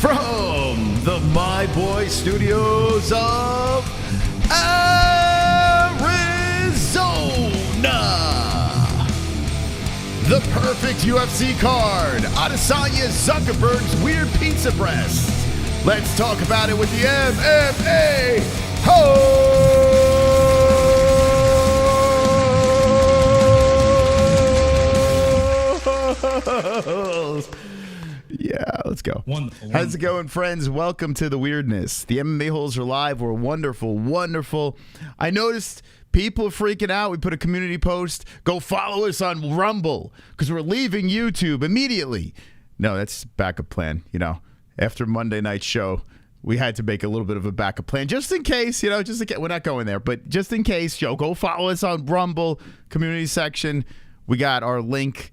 From the My Boy Studios of Arizona, the perfect UFC card, Adesanya Zuckerberg's weird pizza breast. Let's talk about it with the MMA-Holes. Yeah, let's go. Wonderful. How's it going, friends? Welcome to the weirdness. The MMA-Holes are live. We're wonderful, wonderful. I noticed people are freaking out. We put a community post. Go follow us on Rumble because we're leaving YouTube immediately. No, that's backup plan. You know, after Monday night show, we had to make a little bit of a backup plan just in case. You know, just in case. We're not going there, but just in case, go follow us on Rumble community section. We got our link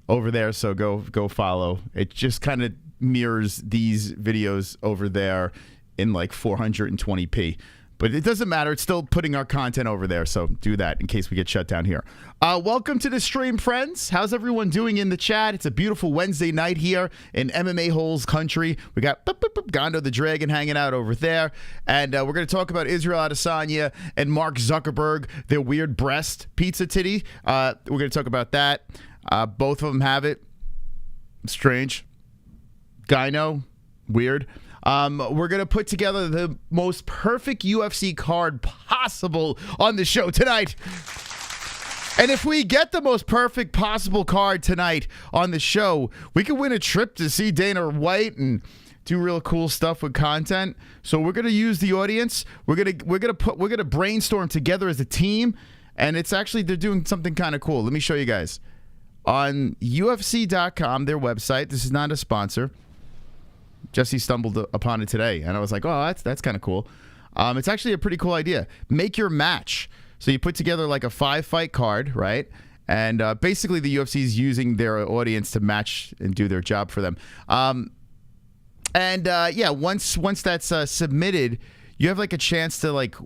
over there, so go follow. It just kind of mirrors these videos over there in like 420p, but it doesn't matter. It's still putting our content over there, so do that in case we get shut down here. Welcome to the stream, friends. How's everyone doing in the chat? It's a beautiful Wednesday night here in MMA-Holes country. We got Gondo the Dragon hanging out over there, and we're going to talk about Israel Adesanya and Mark Zuckerberg, their weird breast pizza titty. We're going to talk about that. Both of them have it. Strange. Gyno. Weird. We're going to put together the most perfect UFC card possible on the show tonight. And if we get the most perfect possible card tonight on the show, we could win a trip to see Dana White and do real cool stuff with content. So we're going to use the audience. We're going to brainstorm together as a team, and it's actually they're doing something kind of cool. Let me show you guys. On UFC.com, their website, this is not a sponsor. Jessie stumbled upon it today, and I was like, oh, that's kind of cool. It's actually a pretty cool idea. Make your match. So you put together like a 5-fight card, right? And basically the UFC is using their audience to match and do their job for them. Yeah, once that's submitted, you have like a chance to like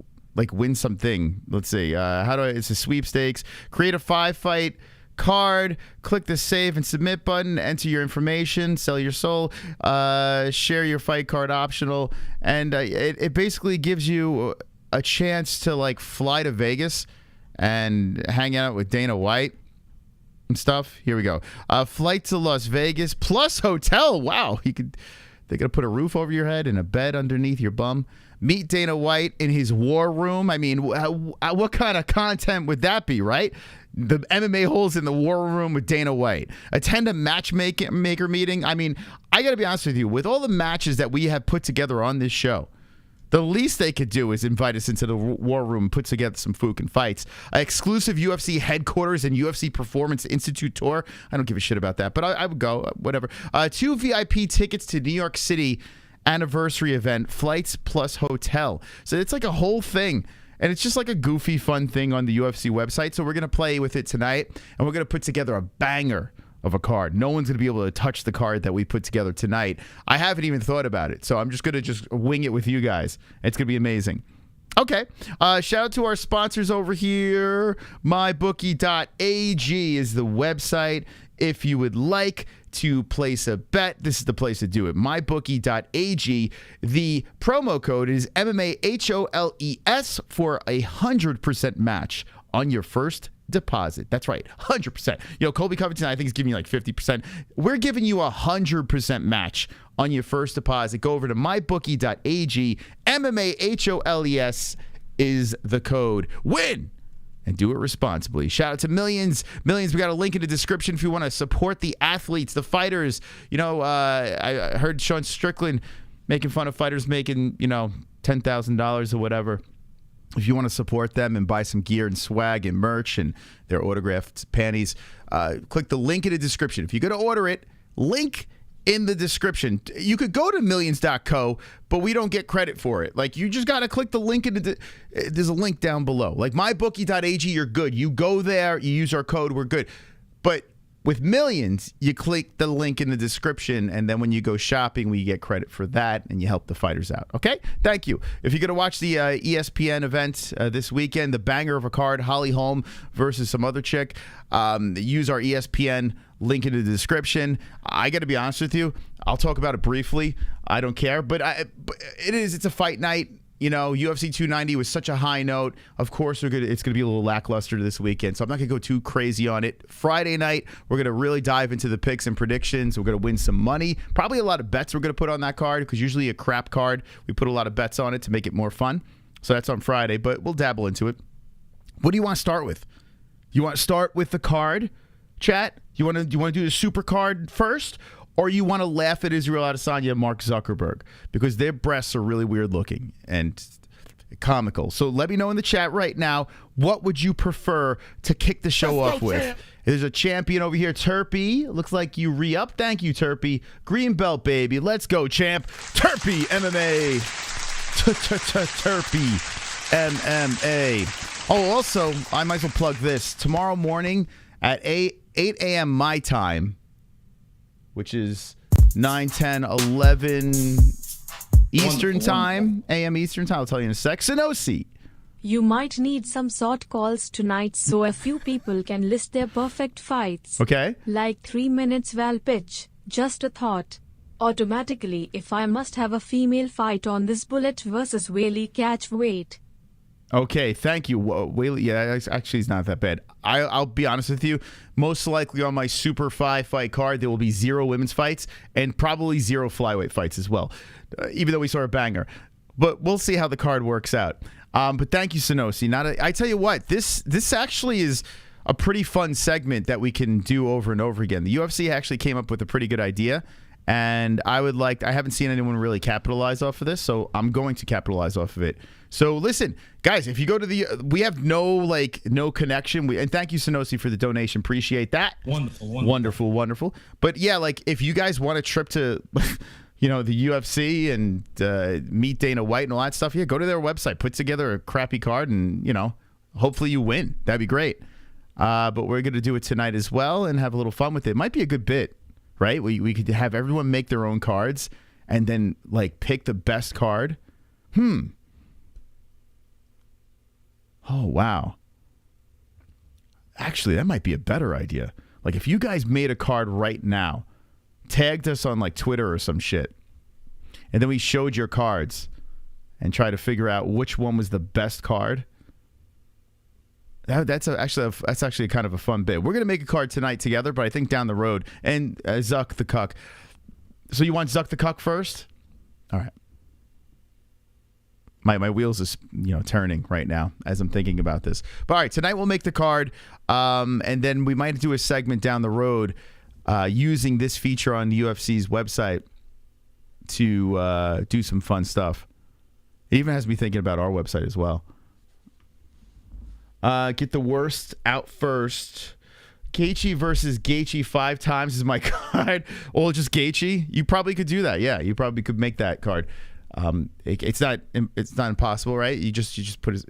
win something. Let's see. It's a sweepstakes. Create a 5-fight card, click the save and submit button, enter your information, sell your soul, share your fight card optional, and it basically gives you a chance to like fly to Vegas and hang out with Dana White and stuff. Here we go. Flight to Las Vegas plus hotel. Wow, they're gonna put a roof over your head and a bed underneath your bum. Meet Dana White in his war room. I mean, what kind of content would that be, right? The MMA-Holes in the war room with Dana White. Attend a matchmaker meeting. I mean, I got to be honest with you. With all the matches that we have put together on this show, the least they could do is invite us into the war room and put together some fucking fights. Exclusive UFC headquarters and UFC Performance Institute tour. I don't give a shit about that, but I would go, whatever. 2 VIP tickets to New York City anniversary event, flights plus hotel. So it's like a whole thing. And it's just like a goofy, fun thing on the UFC website. So we're going to play with it tonight, and we're going to put together a banger of a card. No one's going to be able to touch the card that we put together tonight. I haven't even thought about it, so I'm just going to wing it with you guys. It's going to be amazing. Okay. Shout out to our sponsors over here. MyBookie.ag is the website. If you would like to place a bet, this is the place to do it. MyBookie.ag. The promo code is MMA-HOLES for 100% match on your first deposit. That's right, 100%. Colby Covington, I think, is giving you like 50%. We're giving you 100% match on your first deposit. Go over to MyBookie.ag. MMA-HOLES is the code. Win! And do it responsibly. Shout out to Millions. We got a link in the description if you want to support the athletes, the fighters. I heard Sean Strickland making fun of fighters making, $10,000 or whatever. If you want to support them and buy some gear and swag and merch and their autographed panties, click the link in the description. If you're going to order it, link in the description. You could go to millions.co, but we don't get credit for it. Like, you just got to click the link there's a link down below. Like mybookie.ag, you're good. You go there, you use our code, we're good. But with Millions, you click the link in the description, and then when you go shopping, we get credit for that, and you help the fighters out. Okay? Thank you. If you're going to watch the ESPN event this weekend, the banger of a card, Holly Holm versus some other chick, use our ESPN Link in the description. I got to be honest with you. I'll talk about it briefly. I don't care. But it's a fight night. You know, UFC 290 was such a high note. Of course, it's going to be a little lackluster this weekend, so I'm not going to go too crazy on it. Friday night, we're going to really dive into the picks and predictions. We're going to win some money. Probably a lot of bets we're going to put on that card, because usually a crap card, we put a lot of bets on it to make it more fun. So that's on Friday, but we'll dabble into it. What do you want to start with? You want to start with the card, chat? You want to do the super card first? Or you want to laugh at Israel Adesanya and Mark Zuckerberg, because their breasts are really weird looking and comical. So let me know in the chat right now, what would you prefer to kick the show off with? Champ. There's a champion over here, Turpy. Looks like you re-up. Thank you, Turpy. Green belt, baby. Let's go, champ. Turpy MMA. Turpy MMA. Oh, also, I might as well plug this. Tomorrow morning at 8 a.m. my time, which is 9, 10, 11 Eastern time, AM Eastern time. I'll tell you in a sec. SANOCI. You might need some short calls tonight so a few people can list their perfect fights. Okay. Like 3 minutes well pitch. Just a thought. Automatically, if I must have a female fight on this Bullet versus Whaley catch weight. Okay, thank you. Whaley, yeah, actually, it's not that bad. I'll be honest with you. Most likely on my Super 5 fight card, there will be 0 women's fights and probably 0 flyweight fights as well, even though we saw a banger. But we'll see how the card works out. But thank you, SANOCI. I tell you what, this actually is a pretty fun segment that we can do over and over again. The UFC actually came up with a pretty good idea, and I haven't seen anyone really capitalize off of this, so I'm going to capitalize off of it. So listen, guys, if you go to we have no connection. And thank you, SANOCI, for the donation. Appreciate that. Wonderful. But yeah, if you guys want a trip to, the UFC and meet Dana White and all that stuff, yeah, go to their website, put together a crappy card, and hopefully you win. That'd be great. But we're gonna do it tonight as well and have a little fun with it. Might be a good bit, right? We could have everyone make their own cards and then pick the best card. Oh, wow. Actually, that might be a better idea. If you guys made a card right now, tagged us on Twitter or some shit, and then we showed your cards and tried to figure out which one was the best card. That's actually kind of a fun bit. We're going to make a card tonight together, but I think down the road. And Zuck the Cuck. So you want Zuck the Cuck first? All right. My wheels is turning right now as I'm thinking about this. But all right, tonight we'll make the card, and then we might do a segment down the road using this feature on the UFC's website to do some fun stuff. It even has me thinking about our website as well. Get the worst out first. Gaethje versus Gaethje 5 times is my card. Or just Gaethje. You probably could do that. Yeah, you probably could make that card. It's not impossible, right? You just put it.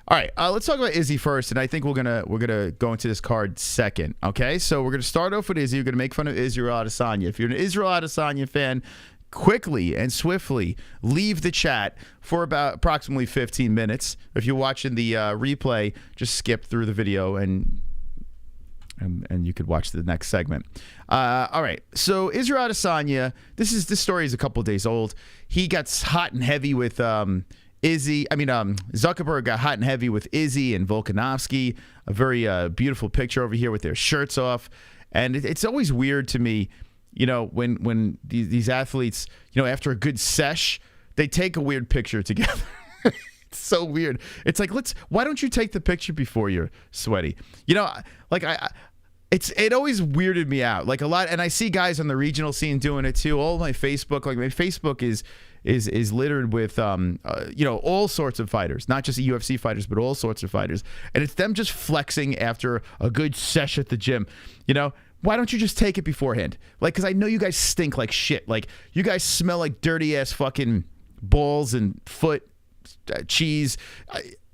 All right, let's talk about Izzy first, and I think we're gonna go into this card second. Okay, so we're gonna start off with Izzy. We're gonna make fun of Israel Adesanya. If you're an Israel Adesanya fan, quickly and swiftly leave the chat for about approximately 15 minutes. If you're watching the replay, just skip through the video and you could watch the next segment. All right, so Israel Adesanya, this story is a couple days old. He got hot and heavy with Zuckerberg got hot and heavy with Izzy and Volkanovski. A very beautiful picture over here with their shirts off. And it's always weird to me, when these athletes, after a good sesh, they take a weird picture together. It's so weird. It's why don't you take the picture before you're sweaty? It always weirded me out a lot, and I see guys on the regional scene doing it too. All my Facebook, my Facebook is littered with all sorts of fighters, not just UFC fighters, but all sorts of fighters, and it's them just flexing after a good sesh at the gym. Why don't you just take it beforehand? Because I know you guys stink like shit. You guys smell like dirty ass fucking balls and foot cheese.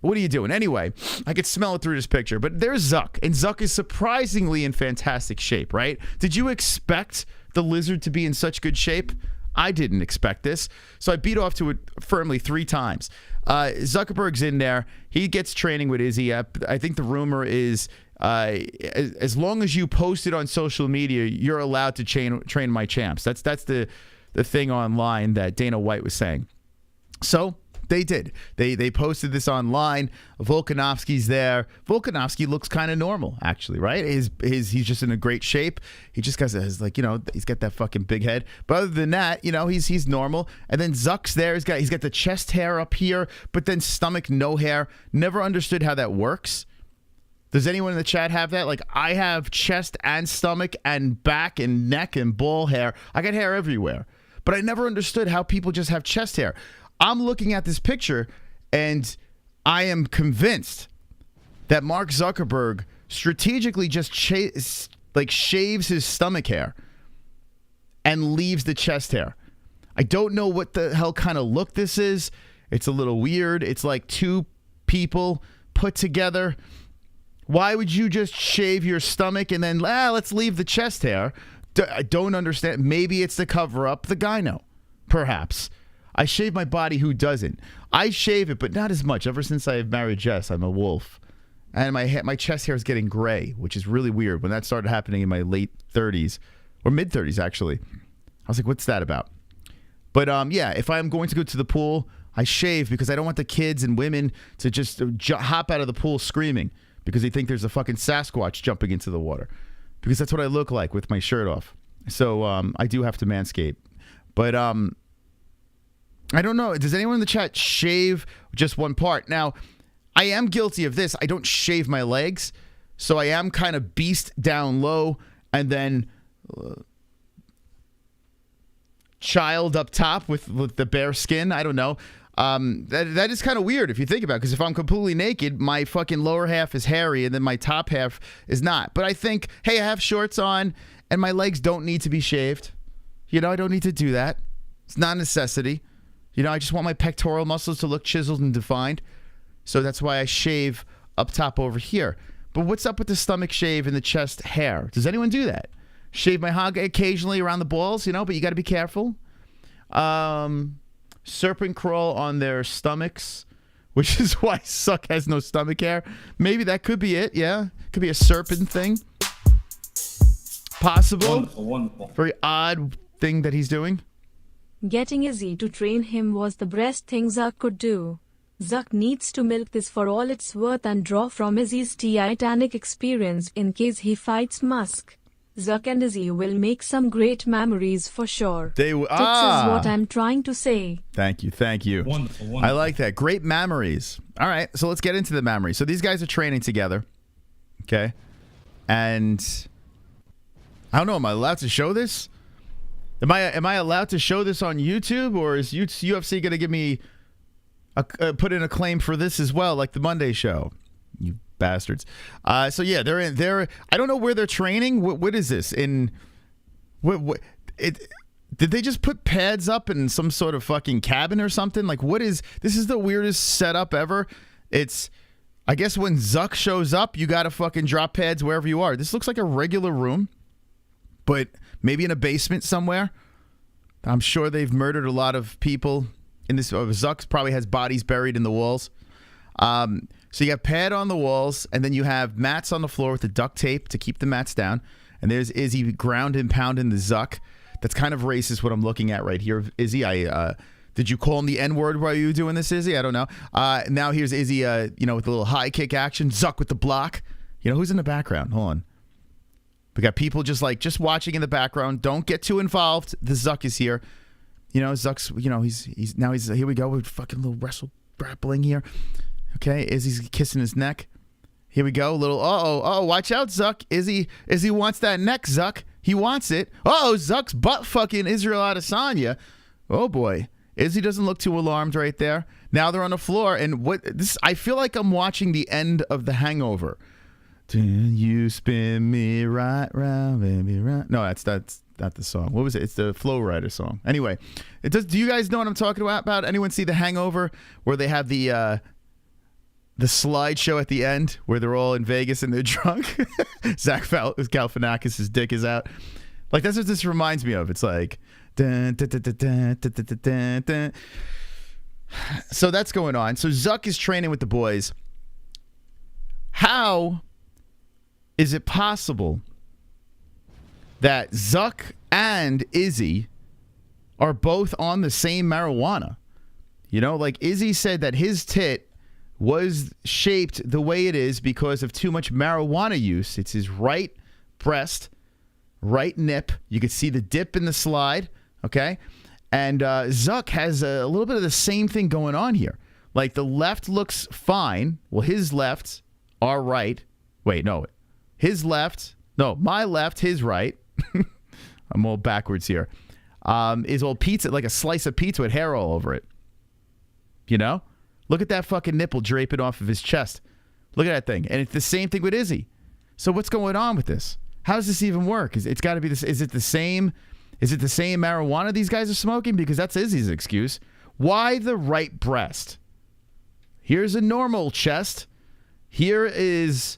What are you doing? Anyway, I could smell it through this picture. But there's Zuck, and Zuck is surprisingly in fantastic shape, right? Did you expect the Lizard to be in such good shape? I didn't expect this. So I beat off to it firmly 3 times. Zuckerberg's in there. He gets training with Izzy. I think the rumor is as long as you post it on social media, you're allowed to train my champs. That's the thing online that Dana White was saying. So they did. They posted this online. Volkanovski's there. Volkanovski looks kind of normal, actually, right? He's just in a great shape. He just has he's got that fucking big head. But other than that, he's normal. And then Zuck's there. He's got the chest hair up here, but then stomach no hair. Never understood how that works. Does anyone in the chat have that? Like, I have chest and stomach and back and neck and ball hair. I got hair everywhere. But I never understood how people just have chest hair. I'm looking at this picture, and I am convinced that Mark Zuckerberg strategically just shaves his stomach hair and leaves the chest hair. I don't know what the hell kind of look this is. It's a little weird. It's like 2 people put together. Why would you just shave your stomach and then, let's leave the chest hair? I don't understand. Maybe it's to cover up the gyno. Perhaps. I shave my body. Who doesn't? I shave it, but not as much. Ever since I married Jess, I'm a wolf. And my chest hair is getting gray, which is really weird. When that started happening in my late 30s, or mid-30s, actually, I was like, what's that about? But yeah, if I'm going to go to the pool, I shave because I don't want the kids and women to just hop out of the pool screaming because they think there's a fucking Sasquatch jumping into the water. Because that's what I look like with my shirt off. So I do have to manscape. But I don't know. Does anyone in the chat shave just one part? Now, I am guilty of this. I don't shave my legs. So I am kind of beast down low and then child up top with the bare skin. I don't know. That is kind of weird if you think about it, because if I'm completely naked, my fucking lower half is hairy and then my top half is not. But I think, hey, I have shorts on and my legs don't need to be shaved. I don't need to do that. It's not a necessity. I just want my pectoral muscles to look chiseled and defined. So that's why I shave up top over here. But what's up with the stomach shave and the chest hair? Does anyone do that? Shave my hog occasionally around the balls, but you got to be careful. Serpent crawl on their stomachs, which is why Suck has no stomach hair. Maybe that could be it, yeah. Could be a serpent thing. Possible. Wonderful. Very odd thing that he's doing. Getting Izzy to train him was the best thing Zuck could do. Zuck needs to milk this for all it's worth and draw from Izzy's Titanic experience in case he fights Musk. Zuck and Izzy will make some great memories for sure. This is what I'm trying to say. Thank you. Wonderful. I like that. Great memories. All right, so let's get into the memories. So these guys are training together, okay? And I don't know, am I allowed to show this? Am I allowed to show this on YouTube, or is UFC going to give me put in a claim for this as well, like the Monday show? You bastards. So yeah, they're I don't know where they're training. What is this? Did they just put pads up in some sort of fucking cabin or something? Like, this is the weirdest setup ever. It's, I guess when Zuck shows up, you got to fucking drop pads wherever you are. This looks like a regular room, but maybe in a basement somewhere. I'm sure they've murdered a lot of people in this. Zuck probably has bodies buried in the walls. So you got pad on the walls, and then you have mats on the floor with the duct tape to keep the mats down. And there's Izzy ground and pounding the Zuck. That's kind of racist what I'm looking at right here, Izzy. Did you call him the N-word while you were doing this, Izzy? I don't know. Now here's Izzy, with a little high kick action. Zuck with the block. Who's in the background? Hold on. We got people just watching in the background. Don't get too involved. The Zuck is here. Zuck's, he's here we go. We're fucking little grappling here. Okay, Izzy's kissing his neck. Here we go. Little, watch out, Zuck. Izzy wants that neck, Zuck. He wants it. Zuck's butt fucking Israel Adesanya. Oh boy. Izzy doesn't look too alarmed right there. Now they're on the floor, and I feel like I'm watching the end of The Hangover. Do you spin me right round, baby, right? No, that's not the song. What was it? It's the Flow Rider song. Anyway, do you guys know what I'm talking about? Anyone see The Hangover, where they have the slideshow at the end where they're all in Vegas and they're drunk? Zach Galifianakis' dick is out. Like, that's what this reminds me of. It's like, Dun, dun, dun, dun, dun, dun, dun, dun, dun. So that's going on. So Zuck is training with the boys. How is it possible that Zuck and Izzy are both on the same marijuana? You know, like Izzy said that his tit was shaped the way it is because of too much marijuana use. It's his right breast, right nip. You can see the dip in the slide, okay? And Zuck has a little bit of the same thing going on here. Like the left looks fine. Well, his left, our right. Wait, no. His left, no, my left, his right. I'm all backwards here. Is old pizza, like a slice of pizza with hair all over it. You know? Look at that fucking nipple draping off of his chest. Look at that thing. And it's the same thing with Izzy. So what's going on with this? How does this even work? It's got to be this. Is it the same? Is it the same marijuana these guys are smoking? Because that's Izzy's excuse. Why the right breast? Here's a normal chest. Here is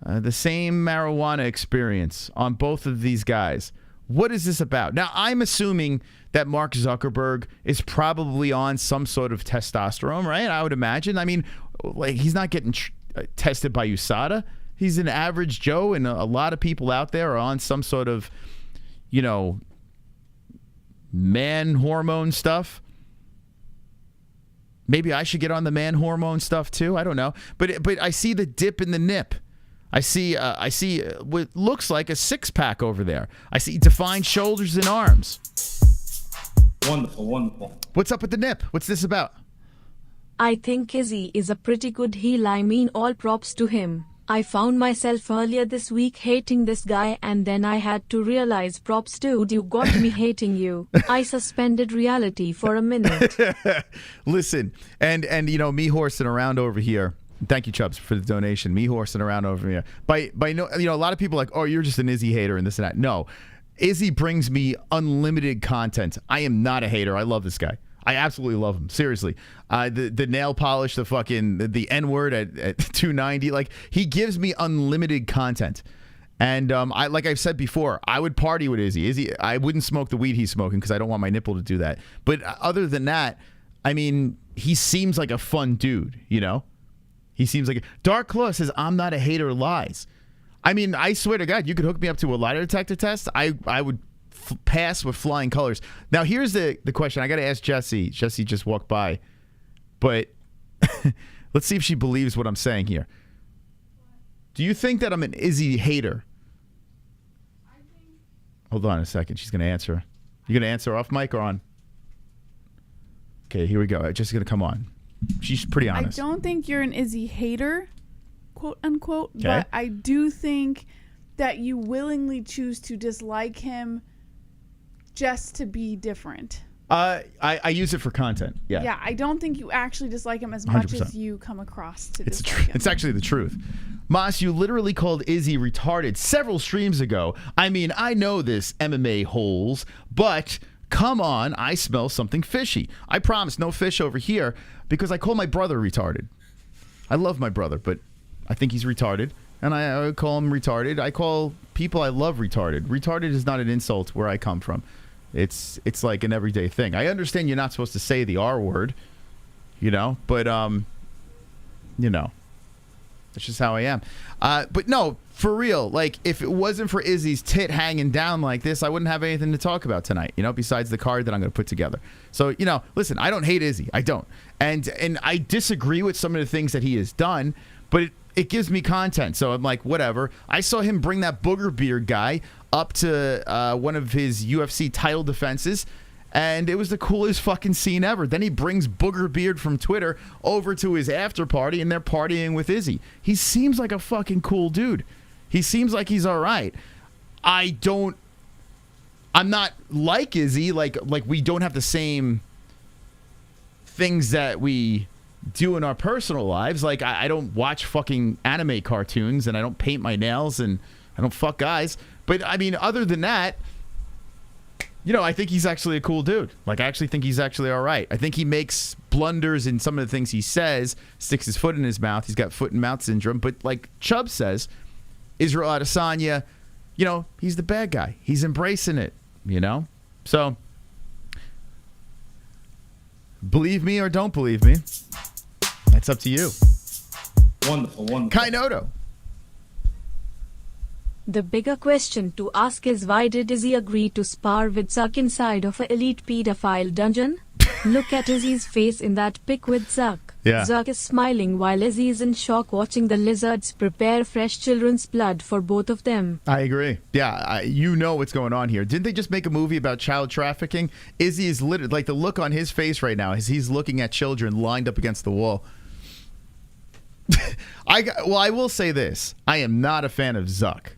the same marijuana experience on both of these guys. What is this about? Now, I'm assuming that Mark Zuckerberg is probably on some sort of testosterone, right? I would imagine. I mean, like he's not getting tested by USADA. He's an average Joe, and a lot of people out there are on some sort of, you know, man hormone stuff. Maybe I should get on the man hormone stuff too. I don't know. But I see the dip in the nip. I see what looks like a six-pack over there. I see defined shoulders and arms. Wonderful, wonderful. What's up with the nip? What's this about? I think Izzy is a pretty good heel. I mean, all props to him. I found myself earlier this week hating this guy, and then I had to realize, props dude, you got me hating you. I suspended reality for a minute. Listen, and you know, me horsing around over here. Thank you, Chubbs, for the donation. Me horsing around over here. By no, you know, a lot of people are like, oh, you're just an Izzy hater and this and that. No, Izzy brings me unlimited content. I am not a hater. I love this guy. I absolutely love him. Seriously. The nail polish, the fucking, the N-word at 290. Like, he gives me unlimited content. And like I've said before, I would party with Izzy. Izzy, I wouldn't smoke the weed he's smoking because I don't want my nipple to do that. But other than that, I mean, he seems like a fun dude, you know? He seems like... Dark Claw says, I'm not a hater, lies. I mean, I swear to God, you could hook me up to a lie detector test. I would pass with flying colors. Now, here's the question. I got to ask Jessie. Jessie just walked by. But let's see if she believes what I'm saying here. Do you think that I'm an Izzy hater? Hold on a second. She's going to answer. You going to answer off mic or on? Okay, here we go. Jessie's going to come on. She's pretty honest. I don't think you're an Izzy hater, quote unquote, okay. But I do think that you willingly choose to dislike him just to be different. I use it for content. Yeah. Yeah, I don't think you actually dislike him as much 100%. as you come across to dislike him. It's actually the truth. Moss, you literally called Izzy retarded several streams ago. I mean, I know this MMA-Holes, but come on, I smell something fishy. I promise no fish over here because I call my brother retarded. I love my brother, but I think he's retarded, and I call him retarded. I call people I love retarded. Retarded is not an insult where I come from. It's like an everyday thing. I understand you're not supposed to say the R word, you know, but you know, that's just how I am. But no, for real, like if it wasn't for Izzy's tit hanging down like this, I wouldn't have anything to talk about tonight, you know, besides the card that I'm going to put together. So, you know, listen, I don't hate Izzy. I don't. And I disagree with some of the things that he has done, but it gives me content. So I'm like, whatever. I saw him bring that booger beard guy up to one of his UFC title defenses, and it was the coolest fucking scene ever. Then he brings Booger Beard from Twitter over to his after party, and they're partying with Izzy. He seems like a fucking cool dude. He seems like he's all right. I'm not like Izzy, like we don't have the same things that we do in our personal lives. Like I don't watch fucking anime cartoons, and I don't paint my nails, and I don't fuck guys. But I mean, other than that, you know, I think he's actually a cool dude. Like, I actually think he's actually all right. I think he makes blunders in some of the things he says, sticks his foot in his mouth. He's got foot and mouth syndrome. But like Chubb says, Israel Adesanya, you know, he's the bad guy. He's embracing it, you know? So Believe me or don't believe me. That's up to you. Wonderful, wonderful. Kainoto. The bigger question to ask is why did Izzy agree to spar with Zuck inside of a elite pedophile dungeon? Look at Izzy's face in that pic with Zuck. Yeah. Zuck is smiling while Izzy is in shock watching the lizards prepare fresh children's blood for both of them. I agree. Yeah, you know what's going on here. Didn't they just make a movie about child trafficking? Izzy is literally, like the look on his face right now is he's looking at children lined up against the wall. I will say this. I am not a fan of Zuck.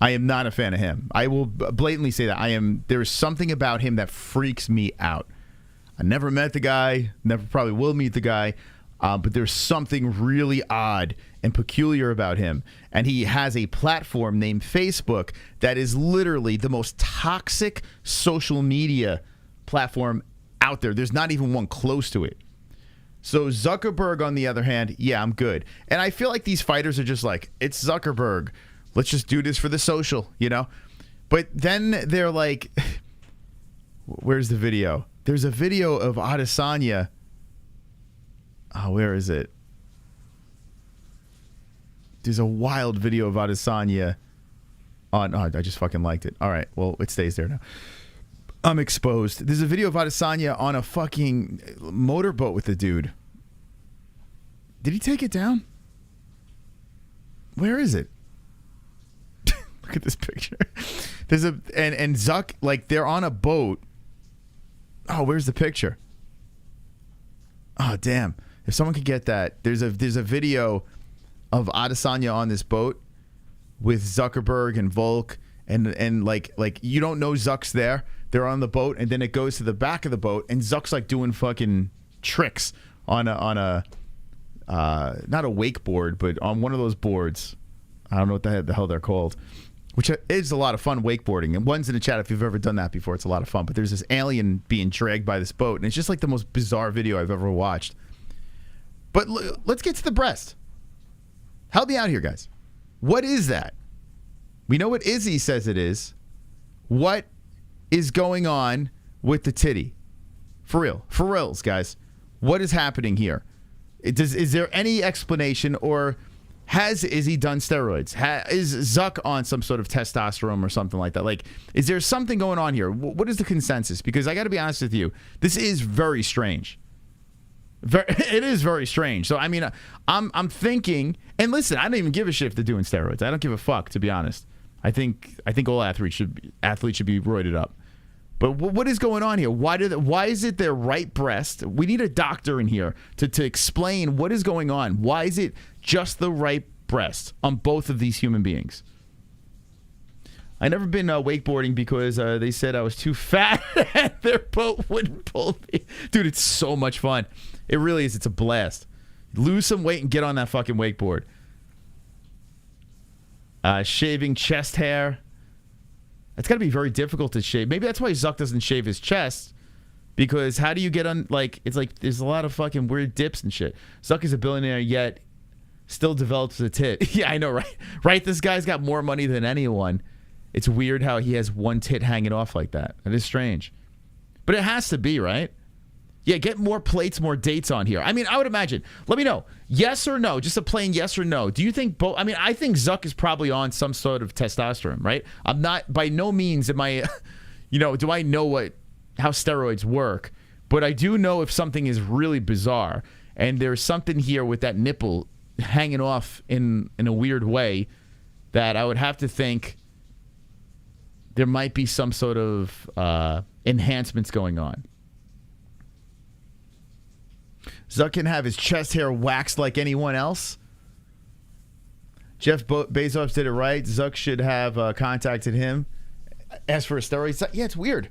I am not a fan of him. I will blatantly say that. There is something about him that freaks me out. I never met the guy, never probably will meet the guy, but there's something really odd and peculiar about him. And he has a platform named Facebook that is literally the most toxic social media platform out there. There's not even one close to it. So Zuckerberg, on the other hand, yeah, I'm good. And I feel like these fighters are just like, it's Zuckerberg. Let's just do this for the social, you know? But then they're like, where's the video? There's a video of Adesanya. Oh, where is it? There's a wild video of Adesanya on. Oh, I just fucking liked it. All right, well, it stays there now. I'm exposed. There's a video of Adesanya on a fucking motorboat with the dude. Did he take it down? Where is it? Look at this picture. There's a and Zuck, like they're on a boat. Oh, where's the picture? Oh, damn. If someone could get that. There's a video of Adesanya on this boat with Zuckerberg and Volk and like you don't know Zuck's there. They're on the boat and then it goes to the back of the boat and Zuck's like doing fucking tricks on a not a wakeboard, but on one of those boards. I don't know what the hell they're called. Which is a lot of fun, wakeboarding. And one's in the chat if you've ever done that before. It's a lot of fun. But there's this alien being dragged by this boat. And it's just like the most bizarre video I've ever watched. But let's get to the breast. Help me out here, guys. What is that? We know what Izzy says it is. What is going on with the titty? For real. For reals, guys. What is happening here? Is there any explanation or... Has Izzy done steroids? Is Zuck on some sort of testosterone or something like that? Like, is there something going on here? What is the consensus? Because I got to be honest with you, this is very strange. It is very strange. So I mean, I'm thinking, and listen, I don't even give a shit if they're doing steroids. I don't give a fuck, to be honest. I think all athletes should be roided up. But what is going on here? Why is it their right breast? We need a doctor in here to explain what is going on. Why is it just the right breast on both of these human beings? I never been wakeboarding because they said I was too fat and their boat wouldn't pull me. Dude, it's so much fun. It really is. It's a blast. Lose some weight and get on that fucking wakeboard. Shaving chest hair. It's got to be very difficult to shave. Maybe that's why Zuck doesn't shave his chest. Because how do you get on, like, it's like there's a lot of fucking weird dips and shit. Zuck is a billionaire, yet still develops a tit. Yeah, I know, right? Right? This guy's got more money than anyone. It's weird how he has one tit hanging off like that. It is strange. But it has to be, right? Yeah, get more plates, more dates on here. I mean, I would imagine. Let me know. Yes or no? Just a plain yes or no. Do you think both? I mean, I think Zuck is probably on some sort of testosterone, right? I'm not, by no means am I, do I know how steroids work? But I do know if something is really bizarre and there's something here with that nipple hanging off in a weird way that I would have to think there might be some sort of enhancements going on. Zuck can have his chest hair waxed like anyone else. Jeff Bezos did it right. Zuck should have contacted him. As for a steroid, yeah, it's weird.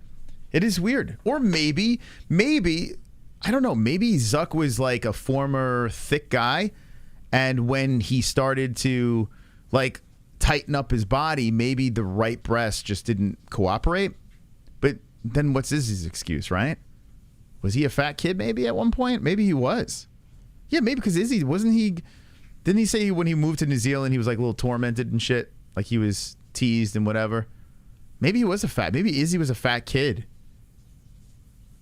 It is weird. Or maybe, I don't know, maybe Zuck was like a former thick guy, and when he started to like tighten up his body, maybe the right breast just didn't cooperate. But then what's his excuse, right? Was he a fat kid maybe at one point? Maybe he was. Yeah, maybe because Izzy, didn't he say when he moved to New Zealand he was like a little tormented and shit? Like he was teased and whatever. Maybe he was maybe Izzy was a fat kid.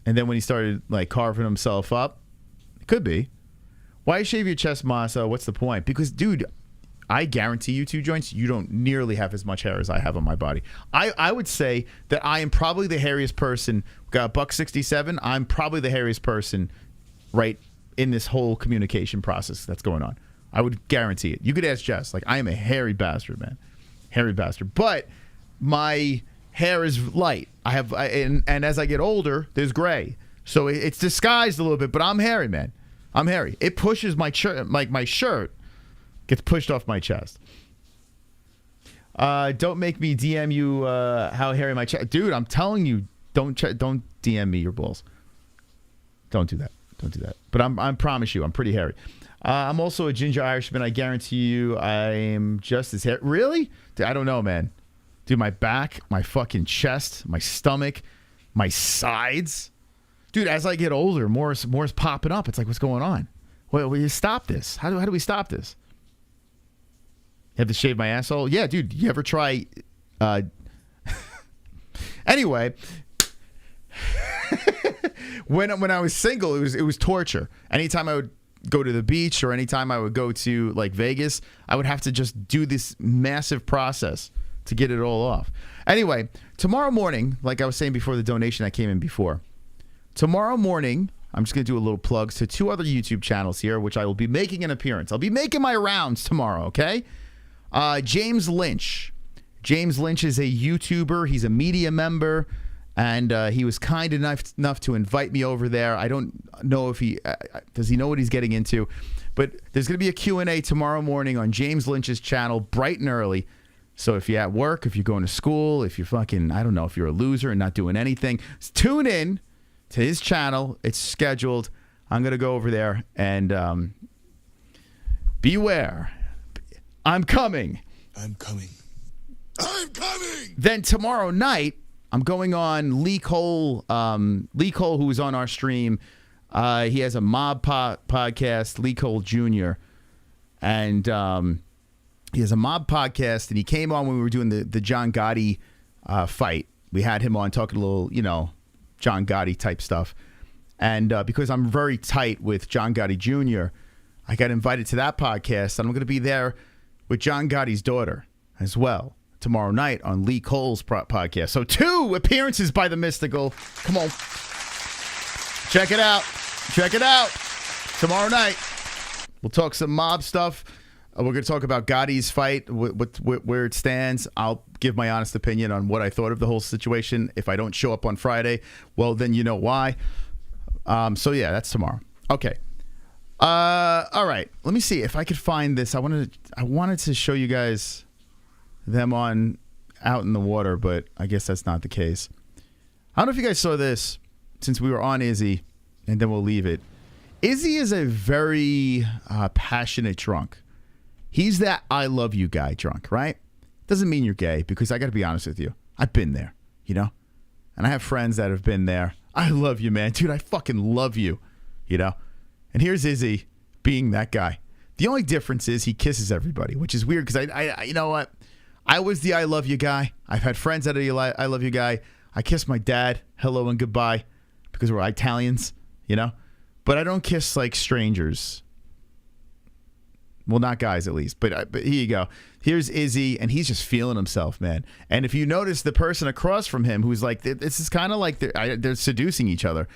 And then when he started like carving himself up, it could be. Why shave your chest, Masa? What's the point? Because, dude, I guarantee you, 2 joints, you don't nearly have as much hair as I have on my body. I would say that I am probably the hairiest person. Got $167. I'm probably the hairiest person right in this whole communication process that's going on. I would guarantee it. You could ask Jess. Like, I am a hairy bastard, man. Hairy bastard. But my hair is light. And as I get older, there's gray. So it's disguised a little bit, but I'm hairy, man. I'm hairy. It pushes my shirt, like my shirt gets pushed off my chest. Don't make me DM you how hairy my chest. Dude, I'm telling you, don't DM me your balls. Don't do that. Don't do that. But I promise you, I'm pretty hairy. I'm also a ginger Irishman. I guarantee you I'm just as hairy. Really? Dude, I don't know, man. Dude, my back, my fucking chest, my stomach, my sides. Dude, as I get older, more is popping up. It's like, what's going on? Well, will you stop this? How do we stop this? You have to shave my asshole? Yeah, dude, you ever try... Anyway... when I was single, it was torture. Anytime I would go to the beach or anytime I would go to like Vegas, I would have to just do this massive process to get it all off. Anyway, tomorrow morning, like I was saying before the donation that came in before, tomorrow morning, I'm just going to do a little plugs to 2 other YouTube channels here, which I will be making an appearance. I'll be making my rounds tomorrow, okay? James Lynch. James Lynch is a YouTuber. He's a media member. And he was kind enough to invite me over there. I don't know if he... does he know what he's getting into? But there's going to be a Q&A tomorrow morning on James Lynch's channel, bright and early. So if you're at work, if you're going to school, if you're fucking... I don't know, if you're a loser and not doing anything, tune in to his channel. It's scheduled. I'm going to go over there and beware. I'm coming. I'm coming. I'm coming! Then tomorrow night... I'm going on Lee Cole. Lee Cole, who was on our stream, he has a mob podcast, Lee Cole Jr. And he has a mob podcast, and he came on when we were doing the John Gotti fight. We had him on talking a little, John Gotti type stuff. And because I'm very tight with John Gotti Jr., I got invited to that podcast, and I'm going to be there with John Gotti's daughter as well. Tomorrow night on Lee Cole's podcast. So 2 appearances by the Mystical. Come on. Check it out. Check it out. Tomorrow night. We'll talk some mob stuff. We're going to talk about Gotti's fight, where it stands. I'll give my honest opinion on what I thought of the whole situation. If I don't show up on Friday, well, then you know why. So, yeah, that's tomorrow. Okay. All right. Let me see if I could find this. I wanted to show you guys... them on out in the water, but I guess that's not the case. I don't know if you guys saw this since we were on Izzy, and then we'll leave it. Izzy is a very passionate drunk. He's that I love you guy drunk, right? Doesn't mean you're gay, because I got to be honest with you. I've been there, and I have friends that have been there. I love you, man. Dude, I fucking love you, And here's Izzy being that guy. The only difference is he kisses everybody, which is weird, because I you know what? I was the I love you guy. I've had friends that are the I love you guy. I kiss my dad, hello and goodbye, because we're Italians, But I don't kiss like strangers. Well, not guys at least. But here you go. Here's Izzy, and he's just feeling himself, man. And if you notice the person across from him, who's like, this is kind of like they're seducing each other.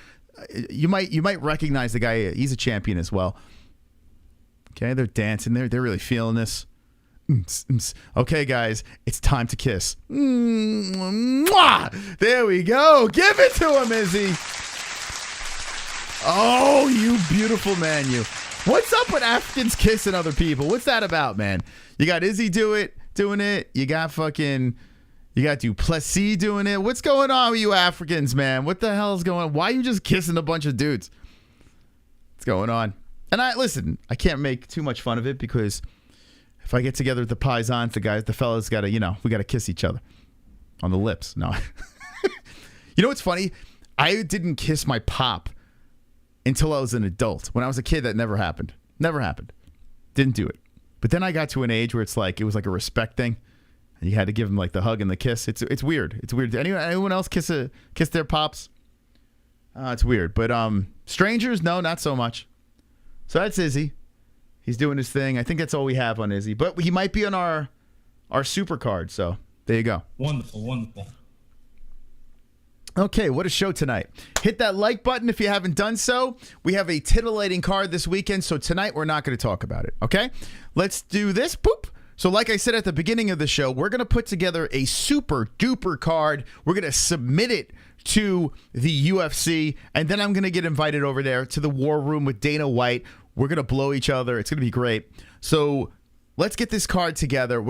You might recognize the guy. He's a champion as well. Okay, they're dancing. They're really feeling this. Okay, guys, it's time to kiss. There we go. Give it to him, Izzy. Oh, you beautiful man, you. What's up with Africans kissing other people? What's that about, man? You got Izzy doing it. You got Duplessis doing it. What's going on with you Africans, man? What the hell is going on? Why are you just kissing a bunch of dudes? What's going on? And I can't make too much fun of it, because if I get together with the paisans, the fellas got to, we got to kiss each other on the lips. No. You know what's funny? I didn't kiss my pop until I was an adult. When I was a kid, that never happened. Never happened. Didn't do it. But then I got to an age where it was like a respect thing. And you had to give them like the hug and the kiss. It's weird. It's weird. Anyone else kiss their pops? It's weird. But strangers, no, not so much. So that's Izzy. He's doing his thing. I think that's all we have on Izzy. But he might be on our super card. So there you go. Wonderful, wonderful. Okay, what a show tonight. Hit that like button if you haven't done so. We have a titillating card this weekend, so tonight we're not going to talk about it, okay? Let's do this. Boop. So like I said at the beginning of the show, we're going to put together a super duper card. We're going to submit it to the UFC, and then I'm going to get invited over there to the war room with Dana White. We're going to blow each other. It's going to be great. So let's get this card together.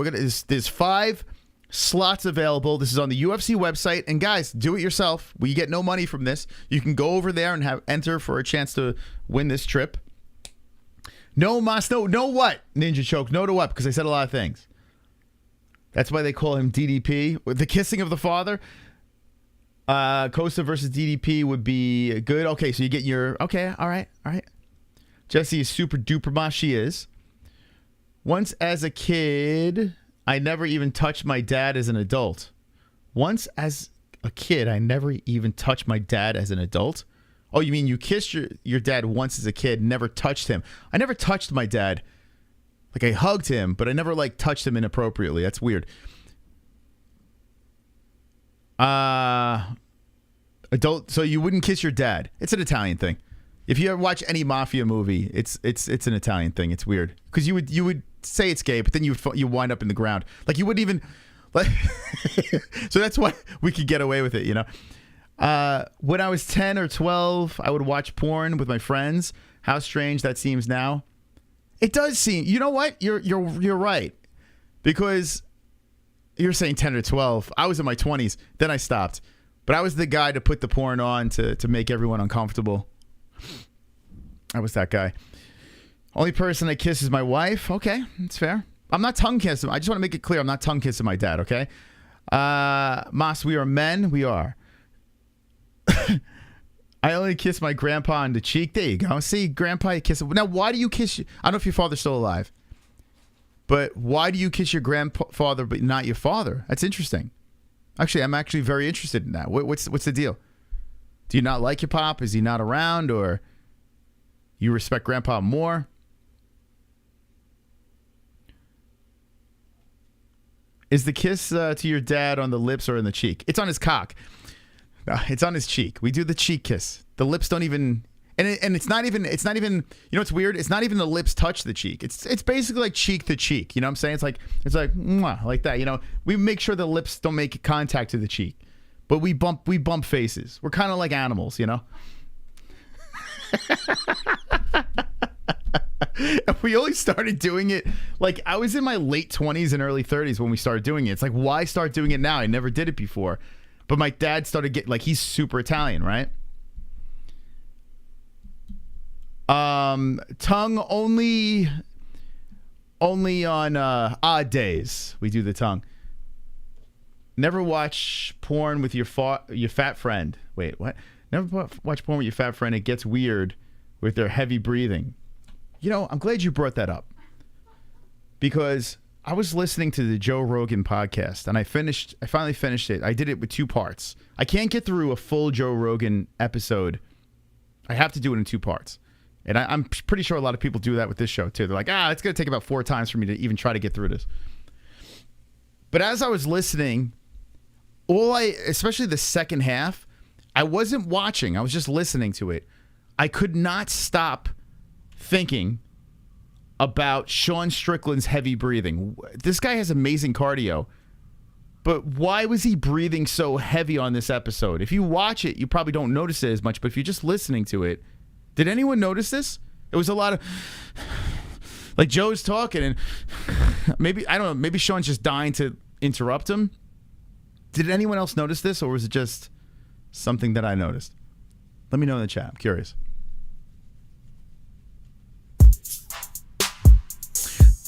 There's 5 slots available. This is on the UFC website. And guys, do it yourself. We get no money from this. You can go over there and enter for a chance to win this trip. No, Mas, no what? Ninja Choke. No to what? Because I said a lot of things. That's why they call him DDP. The kissing of the father. COSTA versus DDP would be good. Okay, so you get your... Okay, all right. Jessie is super duper ma. She is. Once as a kid... I never even touched my dad as an adult. Once as a kid, I never even touched my dad as an adult. Oh, you mean you kissed your dad once as a kid, never touched him. I never touched my dad. Like, I hugged him, but I never, like, touched him inappropriately. That's weird. Adult, so you wouldn't kiss your dad. It's an Italian thing. If you ever watch any mafia movie, it's an Italian thing. It's weird. Because you would say it's gay, but then you wind up in the ground. Like, you wouldn't even... Like, so that's why we could get away with it, you know? When I was 10 or 12, I would watch porn with my friends. How strange that seems now. It does seem... You know what? You're right. Because you're saying 10 or 12. I was in my 20s. Then I stopped. But I was the guy to put the porn on to make everyone uncomfortable. I was that guy. Only person I kiss is my wife. Okay, that's fair. I'm not tongue kissing. I just want to make it clear I'm not tongue kissing my dad, okay? Mas, we are men. We are. I only kiss my grandpa on the cheek. There you go. See, grandpa, you kiss him. Now, why do you kiss... I don't know if your father's still alive. But why do you kiss your grandfather but not your father? That's interesting. Actually, I'm actually very interested in that. What's the deal? Do you not like your pop? Is he not around? Or you respect grandpa more? Is the kiss to your dad on the lips or in the cheek? It's on his cock. It's on his cheek. We do the cheek kiss. The lips don't even... And it's not even... You know what's weird? It's not even the lips touch the cheek. It's basically like cheek to cheek. You know what I'm saying? It's like mwah, like that. You know, we make sure the lips don't make contact to the cheek. But we bump faces. We're kind of like animals, you know? We only started doing it, like, I was in my late 20s and early 30s when we started doing it. It's like, why start doing it now? I never did it before. But my dad started getting, like, he's super Italian, right? Tongue only on odd days we do the tongue. Never watch porn with your fat friend. Wait, what? Never watch porn with your fat friend. It gets weird with their heavy breathing. You know, I'm glad you brought that up. Because I was listening to the Joe Rogan podcast, and I finally finished it. I did it with 2 parts. I can't get through a full Joe Rogan episode. I have to do it in 2 parts. And I'm pretty sure a lot of people do that with this show, too. They're like, it's going to take about 4 times for me to even try to get through this. But as I was listening, especially the second half, I wasn't watching. I was just listening to it. I could not stop thinking about Sean Strickland's heavy breathing. This guy has amazing cardio, but why was he breathing so heavy on this episode? If you watch it, you probably don't notice it as much, but if you're just listening to it, did anyone notice this? It was a lot of... Like, Joe's talking, and maybe, I don't know, maybe Sean's just dying to interrupt him. Did anyone else notice this, or was it just something that I noticed? Let me know in the chat. I'm curious.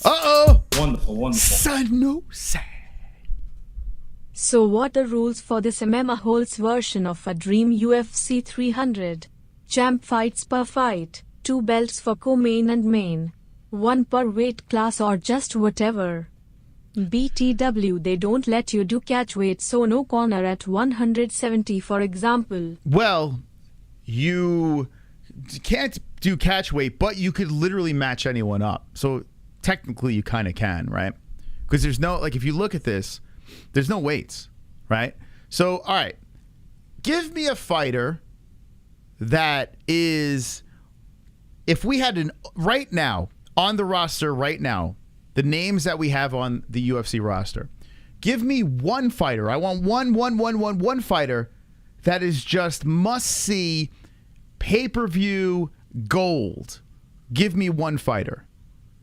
Uh-oh! Wonderful, wonderful. SANOCI. So what are rules for this MMA-Holes version of a Dream UFC 300? Champ fights per fight, 2 belts for co-main and main, 1 per weight class or just whatever. BTW, they don't let you do catch weight, so no corner at 170 for example. Well, you can't do catch weight, but you could literally match anyone up. So technically you kind of can, right? Because there's no, like, if you look at this, there's no weights, right? So, all right, give me a fighter that is, if we had right now, on the roster right now, the names that we have on the UFC roster, give me one fighter. I want one fighter that is just must-see, pay-per-view gold. Give me one fighter.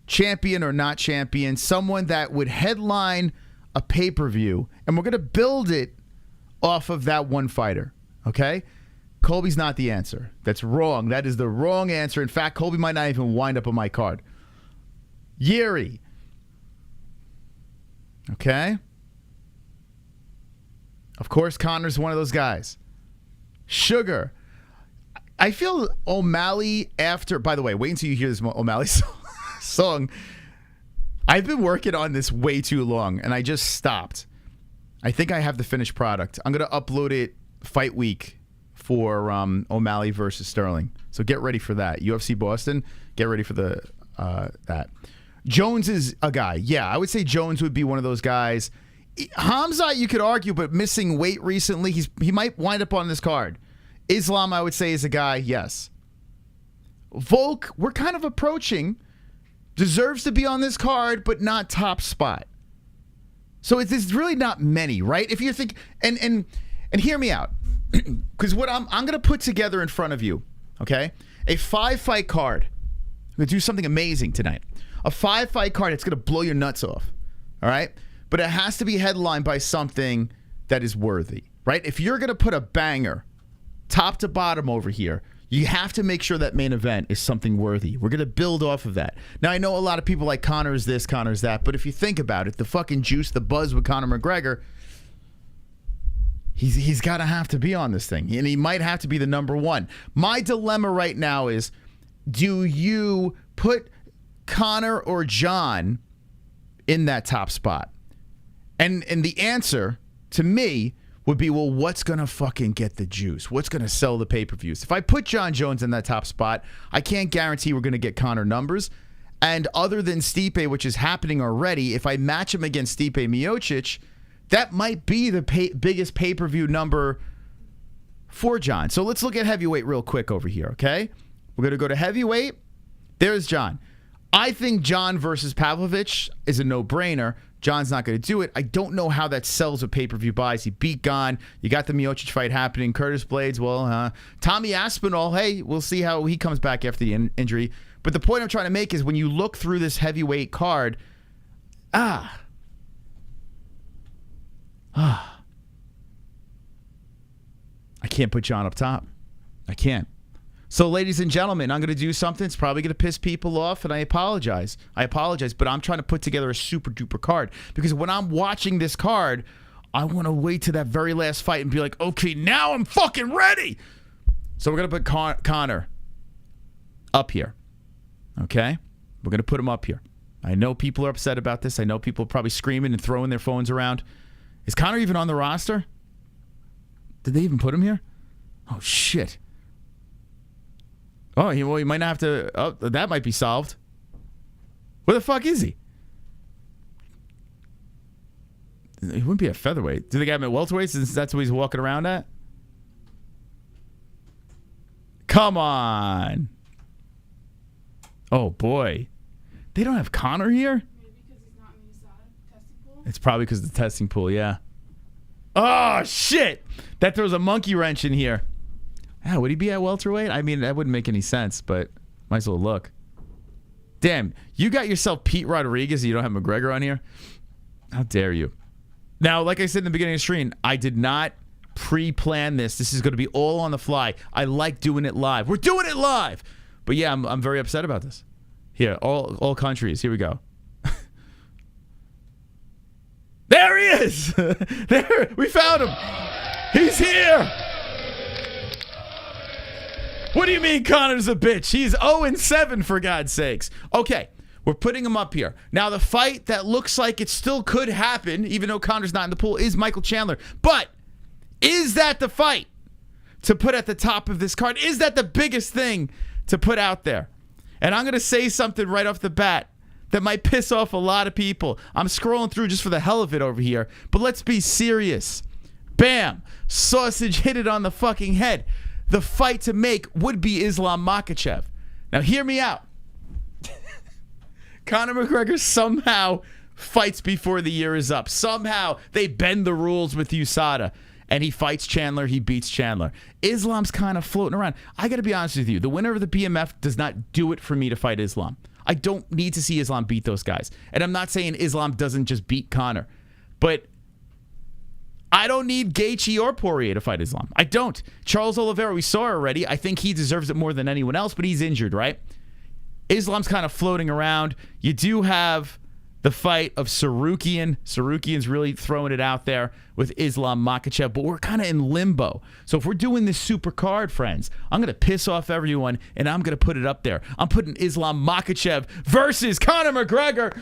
Champion or not champion, someone that would headline a pay-per-view, and we're going to build it off of that one fighter, okay? Colby's not the answer. That's wrong. That is the wrong answer. In fact, Colby might not even wind up on my card. Yuri. Okay? Of course, Conor's one of those guys. Sugar. I feel O'Malley after... By the way, wait until you hear this O'Malley song. I've been working on this way too long, and I just stopped. I think I have the finished product. I'm going to upload it fight week for O'Malley versus Sterling. So get ready for that. UFC Boston, get ready for the that. Jones is a guy. Yeah, I would say Jones would be one of those guys. KHAMZAT, you could argue, but missing weight recently. He might wind up on this card. Islam, I would say, is a guy. Yes. Volk, we're kind of approaching. Deserves to be on this card, but not top spot. So it's really not many, right? If you think, and hear me out, because what I'm going to put together in front of you, okay, a 5-fight card. I'm going to do something amazing tonight. A 5-fight card that's going to blow your nuts off, all right? But it has to be headlined by something that is worthy, right? If you're going to put a banger, top to bottom over here, you have to make sure that main event is something worthy. We're going to build off of that. Now, I know a lot of people like Conor's this, Conor's that, but if you think about it, the fucking juice, the buzz with Conor McGregor, he's got to have to be on this thing, and he might have to be the number one. My dilemma right now is, do you put Conor or John in that top spot? And the answer to me would be, well, what's going to fucking get the juice? What's going to sell the pay-per-views? If I put John Jones in that top spot, I can't guarantee we're going to get Conor numbers. And other than Stipe, which is happening already, if I match him against Stipe Miocic, that might be the biggest pay-per-view number for John. So let's look at heavyweight real quick over here, okay? We're going to go to heavyweight. There's John. I think John versus Pavlovich is a no-brainer. John's not going to do it. I don't know how that sells with pay-per-view buys. He beat Gon. You got the Miocic fight happening. Curtis Blades, well, Tommy Aspinall, hey, we'll see how he comes back after the injury. But the point I'm trying to make is when you look through this heavyweight card, I can't put John up top. I can't. So, ladies and gentlemen, I'm going to do something. It's probably going to piss people off, and I apologize. But I'm trying to put together a super-duper card. Because when I'm watching this card, I want to wait to that very last fight and be like, okay, now I'm fucking ready. So we're going to put Conor up here. Okay? We're going to put him up here. I know people are upset about this. I know people are probably screaming and throwing their phones around. Is Conor even on the roster? Did they even put him here? Oh, shit. Oh, he might not have to... Oh, that might be solved. Where the fuck is he? He wouldn't be a featherweight. Do they got him at welterweight since that's what he's walking around at? Come on. Oh, boy. They don't have Conor here? Maybe because he's not in the testing pool? It's probably because of the testing pool, yeah. Oh, shit. That throws a monkey wrench in here. Yeah, would he be at welterweight? I mean, that wouldn't make any sense, but might as well look. Damn, you got yourself Pete Rodriguez and you don't have McGregor on here? How dare you? Now, like I said in the beginning of the stream, I did not pre-plan this. This is going to be all on the fly. I like doing it live. We're doing it live! But yeah, I'm very upset about this. Here, all countries. Here we go. There he is! There, we found him! He's here! What do you mean Conor's a bitch? He's 0-7 for God's sakes. Okay, we're putting him up here. Now, the fight that looks like it still could happen, even though Conor's not in the pool, is Michael Chandler. But is that the fight to put at the top of this card? Is that the biggest thing to put out there? And I'm going to say something right off the bat that might piss off a lot of people. I'm scrolling through just for the hell of it over here, but let's be serious. Bam! Sausage hit it on the fucking head. The fight to make would be Islam Makhachev. Now hear me out. Conor McGregor somehow fights before the year is up. Somehow they bend the rules with USADA. And he fights Chandler, he beats Chandler. Islam's kind of floating around. I got to be honest with you. The winner of the BMF does not do it for me to fight Islam. I don't need to see Islam beat those guys. And I'm not saying Islam doesn't just beat Conor. But I don't need Gaethje or Poirier to fight Islam. I don't. Charles Oliveira, we saw already. I think he deserves it more than anyone else, but he's injured, right? Islam's kind of floating around. You do have the fight of Sarukian. Sarukian's really throwing it out there with Islam Makhachev, but we're kind of in limbo. So if we're doing this super card, friends, I'm going to piss off everyone, and I'm going to put it up there. I'm putting Islam Makhachev versus Conor McGregor.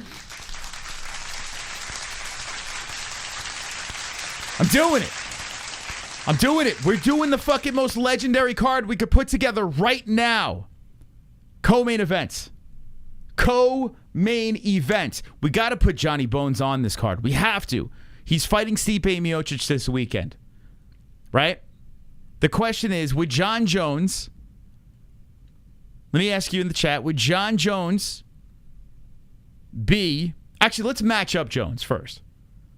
I'm doing it. I'm doing it. We're doing the fucking most legendary card we could put together right now. Co-main events. Co-main event. We got to put Johnny Bones on this card. We have to. He's fighting Stipe Miocic this weekend. Right? The question is, would John Jones... Let me ask you in the chat. Would John Jones be... Actually, let's match up Jones first.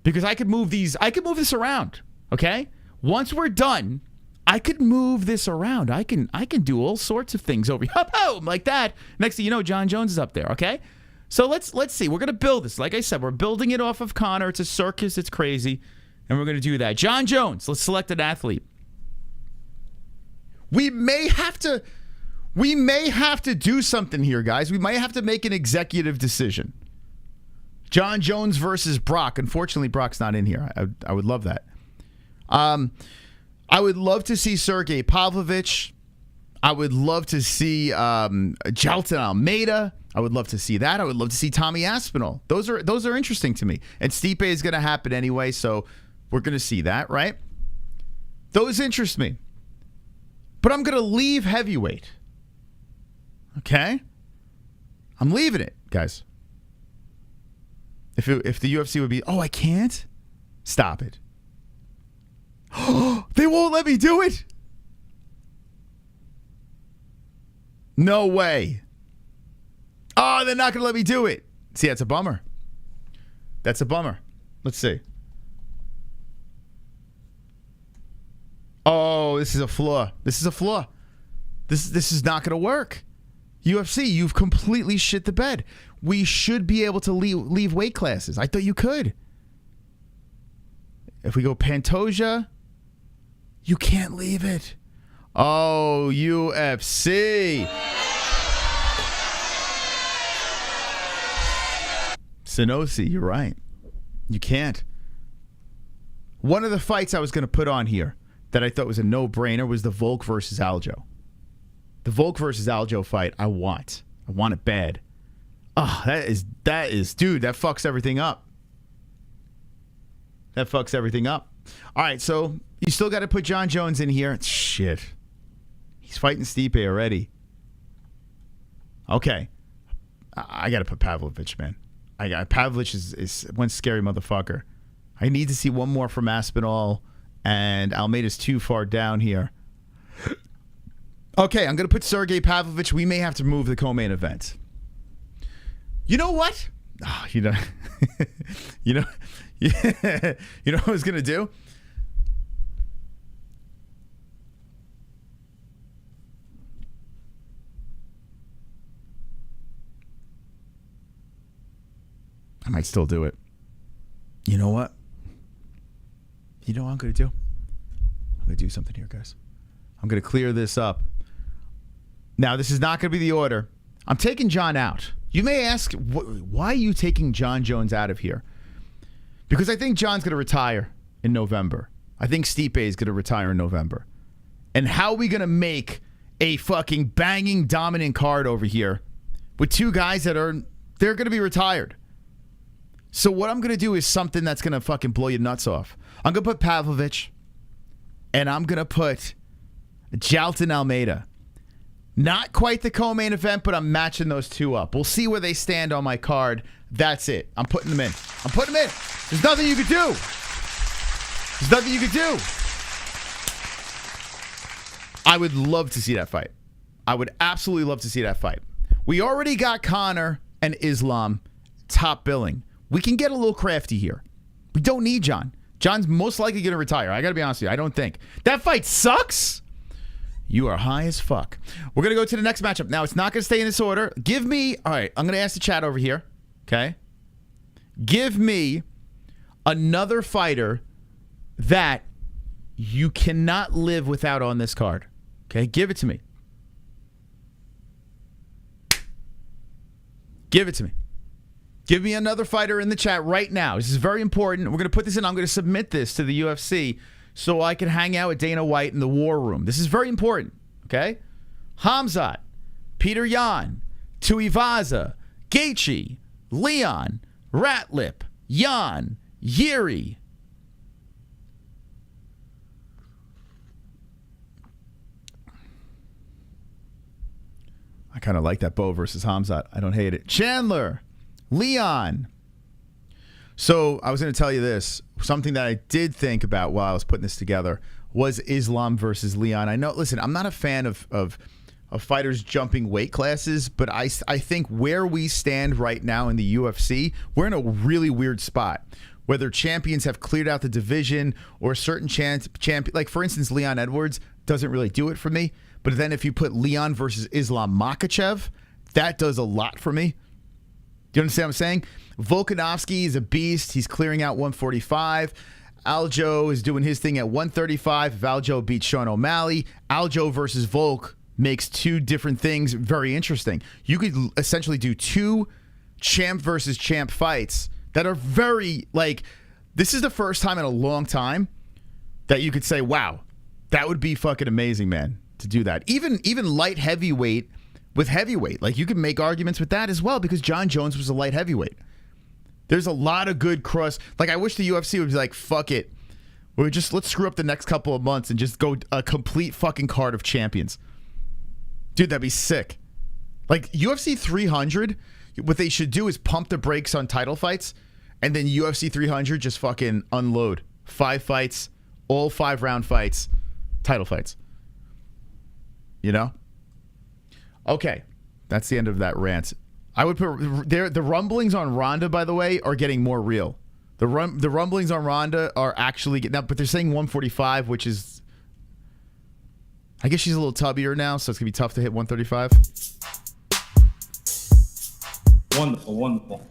Because I could move these... I could move this around. Okay? Once we're done... I could move this around. I can do all sorts of things over here. Boom, like that. Next thing you know, John Jones is up there, okay? So let's see. We're going to build this. Like I said, we're building it off of Conor. It's a circus. It's crazy. And we're going to do that. John Jones, let's select an athlete. We may have to do something here, guys. We might have to make an executive decision. John Jones versus Brock. Unfortunately, Brock's not in here. I would love that. I would love to see Sergey Pavlovich. I would love to see Jailton Almeida. I would love to see that. I would love to see Tommy Aspinall. Those are interesting to me. And Stipe is going to happen anyway, so we're going to see that, right? Those interest me. But I'm going to leave heavyweight. Okay? I'm leaving it, guys. If the UFC would be, oh, I can't? Stop it. They won't let me do it. No way. Oh, they're not going to let me do it. See, that's a bummer. That's a bummer. Let's see. Oh, this is a flaw. This is a flaw. This is not going to work. UFC, you've completely shit the bed. We should be able to leave weight classes. I thought you could. If we go Pantoja, you can't leave it. Oh, UFC. SSSSSANOCI, you're right. You can't. One of the fights I was going to put on here that I thought was a no-brainer was the Volk versus Aljo. The Volk versus Aljo fight, I want it bad. Oh, that is, dude, that fucks everything up. That fucks everything up. All right, so you still got to put John Jones in here. Shit. He's fighting Stipe already. Okay. I got to put Pavlovich, man. Pavlovich is one scary motherfucker. I need to see one more from Aspinall, and Almeida's too far down here. Okay, I'm going to put Sergey Pavlovich. We may have to move the co-main event. You know what? Oh, you know what I was going to do? I might still do it. You know what? You know what I'm going to do? I'm going to do something here, guys. I'm going to clear this up. Now, this is not going to be the order. I'm taking John out. You may ask, why are you taking John Jones out of here? Because I think John's going to retire in November. I think Stipe is going to retire in November. And how are we going to make a fucking banging dominant card over here with two guys that they're going to be retired? So what I'm going to do is something that's going to fucking blow your nuts off. I'm going to put Pavlovich, and I'm going to put Jalton Almeida. Not quite the co-main event, but I'm matching those two up. We'll see where they stand on my card. That's it. I'm putting them in. I'm putting them in. There's nothing you could do. There's nothing you could do. I would love to see that fight. I would absolutely love to see that fight. We already got Conor and Islam top billing. We can get a little crafty here. We don't need John. John's most likely going to retire. I got to be honest with you. I don't think. That fight sucks. You are high as fuck. We're going to go to the next matchup. Now, it's not going to stay in this order. Give me... All right, I'm going to ask the chat over here. Okay? Give me another fighter that you cannot live without on this card. Okay? Give it to me. Give it to me. Give me another fighter in the chat right now. This is very important. We're going to put this in. I'm going to submit this to the UFC so I can hang out with Dana White in the war room. This is very important. Okay? KHAMZAT, Peter Yan, Tuivasa, Gaethje, Leon, Ratlip, Yan, Yuri. I kind of like that Bo versus KHAMZAT. I don't hate it. Chandler, Leon. So I was going to tell you this. Something that I did think about while I was putting this together was Islam versus Leon. I know, listen, I'm not a fan of fighters jumping weight classes, but I think where we stand right now in the UFC, we're in a really weird spot. Whether champions have cleared out the division or certain champion, like for instance, Leon Edwards doesn't really do it for me. But then if you put Leon versus Islam Makhachev, that does a lot for me. Do you understand what I'm saying? Volkanovski is a beast. He's clearing out 145. Aljo is doing his thing at 135. If Aljo beats Sean O'Malley, Aljo versus Volk makes two different things very interesting. You could essentially do two champ versus champ fights that are very, like, this is the first time in a long time that you could say, wow, that would be fucking amazing, man, to do that. Even light heavyweight with heavyweight. Like, you can make arguments with that as well because John Jones was a light heavyweight. There's a lot of good cross. Like, I wish the UFC would be like, fuck it. Let's screw up the next couple of months and just go a complete fucking card of champions. Dude, that'd be sick. Like, UFC 300, what they should do is pump the brakes on title fights, and then UFC 300 just fucking unload. 5 fights, all 5-round fights, title fights. You know? Okay. That's the end of that rant. I would put the rumblings on Ronda, by the way, are getting more real. The rumblings on Ronda are actually now, but they're saying 145, which is, I guess she's a little tubbier now, so it's gonna be tough to hit 135. Wonderful, wonderful.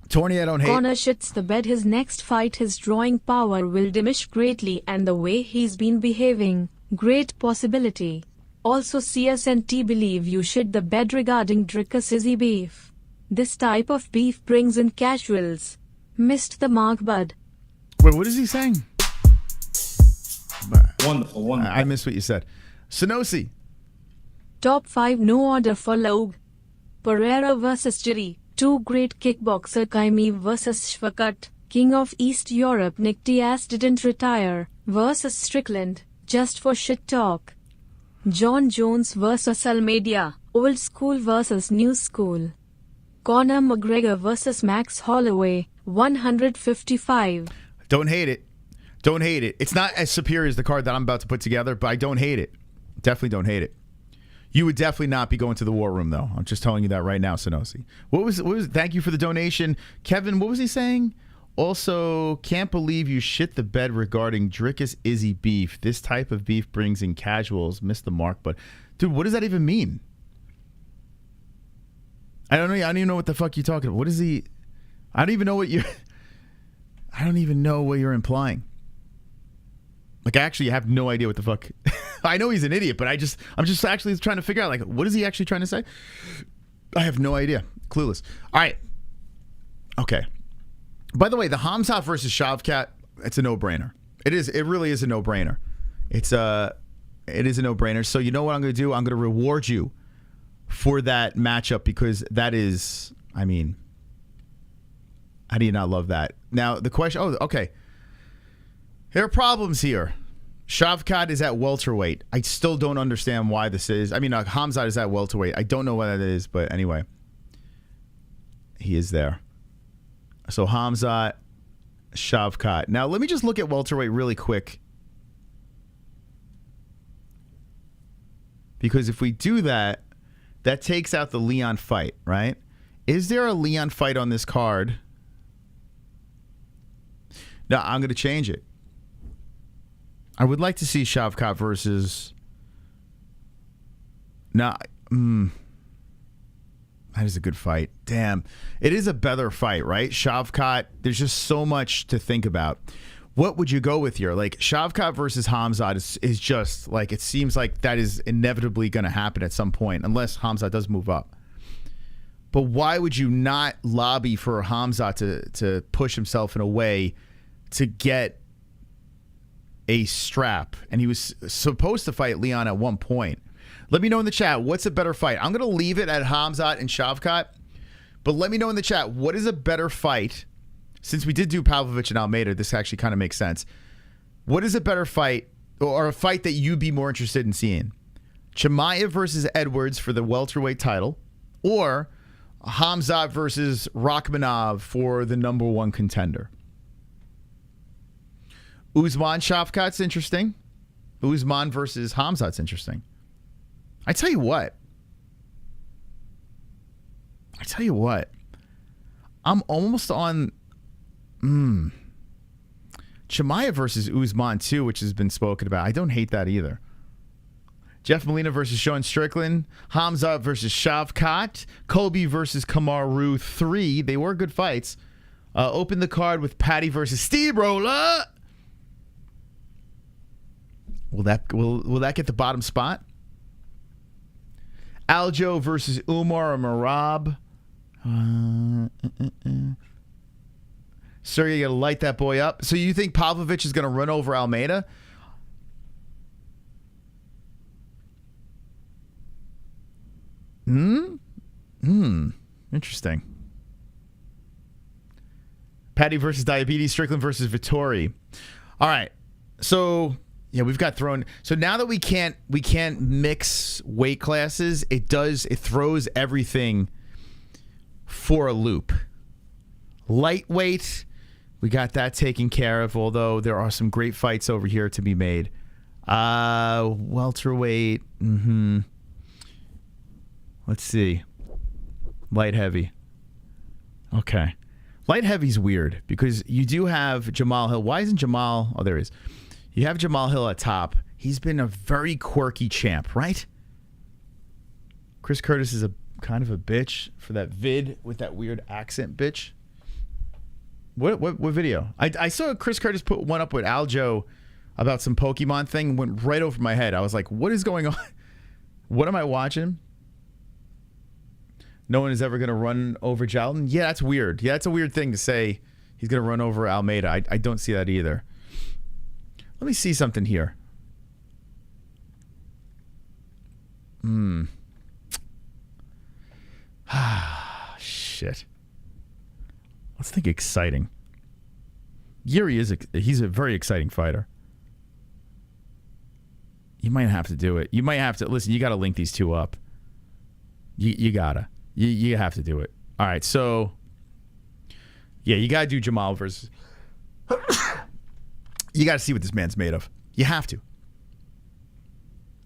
Tony, I don't hate. Conor shits the bed. His next fight, his drawing power will diminish greatly, and the way he's been behaving, great possibility. Also, CSNT believe you shit the bed regarding Dricus Izzy beef. This type of beef brings in casuals. Missed the mark, bud. Wait, what is he saying? Wonderful, wonderful. I missed what you said. SANOCI. Top 5 no order for Logue. Pereira vs Jiri. 2 great kickboxer KHABIB vs Shvakat. King of East Europe Nick Diaz didn't retire. Versus Strickland. Just for shit talk. John Jones vs Almeida. Old school versus new school. Conor McGregor vs Max Holloway. 155. Don't hate it. Don't hate it. It's not as superior as the card that I'm about to put together, but I don't hate it. Definitely don't hate it. You would definitely not be going to the war room, though. I'm just telling you that right now, SANOCI. What was? Thank you for the donation. Kevin, what was he saying? Also, can't believe you shit the bed regarding Dricus Izzy beef. This type of beef brings in casuals. Missed the mark, but dude, what does that even mean? I don't know. I don't even know what the fuck you're talking about. What is he? I don't even know what you. I don't even know what you're implying. Like, I actually have no idea what the fuck. I know he's an idiot, but I'm just actually trying to figure out, like, what is he actually trying to say? I have no idea. Clueless. All right. Okay. By the way, the KHAMZAT versus Shavkat, it's a no-brainer. It is. It really is a no-brainer. It is a no-brainer. So you know what I'm going to do? I'm going to reward you for that matchup because that is, I mean, how do you not love that? Now, the question, oh, okay. There are problems here. Shavkat is at welterweight. I still don't understand why this is. I mean, KHAMZAT is at welterweight. I don't know what that is, but anyway. He is there. So KHAMZAT, Shavkat. Now, let me just look at welterweight really quick. Because if we do that, that takes out the Leon fight, right? Is there a Leon fight on this card? No, I'm going to change it. I would like to see Shavkat versus... No, that is a good fight. Damn. It is a better fight, right? Shavkat, there's just so much to think about. What would you go with here? Like, Shavkat versus KHAMZAT is just, like, it seems like that is inevitably going to happen at some point, unless KHAMZAT does move up. But why would you not lobby for KHAMZAT to push himself in a way to get a strap? And he was supposed to fight Leon at one point. Let me know in the chat, what's a better fight? I'm going to leave it at KHAMZAT and Shavkat, but let me know in the chat, what is a better fight? Since we did do Pavlovich and Almeida, this actually kind of makes sense. What is a better fight, or a fight that you'd be more interested in seeing? Chimaev versus Edwards for the welterweight title, or KHAMZAT versus Rachmanov for the #1 contender? Usman Shavkat's interesting. Usman versus KHAMZAT's interesting. I tell you what. I'm almost on Chimaev versus Usman too, which has been spoken about. I don't hate that either. Jeff Molina versus Sean Strickland. KHAMZAT versus Shavkat. Colby versus Kamaru 3. They were good fights. Open the card with Patty versus Steamroller. Will that get the bottom spot? Aljo versus Umar or Marab. Sir, you gotta light that boy up. So you think Pavlovich is gonna run over Almeida? Interesting. Patty versus Diabetes. Strickland versus Vittori. All right. So yeah, we've got thrown. So now that we can't mix weight classes, it throws everything for a loop. Lightweight, we got that taken care of, although there are some great fights over here to be made. Welterweight, let's see. Light heavy. Okay. Light heavy's weird because you do have Jamal Hill. Why isn't Jamal? Oh, there he is. You have Jamal Hill at top. He's been a very quirky champ, right? Chris Curtis is a kind of a bitch for that vid with that weird accent, bitch. What video? I saw Chris Curtis put one up with Aljo about some Pokemon thing and went right over my head. I was like, what is going on? What am I watching? No one is ever going to run over Jalden? Yeah, that's weird. Yeah, that's a weird thing to say. He's going to run over Almeida. I don't see that either. Let me see something here. Shit. Let's think exciting. Yuri he's a very exciting fighter. You might have to do it. You might have to listen. You got to link these two up. You gotta. You have to do it. All right. So yeah, you gotta do Jamal versus. You got to see what this man's made of. You have to.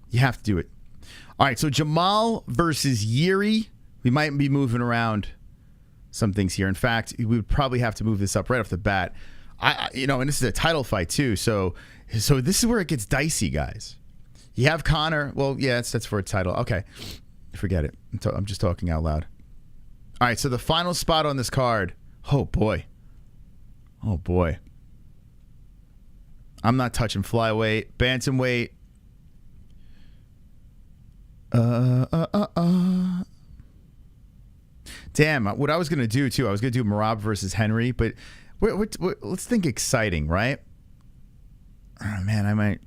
You have to do it. All right, so Jamal versus Yuri. We might be moving around some things here. In fact, we would probably have to move this up right off the bat. And this is a title fight too. So this is where it gets dicey, guys. You have Conor. Well, yeah, that's for a title. Okay, forget it. I'm just talking out loud. All right, so the final spot on this card. Oh boy. Oh boy. I'm not touching flyweight, bantamweight. Damn, what I was gonna do too. I was gonna do Marab versus Henry, but let's think exciting, right? Oh man, I might.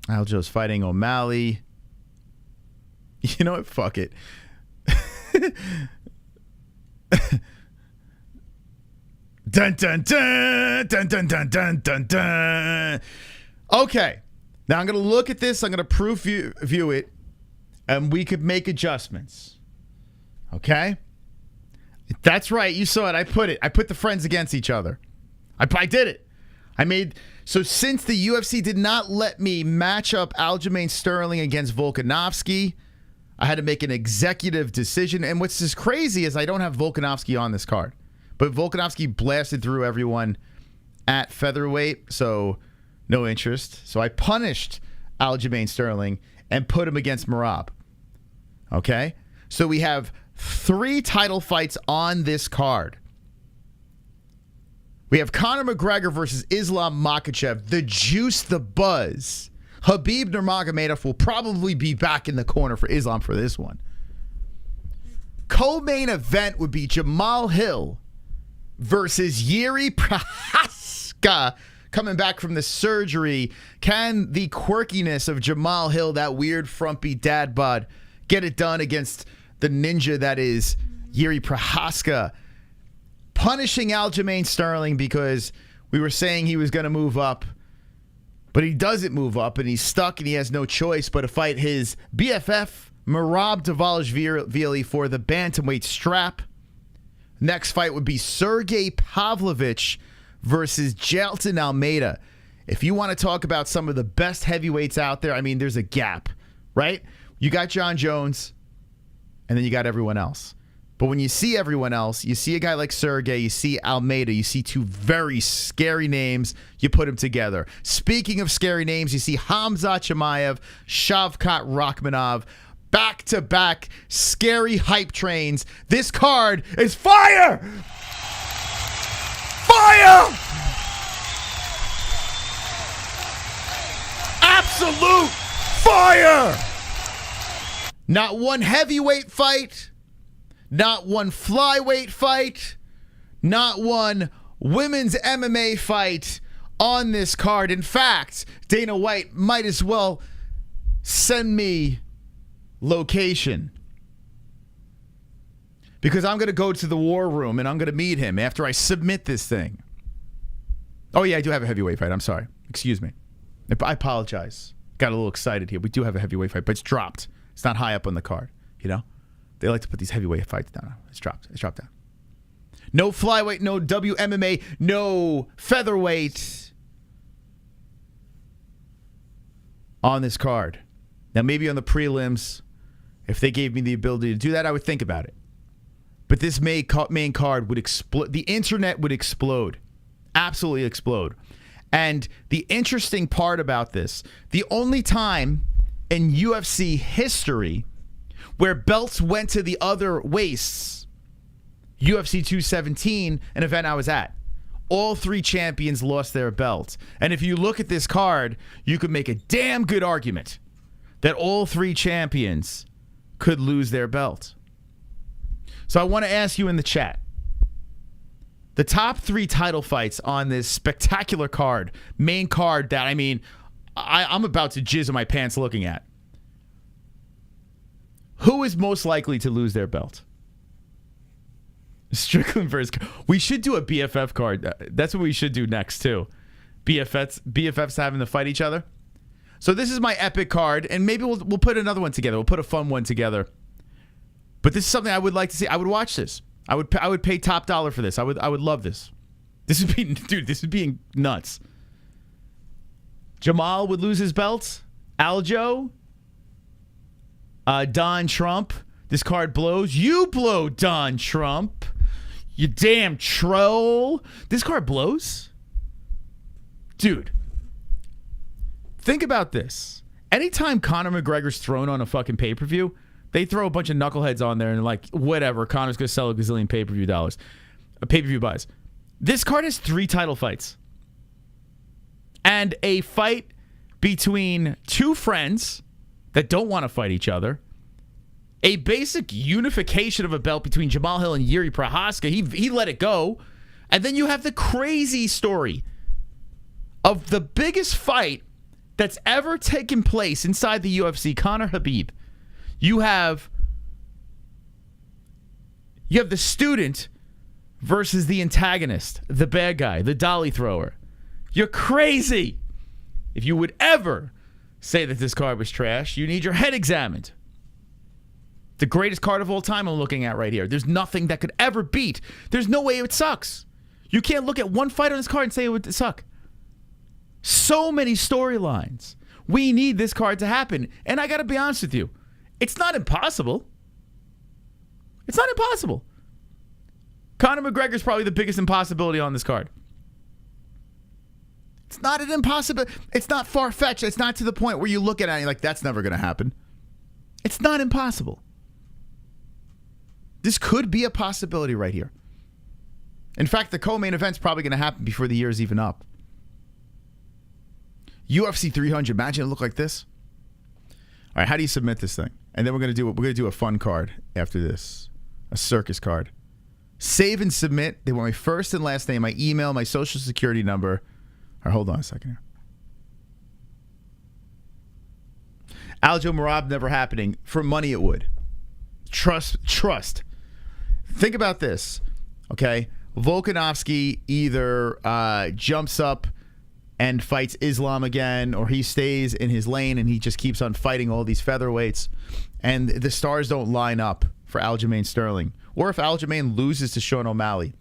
Aljo's fighting O'Malley. You know what? Fuck it. Dun, dun, dun, dun, dun, dun, dun, dun, dun. Okay. Now I'm going to look at this. I'm going to proof view it, and we could make adjustments. Okay? That's right. You saw it. I put the friends against each other. I did it. So since the UFC did not let me match up Aljamain Sterling against Volkanovski, I had to make an executive decision. And what's just crazy is I don't have Volkanovski on this card. But Volkanovski blasted through everyone at featherweight, so no interest. So I punished Aljamain Sterling and put him against Merab. Okay? So we have 3 title fights on this card. We have Conor McGregor versus Islam Makhachev. The juice, the buzz. Khabib Nurmagomedov will probably be back in the corner for Islam for this one. Co-main event would be Jamal Hill versus Yuri Prochazka coming back from the surgery. Can the quirkiness of Jamal Hill, that weird frumpy dad bod, get it done against the ninja that is Yuri Prochazka? Punishing Aljamain Sterling because we were saying he was going to move up, but he doesn't move up and he's stuck and he has no choice but to fight his BFF Merab Dvalishvili for the bantamweight strap. Next fight would be Sergey Pavlovich versus Jailton Almeida. If you want to talk about some of the best heavyweights out there, I mean, there's a gap, right? You got John Jones, and then you got everyone else. But when you see everyone else, you see a guy like Sergey, you see Almeida, you see 2 very scary names, you put them together. Speaking of scary names, you see KHAMZAT Chimaev, Shavkat Rakhmonov, back-to-back scary hype trains. This card is fire! Fire! Absolute fire! Not one heavyweight fight. Not one flyweight fight. Not one women's MMA fight on this card. In fact, Dana White might as well send me location. Because I'm going to go to the war room and I'm going to meet him after I submit this thing. Oh, yeah, I do have a heavyweight fight. I'm sorry. Excuse me. I apologize. Got a little excited here. We do have a heavyweight fight, but it's dropped. It's not high up on the card, you know? They like to put these heavyweight fights down. It's dropped. It's dropped down. No flyweight, no WMMA, no featherweight on this card. Now, maybe on the prelims, if they gave me the ability to do that, I would think about it. But this main card would explode. The internet would explode. Absolutely explode. And the interesting part about this, the only time in UFC history where belts went to the other waists, UFC 217, an event I was at. All 3 champions lost their belt. And if you look at this card, you could make a damn good argument that all 3 champions could lose their belt. So I want to ask you in the chat, the top 3 title fights on this spectacular card, main card that, I mean, I'm about to jizz in my pants looking at. Who is most likely to lose their belt? Strickland versus... We should do a BFF card. That's what we should do next, too. BFFs having to fight each other. So this is my epic card, and maybe we'll put another one together. We'll put a fun one together. But this is something I would like to see. I would watch this. I would pay top dollar for this. I would love this. This would be... Dude, this would be nuts. Jamal would lose his belt. Aljo... Don Trump. This card blows. You blow, Don Trump. You damn troll. This card blows. Dude. Think about this. Anytime Conor McGregor's thrown on a fucking pay-per-view, they throw a bunch of knuckleheads on there and like, whatever, Conor's going to sell a gazillion pay-per-view dollars. Pay-per-view buys. This card has 3 title fights. And a fight between 2 friends that don't want to fight each other. A basic unification of a belt between Jamal Hill and Yuri Prochazka. He let it go. And then you have the crazy story of the biggest fight that's ever taken place inside the UFC, Conor KHABIB. You have the student versus the antagonist, the bad guy, the dolly thrower. You're crazy. If you would ever say that this card was trash, you need your head examined. The greatest card of all time I'm looking at right here. There's nothing that could ever beat. There's no way it sucks. You can't look at one fight on this card and say it would suck. So many storylines. We need this card to happen. And I got to be honest with you. It's not impossible. It's not impossible. Conor McGregor is probably the biggest impossibility on this card. It's not an impossible. It's not far-fetched. It's not to the point where you look at it and you're like, that's never going to happen. It's not impossible. This could be a possibility right here. In fact, the co-main event's probably going to happen before the year's even up. UFC 300. Imagine it look like this. All right, how do you submit this thing? And then we're going to do a fun card after this, a circus card. Save and submit. They want my first and last name, my email, my social security number. All right, hold on a second here. Aljo Marab never happening. For money, it would. Trust. Think about this, okay? Volkanovski either jumps up and fights Islam again, or he stays in his lane and he just keeps on fighting all these featherweights, and the stars don't line up for Aljamain Sterling. Or if Aljamain loses to Sean O'Malley,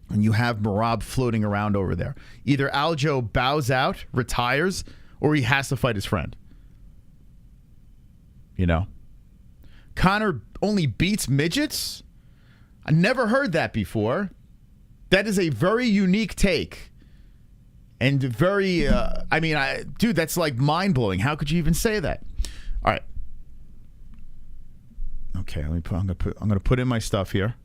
and you have Merab floating around over there. Either Aljo bows out, retires, or he has to fight his friend. You know? Conor only beats midgets? I never heard that before. That is a very unique take. And very, dude, that's like mind-blowing. How could you even say that? All right. Okay, I'm gonna put in my stuff here.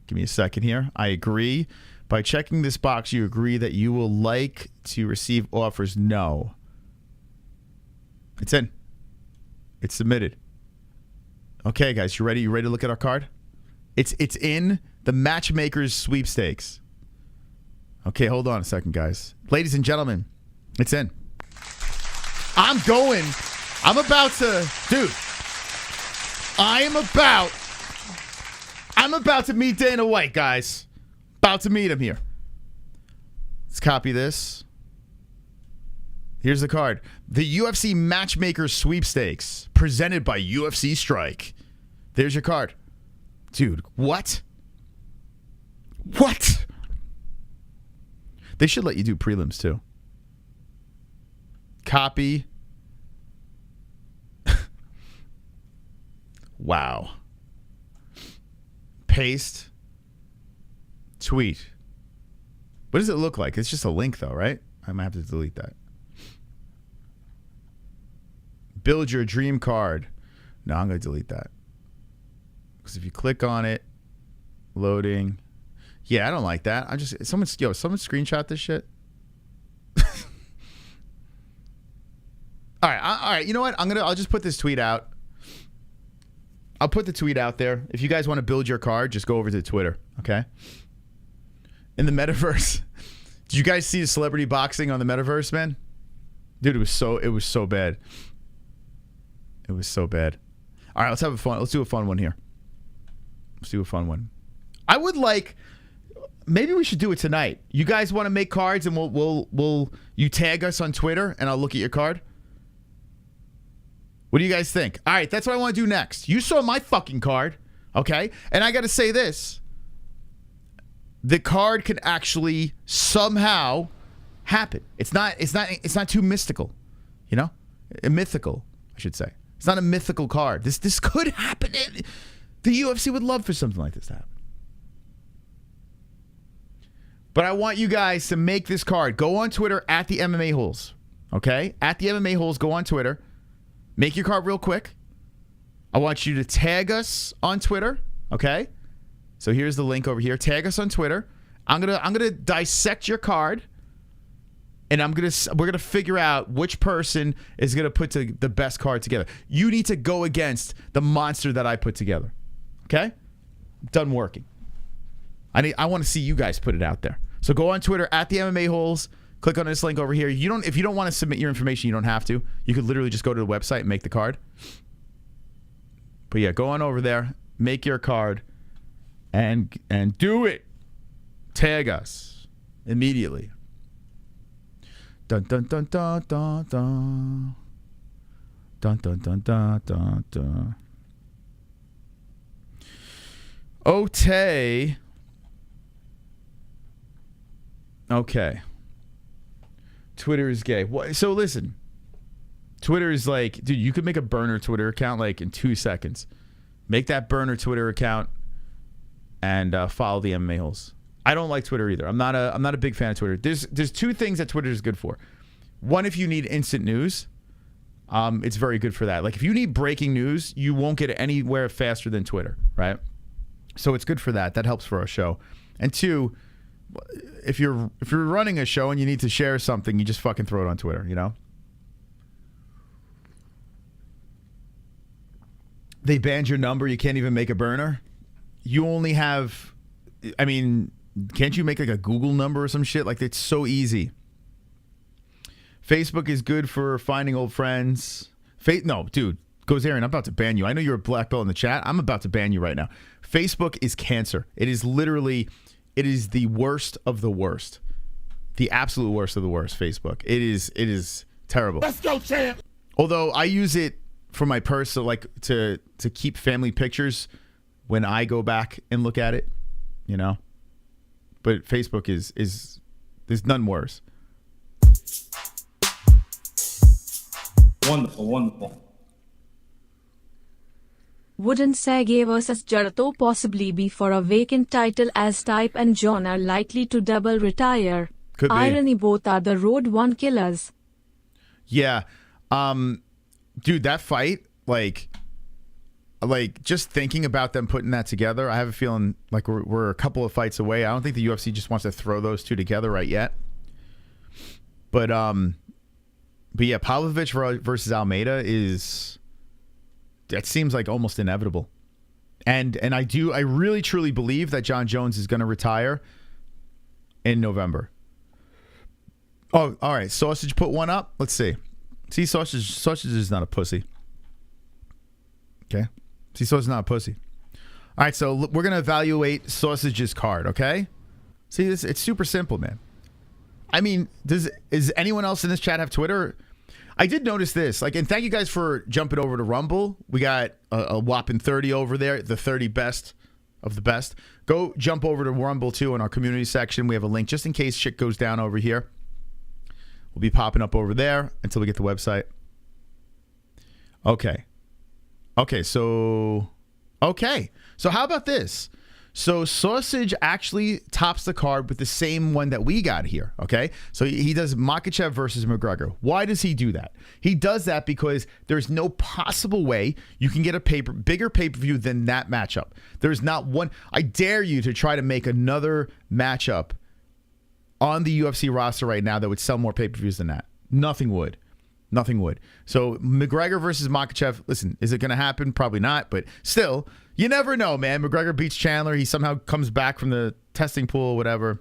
Give me a second here. I agree. By checking this box, you agree that you will like to receive offers. No. It's in. It's submitted. Okay, guys, you ready? You ready to look at our card? It's in the Matchmakers Sweepstakes. Okay, hold on a second, guys. Ladies and gentlemen, it's in. I'm about to meet Dana White, guys. About to meet him here. Let's copy this. Here's the card. The UFC Matchmakers Sweepstakes, presented by UFC Strike. There's your card. Dude, what? What? They should let you do prelims, too. Copy. Wow. Paste. Tweet. What does it look like? It's just a link, though, right? I might have to delete that. Build your dream card. No, I'm going to delete that. Because if you click on it, loading. Yeah, I don't like that. Someone screenshot this shit. All right. You know what? I'll just put this tweet out. I'll put the tweet out there. If you guys want to build your card, just go over to Twitter, okay? In the metaverse. Did you guys see the celebrity boxing on the metaverse, man? Dude, it was so bad. It was so bad. All right, let's have a fun. Let's do a fun one here. Let's do a fun one. I would like. Maybe we should do it tonight. You guys want to make cards, and we'll you tag us on Twitter, and I'll look at your card. What do you guys think? All right, that's what I want to do next. You saw my fucking card, okay? And I got to say this: the card can actually somehow happen. It's not too mystical, you know? Mythical, I should say. It's not a mythical card. This could happen. The UFC would love for something like this to happen. But I want you guys to make this card. Go on Twitter at the MMA-Holes. Okay? At the MMA-Holes, go on Twitter. Make your card real quick. I want you to tag us on Twitter. Okay? So here's the link over here. Tag us on Twitter. I'm gonna dissect your card. And we're gonna figure out which person is gonna put the best card together. You need to go against the monster that I put together. Okay? Done working. I want to see you guys put it out there. So go on Twitter at the MMA-Holes. Click on this link over here. If you don't want to submit your information, you don't have to. You could literally just go to the website and make the card. But yeah, go on over there, make your card, and do it. Tag us immediately. Dun dun dun dun dun dun. Dun dun dun dun dun dun. Ote. Okay. Twitter is gay. So listen. Twitter is like, dude, you could make a burner Twitter account like in 2 seconds. Make that burner Twitter account and follow the MMA-Holes. I don't like Twitter either. I'm not a big fan of Twitter. There's two things that Twitter is good for. One, if you need instant news, it's very good for that. Like if you need breaking news, you won't get it anywhere faster than Twitter, right? So it's good for that. That helps for our show. And two, if you're running a show and you need to share something, you just fucking throw it on Twitter, you know? They banned your number. You can't even make a burner. You only have, I mean, can't you make like a Google number or some shit? Like it's so easy. Facebook is good for finding old friends. No, dude, Gozerian, I'm about to ban you. I know you're a black belt in the chat. I'm about to ban you right now. Facebook is cancer. It is literally, it is the worst of the worst. The absolute worst of the worst, Facebook. It is terrible. Let's go, champ. Although I use it for my personal, like to keep family pictures when I go back and look at it, you know. But Facebook is there's none worse. Wonderful, wonderful. Wouldn't Sergey vs. Jarato possibly be for a vacant title as Type and John are likely to double retire? Could be. Irony, both are the Road 1 killers. Yeah. Dude, that fight, like just thinking about them putting that together, I have a feeling like we're a couple of fights away. I don't think the UFC just wants to throw those two together right yet. But yeah, Pavlovich versus Almeida that seems like almost inevitable. And I really truly believe that John Jones is going to retire in November. Oh, all right. Sausage put one up. Let's see. See, Sausage is not a pussy. Okay? See, Sausage is not a pussy. All right, so we're going to evaluate Sausage's card, okay? See, it's super simple, man. I mean, does anyone else in this chat have Twitter? I did notice this. Like, and thank you guys for jumping over to Rumble. We got a whopping 30 over there, the 30 best of the best. Go jump over to Rumble, too, in our community section. We have a link just in case shit goes down over here. We'll be popping up over there until we get the website. Okay. So how about this? So Sausage actually tops the card with the same one that we got here, okay? So he does Makhachev versus McGregor. Why does he do that? He does that because there's no possible way you can get a bigger pay-per-view than that matchup. There's not one. I dare you to try to make another matchup on the UFC roster right now that would sell more pay-per-views than that. Nothing would. So McGregor versus Makhachev, listen, is it going to happen? Probably not, but still, you never know, man. McGregor beats Chandler. He somehow comes back from the testing pool, whatever.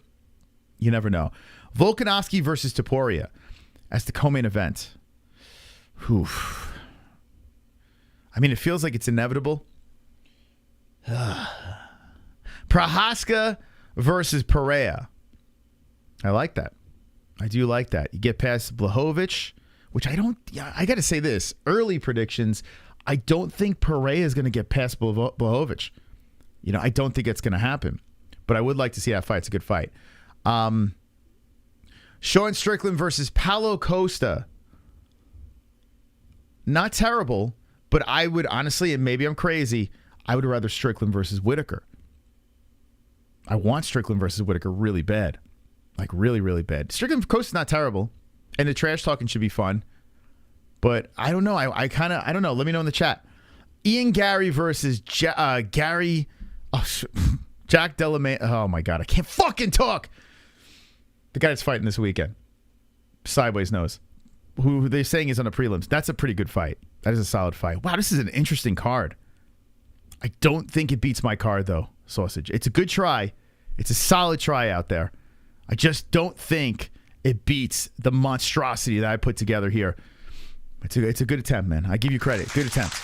You never know. Volkanovski versus Topuria as the co-main event. Whew. I mean, it feels like it's inevitable. Prohaska versus Pereira. I like that. I do like that. You get past Blachowicz, which I got to say this. Early predictions, I don't think Pereira is going to get past Blachowicz. You know, I don't think it's going to happen. But I would like to see that fight. It's a good fight. Sean Strickland versus Paulo Costa. Not terrible, but I would honestly, and maybe I'm crazy, I would rather Strickland versus Whitaker. I want Strickland versus Whitaker really bad. Like really, really bad. Strickland Costa's not terrible. And the trash talking should be fun. But I don't know. I don't know. Let me know in the chat. Ian Gary versus Gary. Oh, Jack Delamay. Oh, my God. I can't fucking talk. The guy that's fighting this weekend. Sideways nose. Who they're saying is on the prelims. That's a pretty good fight. That is a solid fight. Wow, this is an interesting card. I don't think it beats my card, though, Sausage. It's a good try. It's a solid try out there. I just don't think it beats the monstrosity that I put together here. It's a good attempt, man. I give you credit. Good attempt.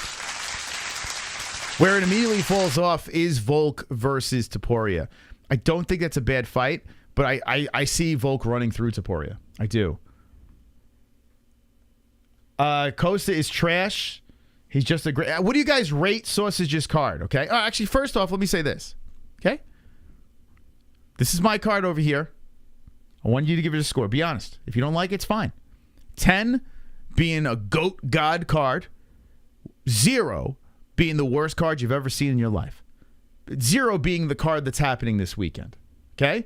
Where it immediately falls off is Volk versus Topuria. I don't think that's a bad fight, but I see Volk running through Topuria. I do. Costa is trash. He's just a great... What do you guys rate Sausage's card, okay? Actually, first off, let me say this, okay? This is my card over here. I want you to give it a score. Be honest. If you don't like it, it's fine. 10 being a GOAT God card. 0 being the worst card you've ever seen in your life. 0 being the card that's happening this weekend, okay?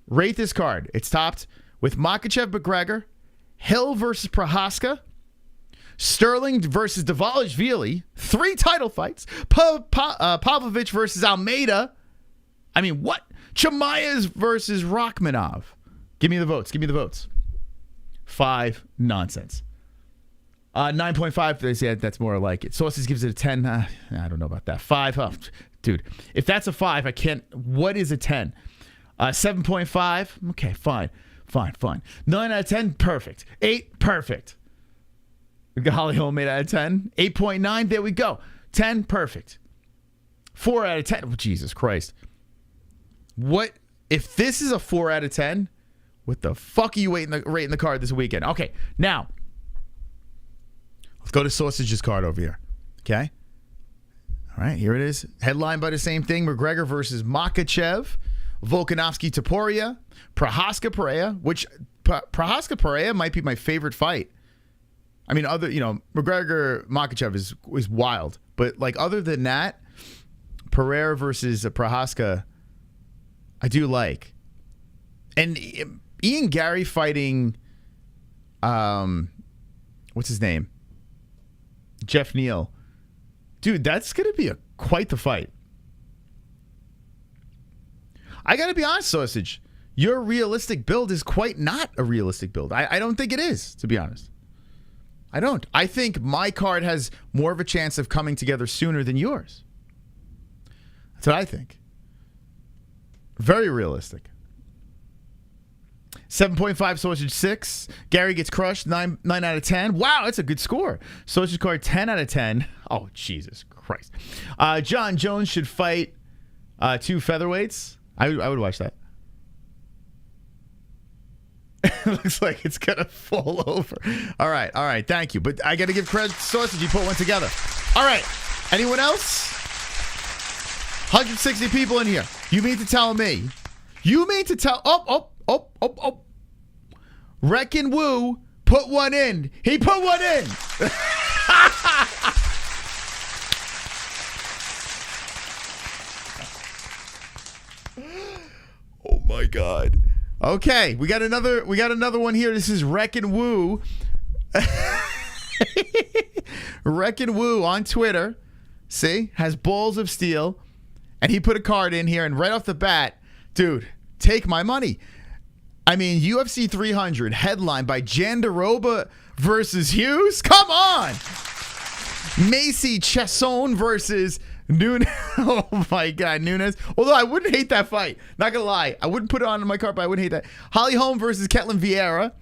Rate this card. It's topped with Makhachev Mcgregor, Hill versus Prohaska, Sterling versus Dvalishvili, 3 title fights, Pavlovich versus Almeida. I mean, what? Chimaev versus Rachmanov. Give me the votes. Give me the votes. 5, nonsense. 9.5, they say that's more like it. Sauces gives it a 10. I don't know about that. 5, oh, dude. If that's a 5, I can't. What is a 10? 7.5. Okay, fine. 9 out of 10, perfect. 8, perfect. We got Holly Holm 8 out of 10. 8.9, there we go. 10, perfect. 4 out of 10. Oh, Jesus Christ. What? If this is a 4 out of 10, what the fuck are you rating the card this weekend? Okay, now, let's go to Sausage's card over here. Okay? All right, here it is. Headlined by the same thing. McGregor versus Makhachev. Volkanovski Topuria. Prohaska Pereira, which Prohaska Pereira might be my favorite fight. I mean, McGregor Makhachev is wild, but like other than that, Pereira versus Prohaska, I do like. And Ian Gary fighting, what's his name? Jeff Neal. Dude, that's going to be quite the fight. I got to be honest, Sausage. Your realistic build is quite not a realistic build. I don't think it is, to be honest. I don't. I think my card has more of a chance of coming together sooner than yours. That's what I think. Very realistic. 7.5 Sausage 6. Gary gets crushed. 9 out of 10. Wow, that's a good score. Sausage card 10 out of 10. Oh, Jesus Christ. John Jones should fight 2 featherweights. I would watch that. Looks like it's gonna fall over. All right. Thank you. But I got to give credit to Sausage. You put one together. All right. Anyone else? 160 people in here. You mean to tell me? You mean to tell? Oh. Reckon Woo put one in. He put one in. Oh my God. Okay, we got another one here. This is Reckon Woo. Reckon Woo on Twitter. See? Has balls of steel. And he put a card in here, and right off the bat, dude, take my money. I mean, UFC 300 headlined by Jandiroba versus Hughes. Come on! Macy Chesson versus Nunes. Oh my God, Nunes. Although I wouldn't hate that fight. Not gonna lie. I wouldn't put it on my card, but I wouldn't hate that. Holly Holm versus Ketlin Vieira.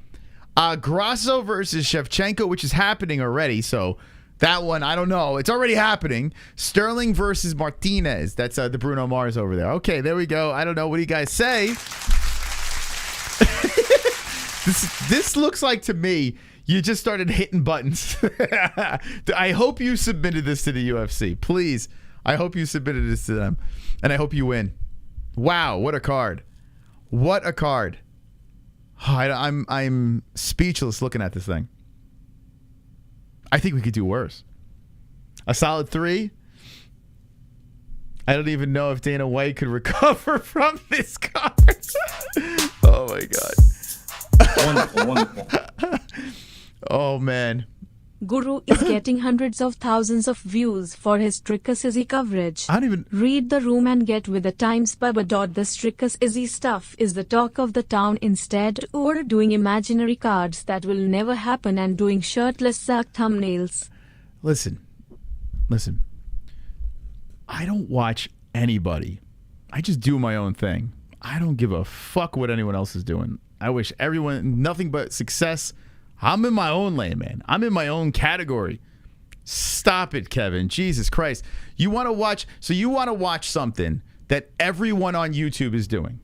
Grasso versus Shevchenko, which is happening already. So that one, I don't know. It's already happening. Sterling versus Martinez. That's the Bruno Mars over there. Okay, there we go. I don't know. What do you guys say? This looks like to me you just started hitting buttons. I hope you submitted this to the UFC. Please. I hope you submitted this to them. And I hope you win. Wow, what a card. What a card. Oh, I'm speechless looking at this thing. I think we could do worse. A solid 3. I don't even know if Dana White could recover from this card. Oh my God. Wonderful. Oh man. Guru is getting hundreds of thousands of views for his Trickus Izzy coverage. I don't even Read the room and get with the times. Bubba. This Trickus Izzy stuff is the talk of the town. Instead, or doing imaginary cards that will never happen and doing shirtless Zach thumbnails. Listen. I don't watch anybody. I just do my own thing. I don't give a fuck what anyone else is doing. I wish everyone nothing but success. I'm in my own lane, man. I'm in my own category. Stop it, Kevin. Jesus Christ. You want to watch something that everyone on YouTube is doing.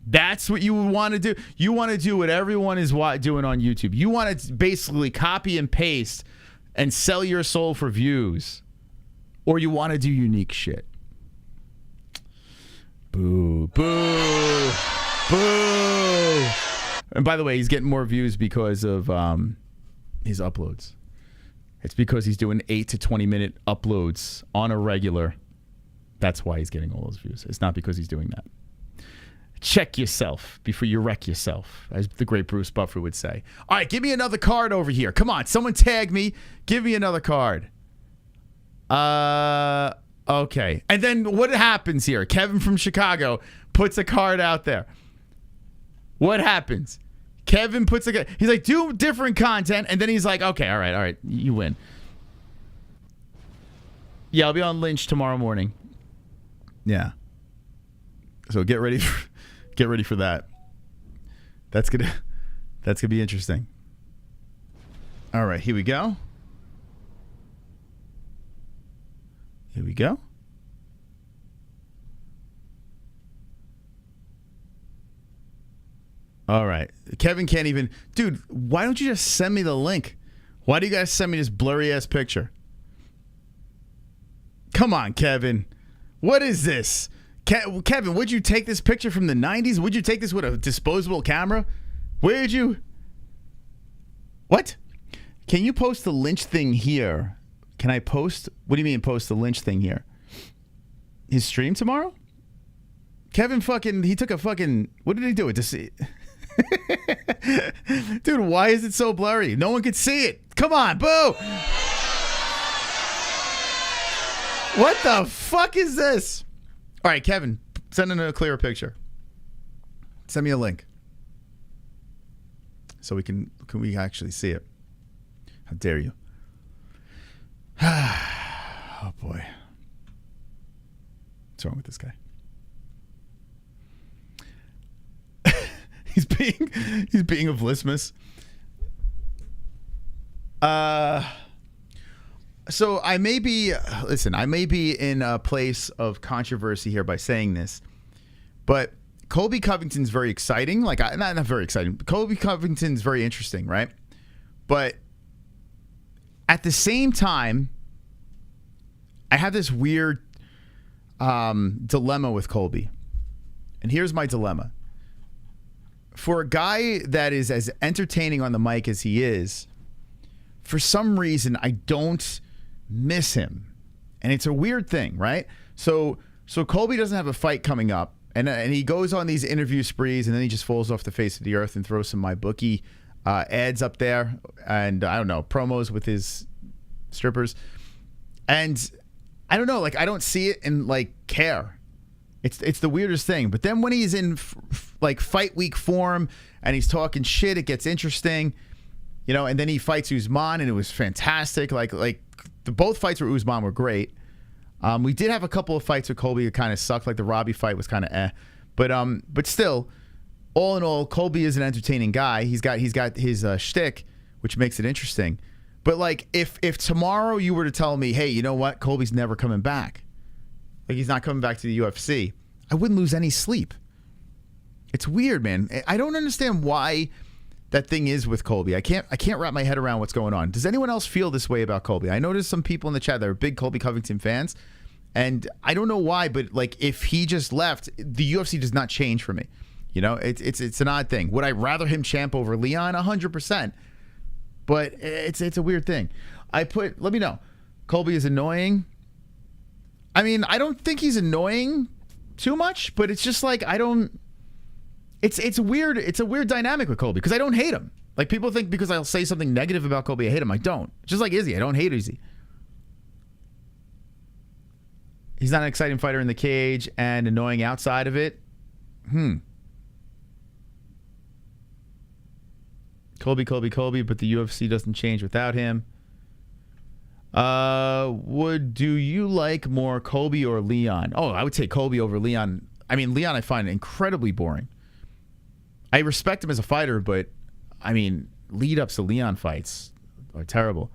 That's what you want to do. You want to do what everyone is doing on YouTube. You want to basically copy and paste and sell your soul for views. Or you want to do unique shit. Boo, boo, boo. And by the way, he's getting more views because of his uploads. It's because he's doing 8 to 20 minute uploads on a regular. That's why he's getting all those views. It's not because he's doing that. Check yourself before you wreck yourself, as the great Bruce Buffer would say. All right, give me another card over here. Come on, someone tag me. Give me another card. Okay. And then what happens here? Kevin from Chicago puts a card out there. What happens? Kevin puts he's like, do different content, and then he's like, okay, all right, you win. Yeah, I'll be on Lynch tomorrow morning. Yeah. So get ready for that. That's gonna be interesting. All right, here we go. Here we go. All right. Kevin can't even... Dude, why don't you just send me the link? Why do you guys send me this blurry-ass picture? Come on, Kevin. What is this? Kevin, would you take this picture from the 90s? Would you take this with a disposable camera? Where'd you... What? Can you post the Lynch thing here? Can I post... What do you mean post the Lynch thing here? His stream tomorrow? Kevin fucking... He took a fucking... What did he do? Dude, why is it so blurry? No one can see it. Come on, boo! What the fuck is this? All right, Kevin, send in a clearer picture. Send me a link so can we actually see it? How dare you? Oh boy, what's wrong with this guy? He's being of Lismus. So I may be in a place of controversy here by saying this, but Colby Covington's very exciting. Like, not very exciting, but Colby Covington's very interesting, right? But at the same time, I have this weird dilemma with Colby. And here's my dilemma. For a guy that is as entertaining on the mic as he is, for some reason, I don't miss him. And it's a weird thing, right? So Colby doesn't have a fight coming up, and he goes on these interview sprees, and then he just falls off the face of the earth and throws some MyBookie ads up there, and I don't know, promos with his strippers. And I don't know, like, I don't see it and like care. It's the weirdest thing. But then when he's in like fight week form and he's talking shit, it gets interesting, you know. And then he fights Usman, and it was fantastic. Like both fights with Usman were great. We did have a couple of fights with Colby that kind of sucked. Like the Robbie fight was kind of but still, all in all, Colby is an entertaining guy. He's got his shtick, which makes it interesting. But like if tomorrow you were to tell me, hey, you know what, Colby's never coming back. Like, he's not coming back to the UFC, I wouldn't lose any sleep. It's weird, man. I don't understand why that thing is with Colby. I can't wrap my head around what's going on. Does anyone else feel this way about Colby? I noticed some people in the chat that are big Colby Covington fans, and I don't know why, but like if he just left, the UFC does not change for me. You know, it's an odd thing. Would I rather him champ over Leon? 100%. But it's a weird thing. Let me know. Colby is annoying. I mean, I don't think he's annoying too much, but it's just like it's weird. It's a weird dynamic with Colby because I don't hate him. Like, people think because I'll say something negative about Colby, I hate him. I don't. Just like Izzy, I don't hate Izzy. He's not an exciting fighter in the cage and annoying outside of it. Colby, but the UFC doesn't change without him. Do you like more Colby or Leon? Oh, I would take Colby over Leon. I mean, Leon I find incredibly boring. I respect him as a fighter, but I mean, lead-ups to Leon fights are terrible.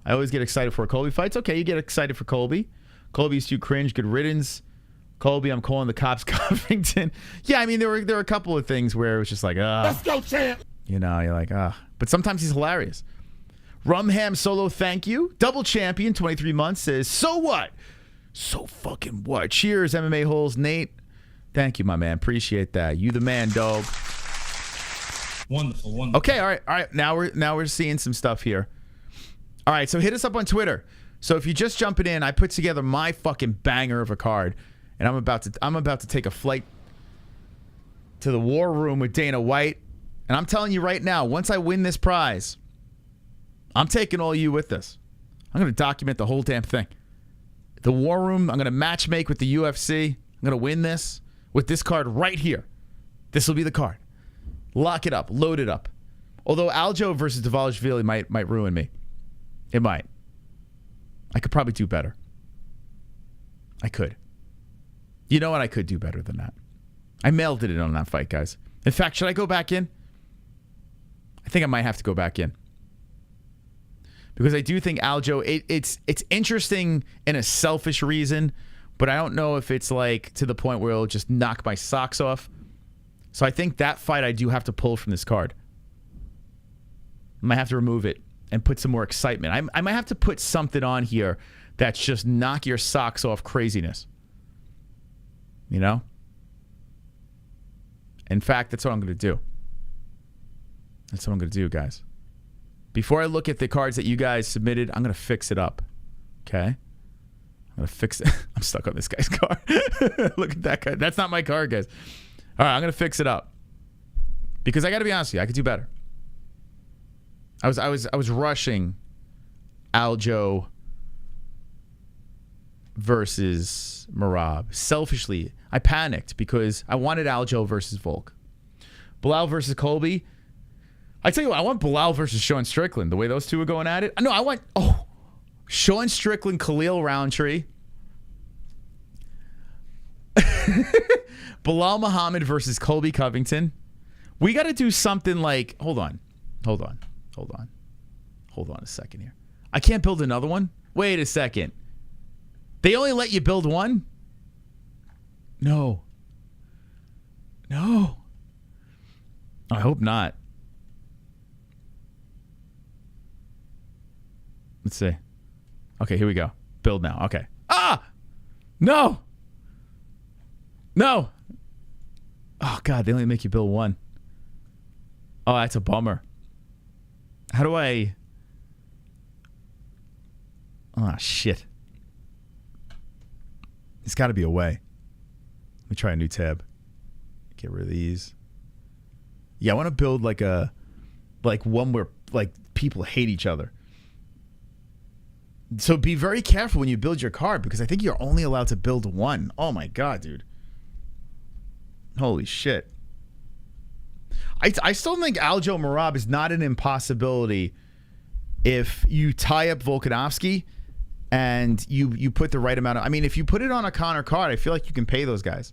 I always get excited for Colby fights. Okay, you get excited for Colby. Colby's too cringe. Good riddance. Colby, I'm calling the cops Covington. Yeah, I mean, there were a couple of things where it was just like, Let's go, champ. you know, you're like, But sometimes he's hilarious. Rumham Solo, thank you. Double champion, 23 months, says, so what? So fucking what? Cheers, MMA Holes. Nate, thank you, my man. Appreciate that. You the man, dog. Wonderful, wonderful. Okay, all right. Now we're seeing some stuff here. All right, so hit us up on Twitter. So if you're just jumping in, I put together my fucking banger of a card, and I'm about to take a flight to the war room with Dana White, and I'm telling you right now, once I win this prize, I'm taking all you with this. I'm going to document the whole damn thing. The war room, I'm going to match make with the UFC. I'm going to win this with this card right here. This will be the card. Lock it up. Load it up. Although Aljo versus Dvalishvili might ruin me. It might. I could probably do better. I could. You know what? I could do better than that. I mailed it on that fight, guys. In fact, should I go back in? I think I might have to go back in. Because I do think Aljo, it's interesting in a selfish reason, but I don't know if it's like to the point where it'll just knock my socks off. So I think that fight I do have to pull from this card. I might have to remove it and put some more excitement. I might have to put something on here that's just knock your socks off craziness. You know? In fact, that's what I'm going to do. That's what I'm going to do, guys. Before I look at the cards that you guys submitted, I'm going to fix it up. Okay? I'm going to fix it. I'm stuck on this guy's card. Look at that guy. That's not my card, guys. All right, I'm going to fix it up. Because I got to be honest with you, I could do better. I was rushing Aljo versus Merab. Selfishly, I panicked because I wanted Aljo versus Volk. Bilal versus Colby. I tell you what, I want Bilal versus Sean Strickland. The way those two are going at it. No, I want Sean Strickland, Khalil Roundtree. Bilal Muhammad versus Colby Covington. We got to do something like, hold on a second here. I can't build another one? Wait a second. They only let you build one? No. I hope not. Let's see. Okay, here we go. Build now. Okay. No. Oh, God, they only make you build one. Oh, that's a bummer. How do I... Oh, shit. There's got to be a way. Let me try a new tab. Get rid of these. Yeah, I want to build like one where like people hate each other. So be very careful when you build your card because I think you're only allowed to build one. Oh my God, dude. Holy shit. I still think Aljo Merab is not an impossibility if you tie up Volkanovski and you put the right amount of... I mean, if you put it on a Conor card, I feel like you can pay those guys.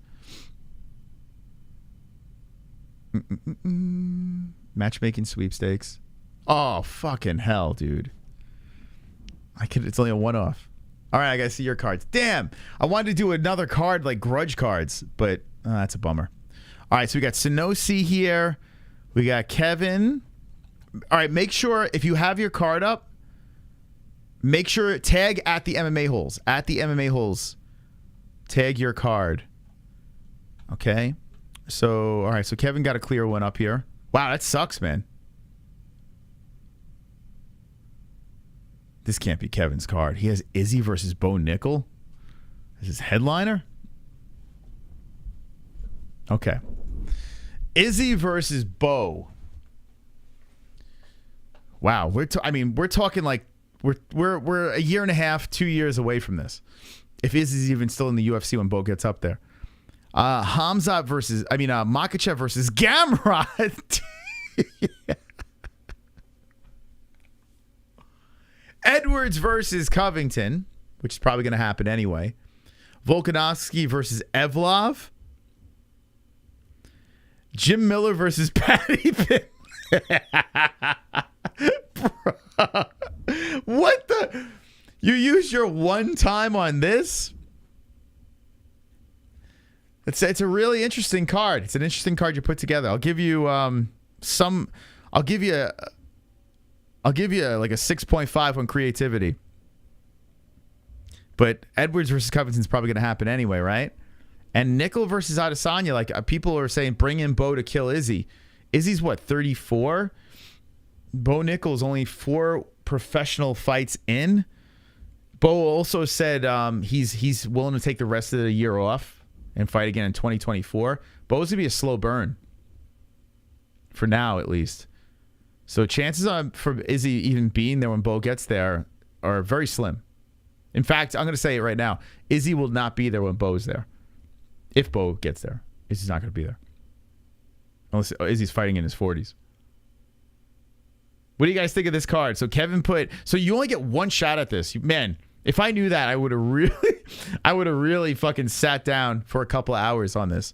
Matchmaking sweepstakes. Oh, fucking hell, dude. It's only a one-off. All right, I gotta see your cards. Damn, I wanted to do another card like grudge cards, but that's a bummer. All right, so we got SSSSSANOCI here. We got Kevin. All right, make sure if you have your card up, make sure tag at the MMA Holes. At the MMA Holes, tag your card. Okay. So all right, so Kevin got a clear one up here. Wow, that sucks, man. This can't be Kevin's card. He has Izzy versus Bo Nickel as his headliner. Okay. Izzy versus Bo. Wow, we're talking like we're a year and a half, 2 years away from this. If Izzy's even still in the UFC when Bo gets up there. Khamzat versus Makhachev versus Gamrot. Edwards versus Covington, which is probably going to happen anyway. Volkanovski versus Evlov. Jim Miller versus Patty Pitt. What the? You used your one time on this? It's a really interesting card. It's an interesting card you put together. I'll give you like a 6.5 on creativity. But Edwards versus Covington's probably going to happen anyway, right? And Nickel versus Adesanya, like people are saying, bring in Bo to kill Izzy. Izzy's what, 34? Bo Nickel's only 4 professional fights in. Bo also said he's willing to take the rest of the year off and fight again in 2024. Bo's gonna be a slow burn for now, at least. So chances for Izzy even being there when Bo gets there are very slim. In fact, I'm gonna say it right now: Izzy will not be there when Bo's there. If Bo gets there, Izzy's not gonna be there unless Izzy's fighting in his 40s. What do you guys think of this card? So Kevin put, so you only get one shot at this. Man, if I knew that, I would have really fucking sat down for a couple of hours on this.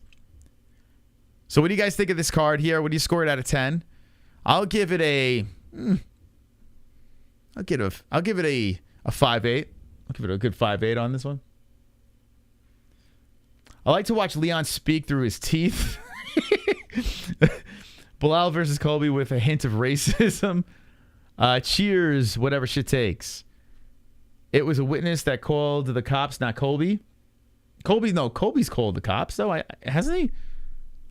So what do you guys think of this card here? What do you score it out of 10? I'll give it a 5.8. I'll give it a good 5.8 on this one. I like to watch Leon speak through his teeth. Bilal versus Colby with a hint of racism. Cheers, whatever shit takes. It was a witness that called the cops, not Colby. Colby's called the cops, though. Hasn't he?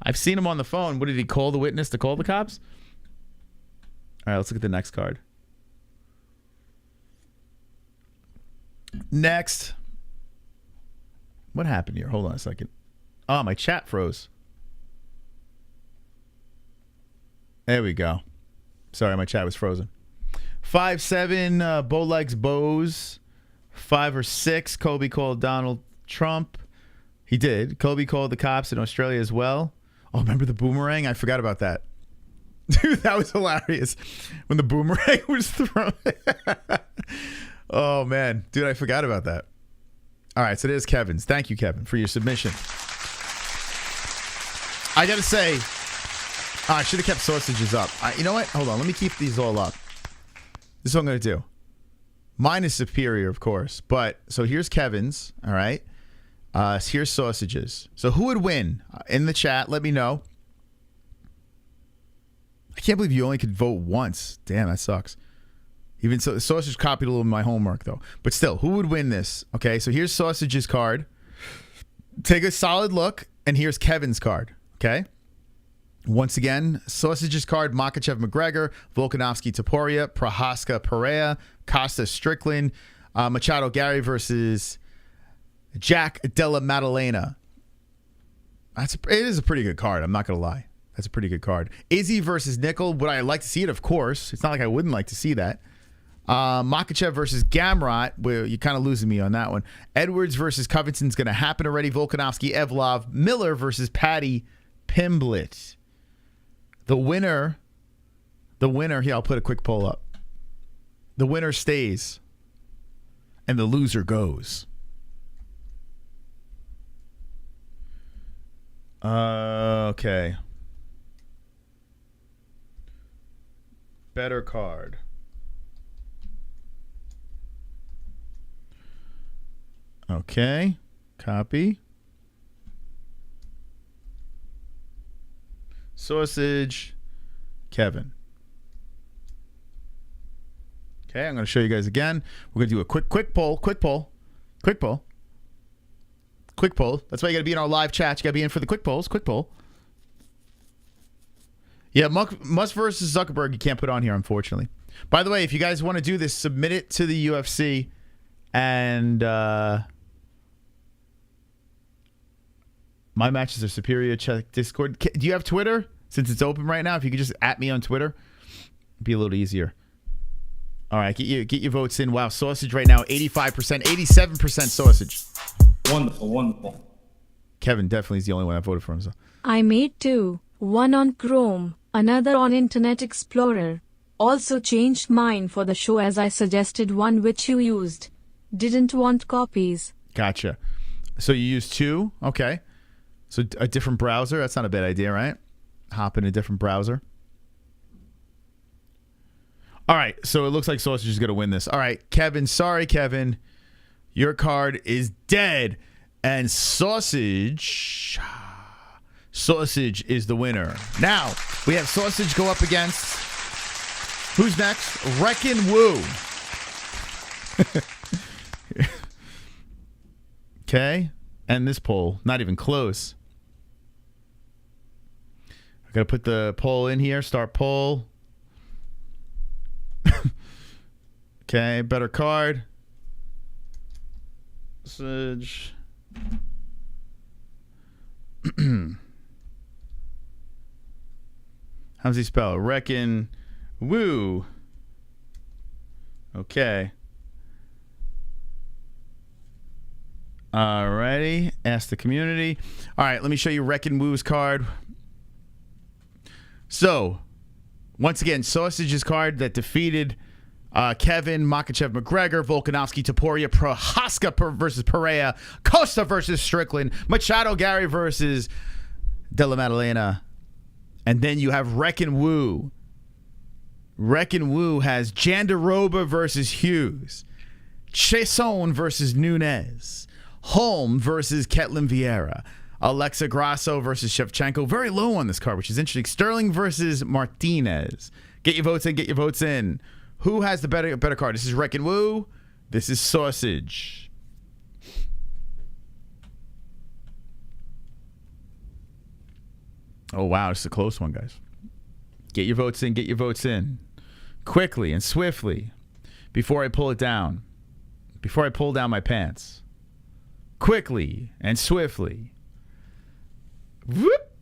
I've seen him on the phone. What did he call the witness to call the cops? All right, let's look at the next card. Next. What happened here? Hold on a second. Oh, my chat froze. There we go. Sorry, my chat was frozen. 5-7, Bo legs Bows. 5 or 6, Kobe called Donald Trump. He did. Kobe called the cops in Australia as well. Oh, remember the boomerang? I forgot about that. Dude, that was hilarious. When the boomerang was thrown. Oh, man. Dude, I forgot about that. All right, so there's Kevin's. Thank you, Kevin, for your submission. I got to say, I should have kept sausages up. You know what? Hold on. Let me keep these all up. This is what I'm going to do. Mine is superior, of course. But, so here's Kevin's. All right. Here's sausages. So who would win? In the chat, let me know. I can't believe you only could vote once. Damn, that sucks. Even so, Sausage copied a little of my homework, though. But still, who would win this? Okay, so here's Sausage's card. Take a solid look, and here's Kevin's card. Okay? Once again, Sausage's card, Makhachev McGregor, Volkanovski Topuria, Prohaska Pereira, Costa Strickland, Machado Gary versus Jack Della Maddalena. It is a pretty good card, I'm not going to lie. That's a pretty good card. Izzy versus Nickel. Would I like to see it? Of course. It's not like I wouldn't like to see that. Makhachev versus Gamrot. Well, you're kind of losing me on that one. Edwards versus Covington's going to happen already. Volkanovski, Evlov. Miller versus Patty Pimblett. The winner, here, I'll put a quick poll up. The winner stays, and the loser goes. Okay. Better card. Okay. Copy. Sausage. Kevin. Okay, I'm going to show you guys again. We're going to do a quick poll. Quick poll. That's why you got to be in our live chat. You got to be in for the quick polls. Quick poll. Yeah, Musk versus Zuckerberg, you can't put on here, unfortunately. By the way, if you guys want to do this, submit it to the UFC. And my matches are superior. Check Discord. Do you have Twitter? Since it's open right now, if you could just @ me on Twitter, it'd be a little easier. All right, get your votes in. Wow, Sausage right now, 85%, 87% Sausage. Wonderful. Kevin definitely is the only one I voted for him. So. I made 2, one on Chrome, another on Internet Explorer. Also changed mine for the show as I suggested one which you used. Didn't want copies. Gotcha. So you use 2? Okay. So a different browser? That's not a bad idea, right? Hop in a different browser. All right, so it looks like Sausage is going to win this. All right, Kevin. Sorry, Kevin. Your card is dead. And Sausage is the winner. Now, we have Sausage go up against... Who's next? Wreckin' Woo. Okay. And this poll. Not even close. I got to put the poll in here. Start poll. Okay, better card. Message. How's he spell? Reckon Woo. Okay. Alrighty. Ask the community. All right, let me show you Reckon Woo's card. So, once again, Sausage's card that defeated Kevin, Makhachev, McGregor, Volkanovski, Topuria, Prohaska versus Pereira, Costa versus Strickland, Machado Gary versus De La Maddalena. And then you have Reckon Woo. Reckon Woo has Jandaroba versus Hughes, Chesson versus Nunez, Holm versus Ketlin Vieira, Alexa Grasso versus Shevchenko. Very low on this card, which is interesting. Sterling versus Martinez. Get your votes in. Get your votes in. Who has the better card? This is Reckon Woo. This is Sausage. Oh, wow. This is a close one, guys. Get your votes in. Get your votes in. Quickly and swiftly. Before I pull it down. Before I pull down my pants. Quickly and swiftly. Whoop.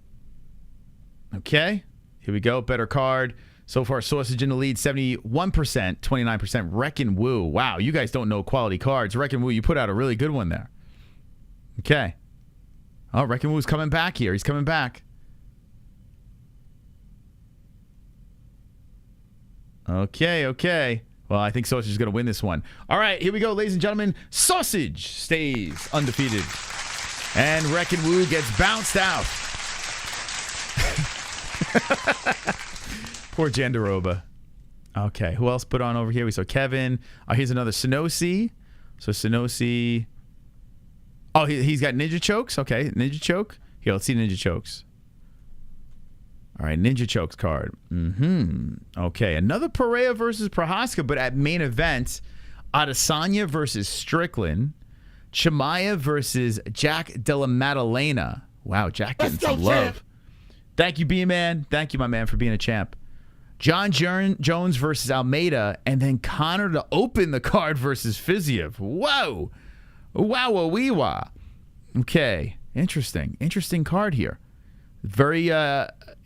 Okay. Here we go. Better card. So far, Sausage in the lead, 71%, 29%. Reckon Woo. Wow, you guys don't know quality cards. Reckon Woo, you put out a really good one there. Okay. Oh, Reckon Woo's coming back here. He's coming back. Okay, okay. Well, I think Sausage is going to win this one. All right, here we go, ladies and gentlemen. Sausage stays undefeated. And Reckon Woo gets bounced out. Poor Jandaroba. Okay, who else put on over here? We saw Kevin. Oh, here's another SMESH. So SMESH. Oh, he's got Ninja Chokes. Okay, Ninja Choke. Here, let's see Ninja Chokes. All right, Ninja Chokes card. Okay, another Pereira versus Prohaska, but at main event, Adesanya versus Strickland. Chimaev versus Jack Della Maddalena. Wow, Jack getting some love. Thank you, B-Man. Thank you, my man, for being a champ. John Jones versus Almeida, and then Conor to open the card versus Fiziev. Whoa. Wow-wee-wah. Okay. Interesting. Interesting card here. Very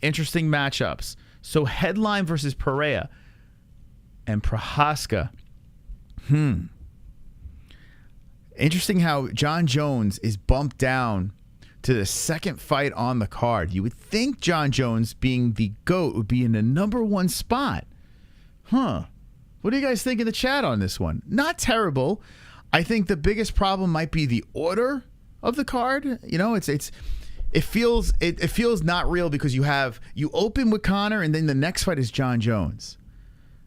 interesting matchups. So headline versus Pereira and Prohaska. Interesting how John Jones is bumped down to the second fight on the card. You would think John Jones, being the GOAT, would be in the #1 spot. Huh. What do you guys think in the chat on this one? Not terrible. I think the biggest problem might be the order of the card. You know, it feels not real because you open with Conor and then the next fight is John Jones.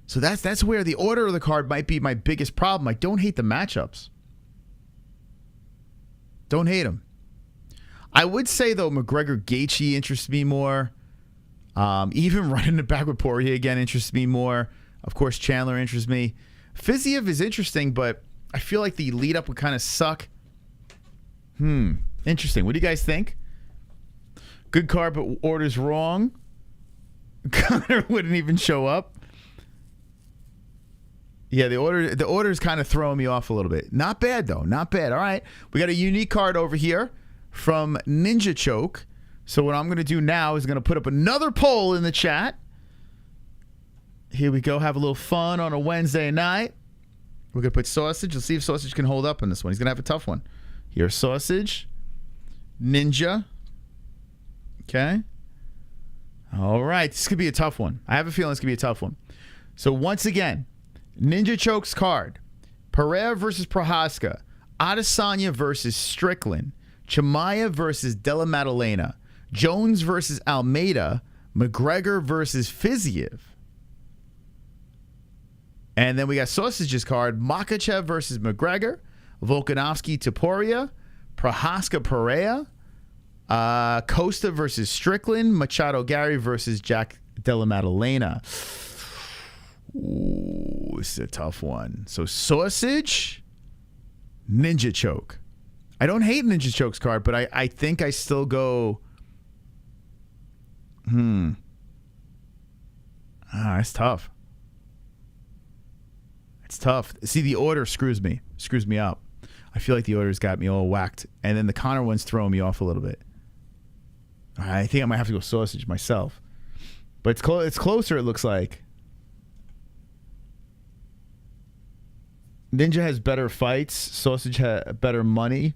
So that's where the order of the card might be my biggest problem. I don't hate the matchups. Don't hate them. I would say, though, McGregor Gaethje interests me more. Even running it back with Poirier again interests me more. Of course, Chandler interests me. Fiziev is interesting, but I feel like the lead-up would kind of suck. Interesting. What do you guys think? Good card, but order's wrong. Conor wouldn't even show up. Yeah, the order's kind of throwing me off a little bit. Not bad, though. Not bad. All right. We got a unique card over here from Ninja Choke. So what I'm going to do now is going to put up another poll in the chat. Here we go. Have a little fun on a Wednesday night. We're going to put Sausage. Let's see if Sausage can hold up on this one. He's going to have a tough one. Here's Sausage. Ninja. Okay. All right. This could be a tough one. I have a feeling this could be a tough one. So once again, Ninja Choke's card. Pereira versus Prohaska. Adesanya versus Strickland. Chimaev versus Della Maddalena. Jones versus Almeida. McGregor versus Fiziev. And then we got Sausages card. Makachev versus McGregor. Volkanovski Topuria. Prohaska Pereira. Costa versus Strickland. Machado Gary versus Jack Della Maddalena. Ooh, this is a tough one. So Sausage, Ninja Choke. I don't hate Ninja Choke's card, but I think I still go. It's tough. It's tough. See, the order screws me up. I feel like the order's got me all whacked, and then the Conor one's throwing me off a little bit. I think I might have to go Sausage myself, but it's closer. It looks like Ninja has better fights. Sausage has better money.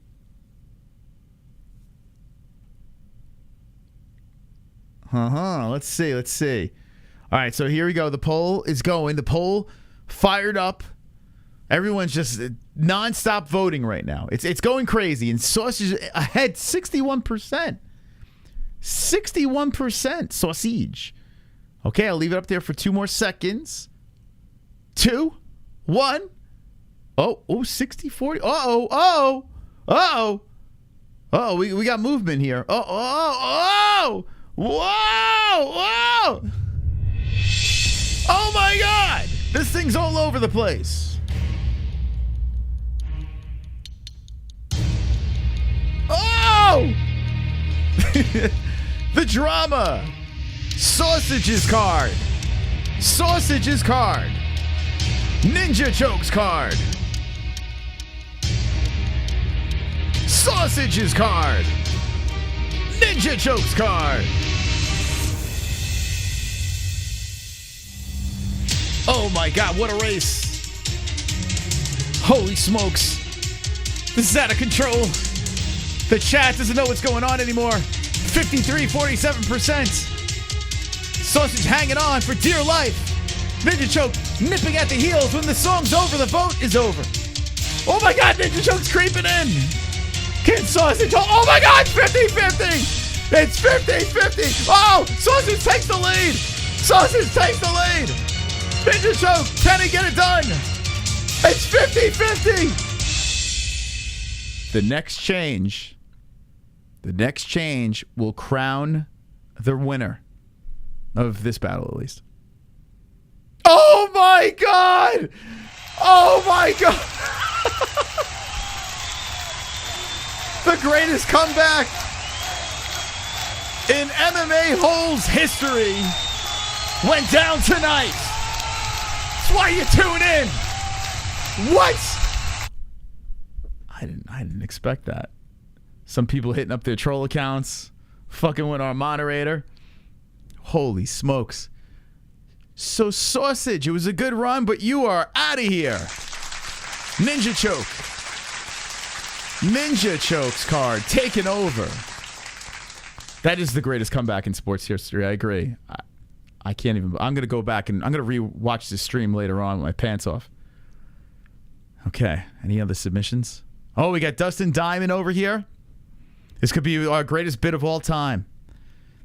Let's see. All right, so here we go. The poll is going. The poll fired up. Everyone's just nonstop voting right now. It's going crazy. And Sausage ahead 61%. 61% Sausage. Okay, I'll leave it up there for 2 more seconds. 2, 1. Oh, 60, 40. Uh-oh. We got movement here. Whoa. Oh my God. This thing's all over the place. Oh! The drama. Sausages card. Ninja Chokes card. Sausages card. Ninja Chokes card. Oh my God, what a race. Holy smokes. This is out of control. The chat doesn't know what's going on anymore. 47%. Sausage hanging on for dear life. Ninja Choke nipping at the heels. When the song's over, the vote is over. Oh my God, Ninja Choke's creeping in. Can Sausage... Oh my God, 50-50. It's 50-50. Oh, Sausage takes the lead. Ninja Choke, can he get it done? It's 50-50. The next change will crown the winner of this battle, at least. Oh my God! The greatest comeback in MMA-Holes history went down tonight. That's why you tune in. What? I didn't expect that. Some people hitting up their troll accounts, fucking with our moderator. Holy smokes. So Sausage, it was a good run, but you are out of here. Ninja Chokes card taken over. That is the greatest comeback in sports history. I agree. I can't even. I'm going to go back and I'm going to re-watch this stream later on with my pants off. Okay. Any other submissions? Oh, we got Dustin Diamond over here. This could be our greatest bit of all time.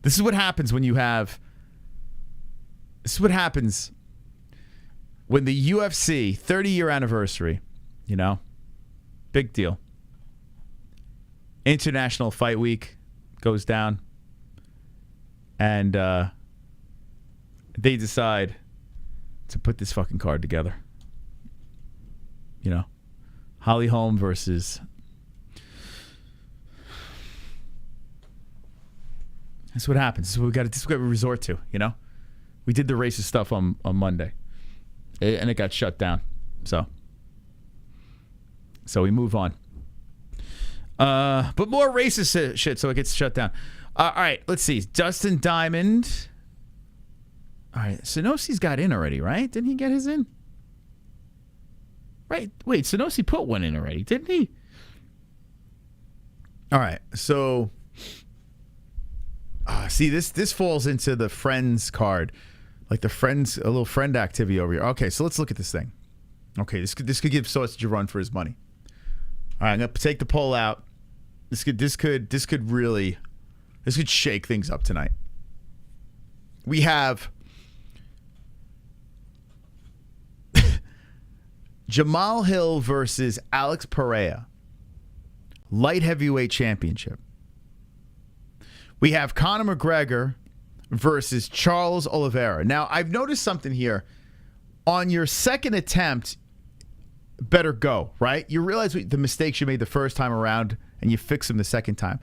This is what happens when you have... This is what happens when the UFC 30-year anniversary, you know, big deal. International Fight Week goes down, and they decide to put this fucking card together. You know, Holly Holm versus... That's what happens. This is what we got to resort to, you know? We did the racist stuff on Monday, and it got shut down. So we move on. But more racist shit, so it gets shut down. All right, let's see. Dustin Diamond. All right, Sanosi's got in already, right? Didn't he get his in? Right. Wait, Sanosi put one in already, didn't he? All right, so... see, this falls into the friends card. Like the friends, a little friend activity over here. Okay, so let's look at this thing. Okay, this could give Sausage a run for his money. All right, I'm gonna take the poll out. This could shake things up tonight. We have Jamal Hill versus Alex Pereira. Light heavyweight championship. We have Conor McGregor versus Charles Oliveira. Now, I've noticed something here. On your second attempt, better go, right? You realize the mistakes you made the first time around, and you fix them the second time.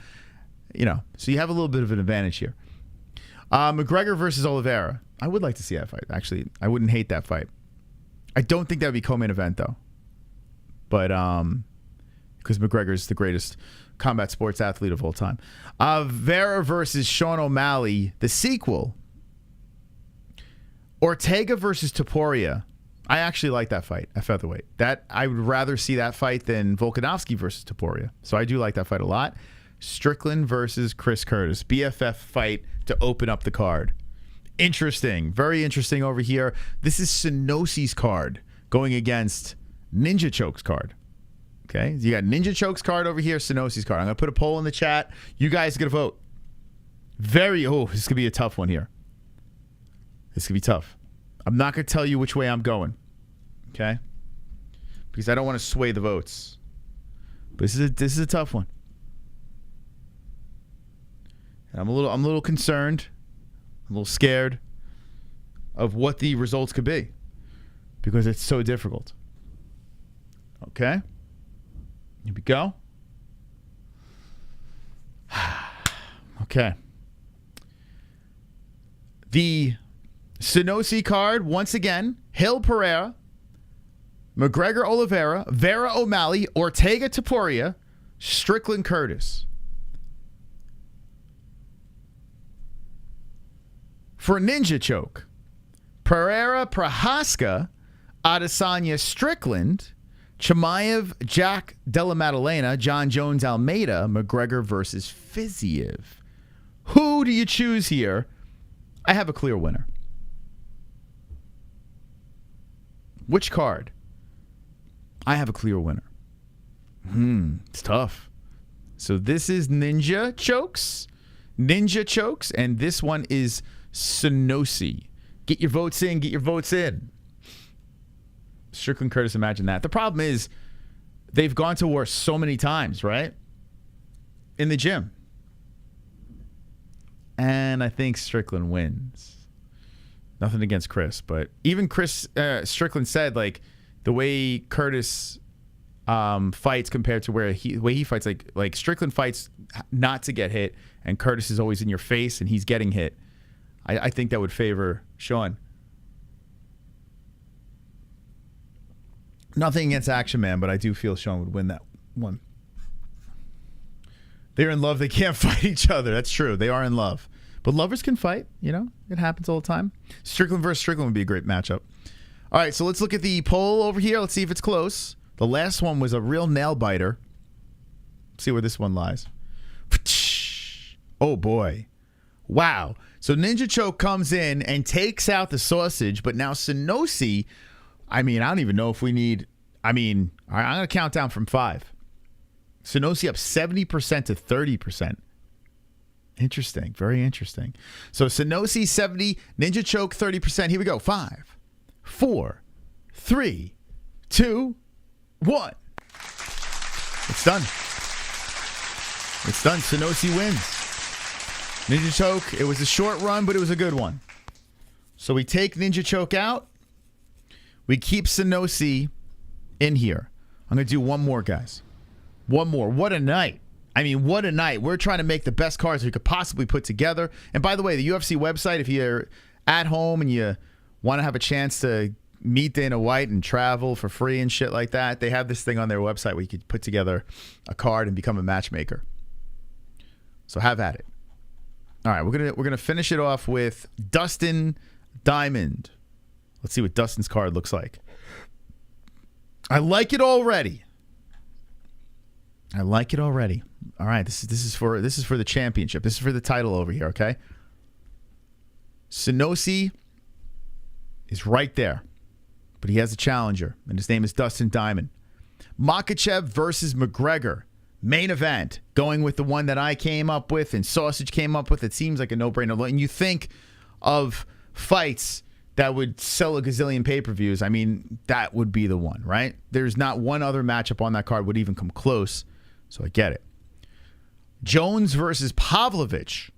So you have a little bit of an advantage here. McGregor versus Oliveira. I would like to see that fight. Actually, I wouldn't hate that fight. I don't think that would be co-main event, though. But because McGregor is the greatest combat sports athlete of all time. Vera versus Sean O'Malley, the sequel. Ortega versus Topuria. I actually like that fight at featherweight. I would rather see that fight than Volkanovski versus Topuria. So I do like that fight a lot. Strickland versus Chris Curtis. BFF fight to open up the card. Interesting. Very interesting over here. This is Sanosi's card going against Ninja Choke's card. Okay? You got Ninja Choke's card over here, Sanosi's card. I'm going to put a poll in the chat. You guys are going to vote. This could be a tough one here. This could be tough. I'm not going to tell you which way I'm going. Okay? Because I don't want to sway the votes. But this is a tough one. And I'm a little concerned. I'm a little scared of what the results could be. Because it's so difficult. Okay? Here we go. Okay. The Sanosi card, once again, Hill Pereira, McGregor Oliveira, Vera O'Malley, Ortega Topuria, Strickland Curtis. For Ninja Choke, Pereira Prohaska, Adesanya Strickland, Chimaev Jack Della Maddalena, John Jones Almeida, McGregor versus Fiziev. Who do you choose here? I have a clear winner. Which card? I have a clear winner. It's tough. So this is Ninja Chokes, and this one is Sanosi. Get your votes in. Get your votes in. Strickland Curtis, imagine that. The problem is they've gone to war so many times, right? In the gym. And I think Strickland wins. Nothing against Chris, but even Strickland said, like, the way Curtis fights compared to the way he fights, like Strickland fights not to get hit, and Curtis is always in your face and he's getting hit. I think that would favor Sean. Nothing against Action Man, but I do feel Sean would win that one. They're in love. They can't fight each other. That's true. They are in love. But lovers can fight. It happens all the time. Strickland versus Strickland would be a great matchup. All right, so let's look at the poll over here. Let's see if it's close. The last one was a real nail biter. Let's see where this one lies. Oh, boy. Wow. So Ninja Choke comes in and takes out the sausage, but now Sanosi, I don't even know if we need, I'm going to count down from 5. Sanosi up 70% to 30%. Interesting. Very interesting. So Sanosi 70, Ninja Choke 30%. Here we go. 5, 4, 3, 2, 1. It's done. It's done. Sanosi wins. Ninja Choke, it was a short run, but it was a good one. So we take Ninja Choke out. We keep Sanosi in here. I'm going to do one more, guys. One more. What a night. What a night. We're trying to make the best cards we could possibly put together. And by the way, the UFC website, if you're at home and you want to have a chance to meet Dana White and travel for free and shit like that, they have this thing on their website where you could put together a card and become a matchmaker. So have at it. All right, we're gonna finish it off with Dustin Diamond. Let's see what Dustin's card looks like. I like it already. I like it already. All right, this is for the championship. This is for the title over here, okay? Sanosi is right there, but he has a challenger, and his name is Dustin Diamond. Makhachev versus McGregor. Main event, going with the one that I came up with and Sausage came up with. It seems like a no-brainer. And you think of fights that would sell a gazillion pay-per-views, I mean, that would be the one, right? There's not one other matchup on that card would even come close, so I get it. Jones versus Pavlovich.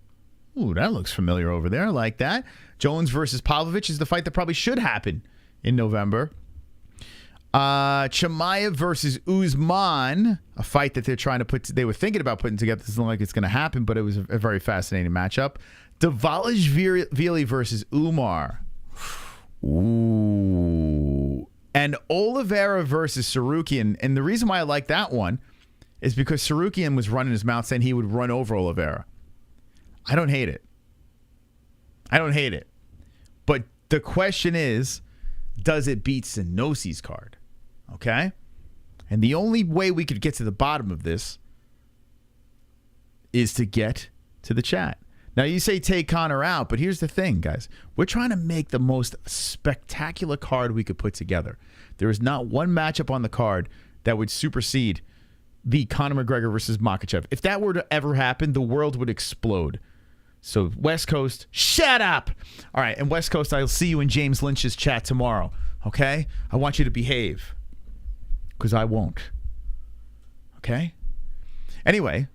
Ooh, that looks familiar over there. I like that. Jones versus Pavlovich is the fight that probably should happen in November. Chimaev versus Usman, a fight that they were thinking about putting together. It doesn't look like it's going to happen, but it was a very fascinating matchup. Dvalishvili versus Umar. Ooh. And Oliveira versus Sarukian. And the reason why I like that one is because Sarukian was running his mouth saying he would run over Oliveira. I don't hate it. But the question is, does it beat Sanosi's card? Okay? And the only way we could get to the bottom of this is to get to the chat. Now, you say take Conor out, but here's the thing, guys. We're trying to make the most spectacular card we could put together. There is not one matchup on the card that would supersede the Conor McGregor versus Makhachev. If that were to ever happen, the world would explode. So, West Coast, shut up! All right, and West Coast, I'll see you in James Lynch's chat tomorrow, okay? I want you to behave, because I won't. Okay? Anyway.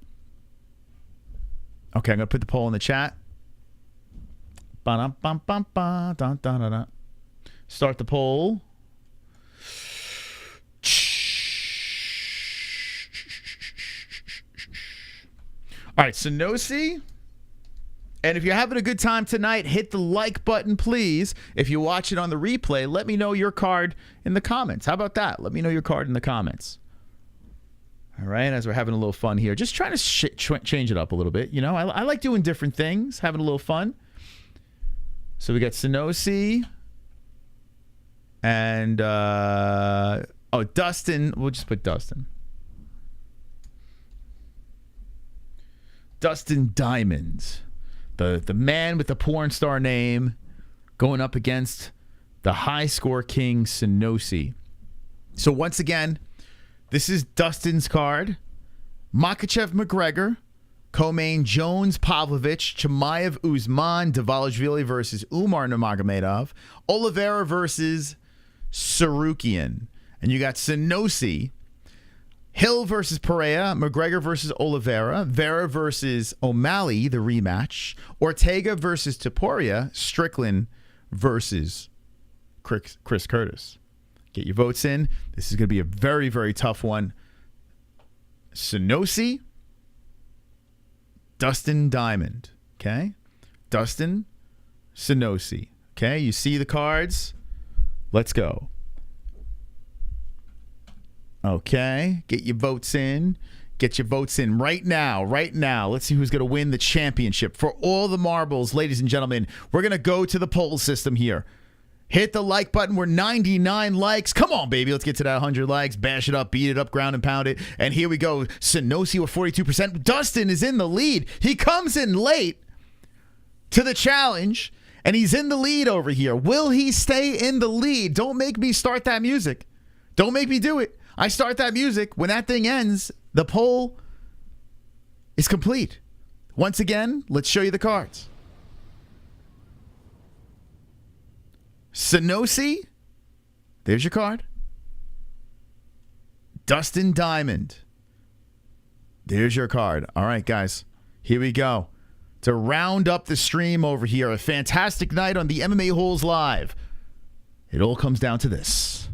Okay, I'm going to put the poll in the chat. Start the poll. All right, Sanosi. And if you're having a good time tonight, hit the like button, please. If you watch it on the replay, let me know your card in the comments. How about that? Let me know your card in the comments. All right, as we're having a little fun here. Just trying to change it up a little bit. You know, I like doing different things, having a little fun. So we got Sanosi. And, Dustin. We'll just put Dustin. Dustin Diamond. The man with the porn star name going up against the high score king Sanosi. So once again, this is Dustin's card. Makhachev McGregor, co-main Jones Pavlovich, Chimaev Usman, Dvalishvili versus Umar Nurmagomedov, Oliveira versus Sarukian. And you got Sanosi, Hill versus Pereira, McGregor versus Oliveira, Vera versus O'Malley, the rematch, Ortega versus Topuria, Strickland versus Chris Curtis. Get your votes in. This is going to be a very, very tough one. Sanosi, Dustin Diamond. Okay? Dustin, Sanosi. Okay? You see the cards? Let's go. Okay. Get your votes in. Get your votes in right now. Right now. Let's see who's going to win the championship. For all the marbles, ladies and gentlemen, we're going to go to the poll system here. Hit the like button. We're 99 likes. Come on, baby. Let's get to that 100 likes. Bash it up, beat it up, ground and pound it. And here we go. Sanosi with 42%. Dustin is in the lead. He comes in late to the challenge, and he's in the lead over here. Will he stay in the lead? Don't make me start that music. Don't make me do it. I start that music. When that thing ends, the poll is complete. Once again, let's show you the cards. Sanosi, there's your card. Dustin Diamond, there's your card. All right, guys, here we go. To round up the stream over here, a fantastic night on the MMA-Holes Live. It all comes down to this.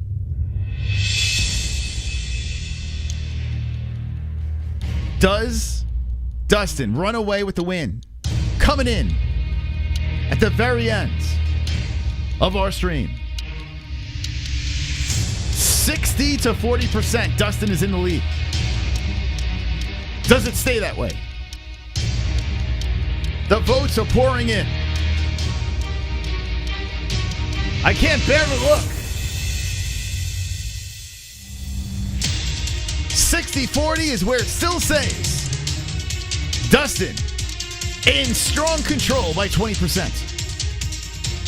Does Dustin run away with the win? Coming in at the very end of our stream. 60 to 40%. Dustin is in the lead. Does it stay that way? The votes are pouring in. I can't bear to look. 60-40 is where it still says Dustin in strong control by 20%.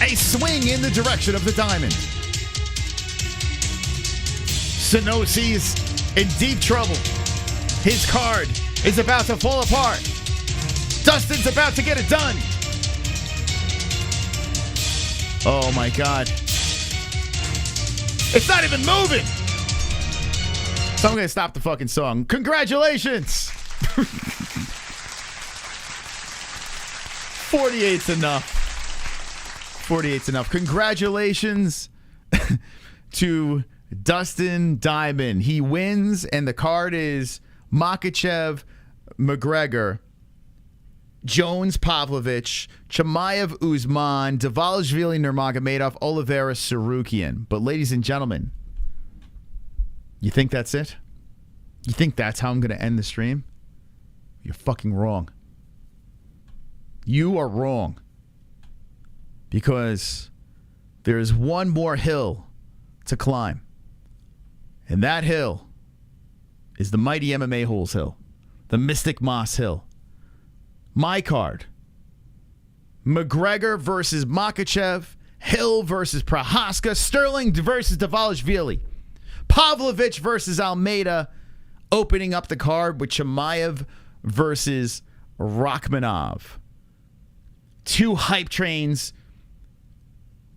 A swing in the direction of the diamond. Sanosi is in deep trouble. His card is about to fall apart. Dustin's about to get it done. Oh my God. It's not even moving. So I'm going to stop the fucking song. Congratulations. 48's enough. 48's enough. Congratulations to Dustin Diamond. He wins, and the card is Makhachev, McGregor, Jones, Pavlovich, Chimaev, Usman, Dvalishvili, Nurmagomedov, Oliveira, Sarukian. But ladies and gentlemen, you think that's it? You think that's how I'm going to end the stream? You're fucking wrong. You are wrong. Because there is one more hill to climb. And that hill is the mighty MMA-Holes hill. The Mystic Moss hill. My card. McGregor versus Makhachev. Hill versus Prohaska. Sterling versus Dvalishvili. Pavlovich versus Almeida. Opening up the card with Chimaev versus Rachmanov. Two hype trains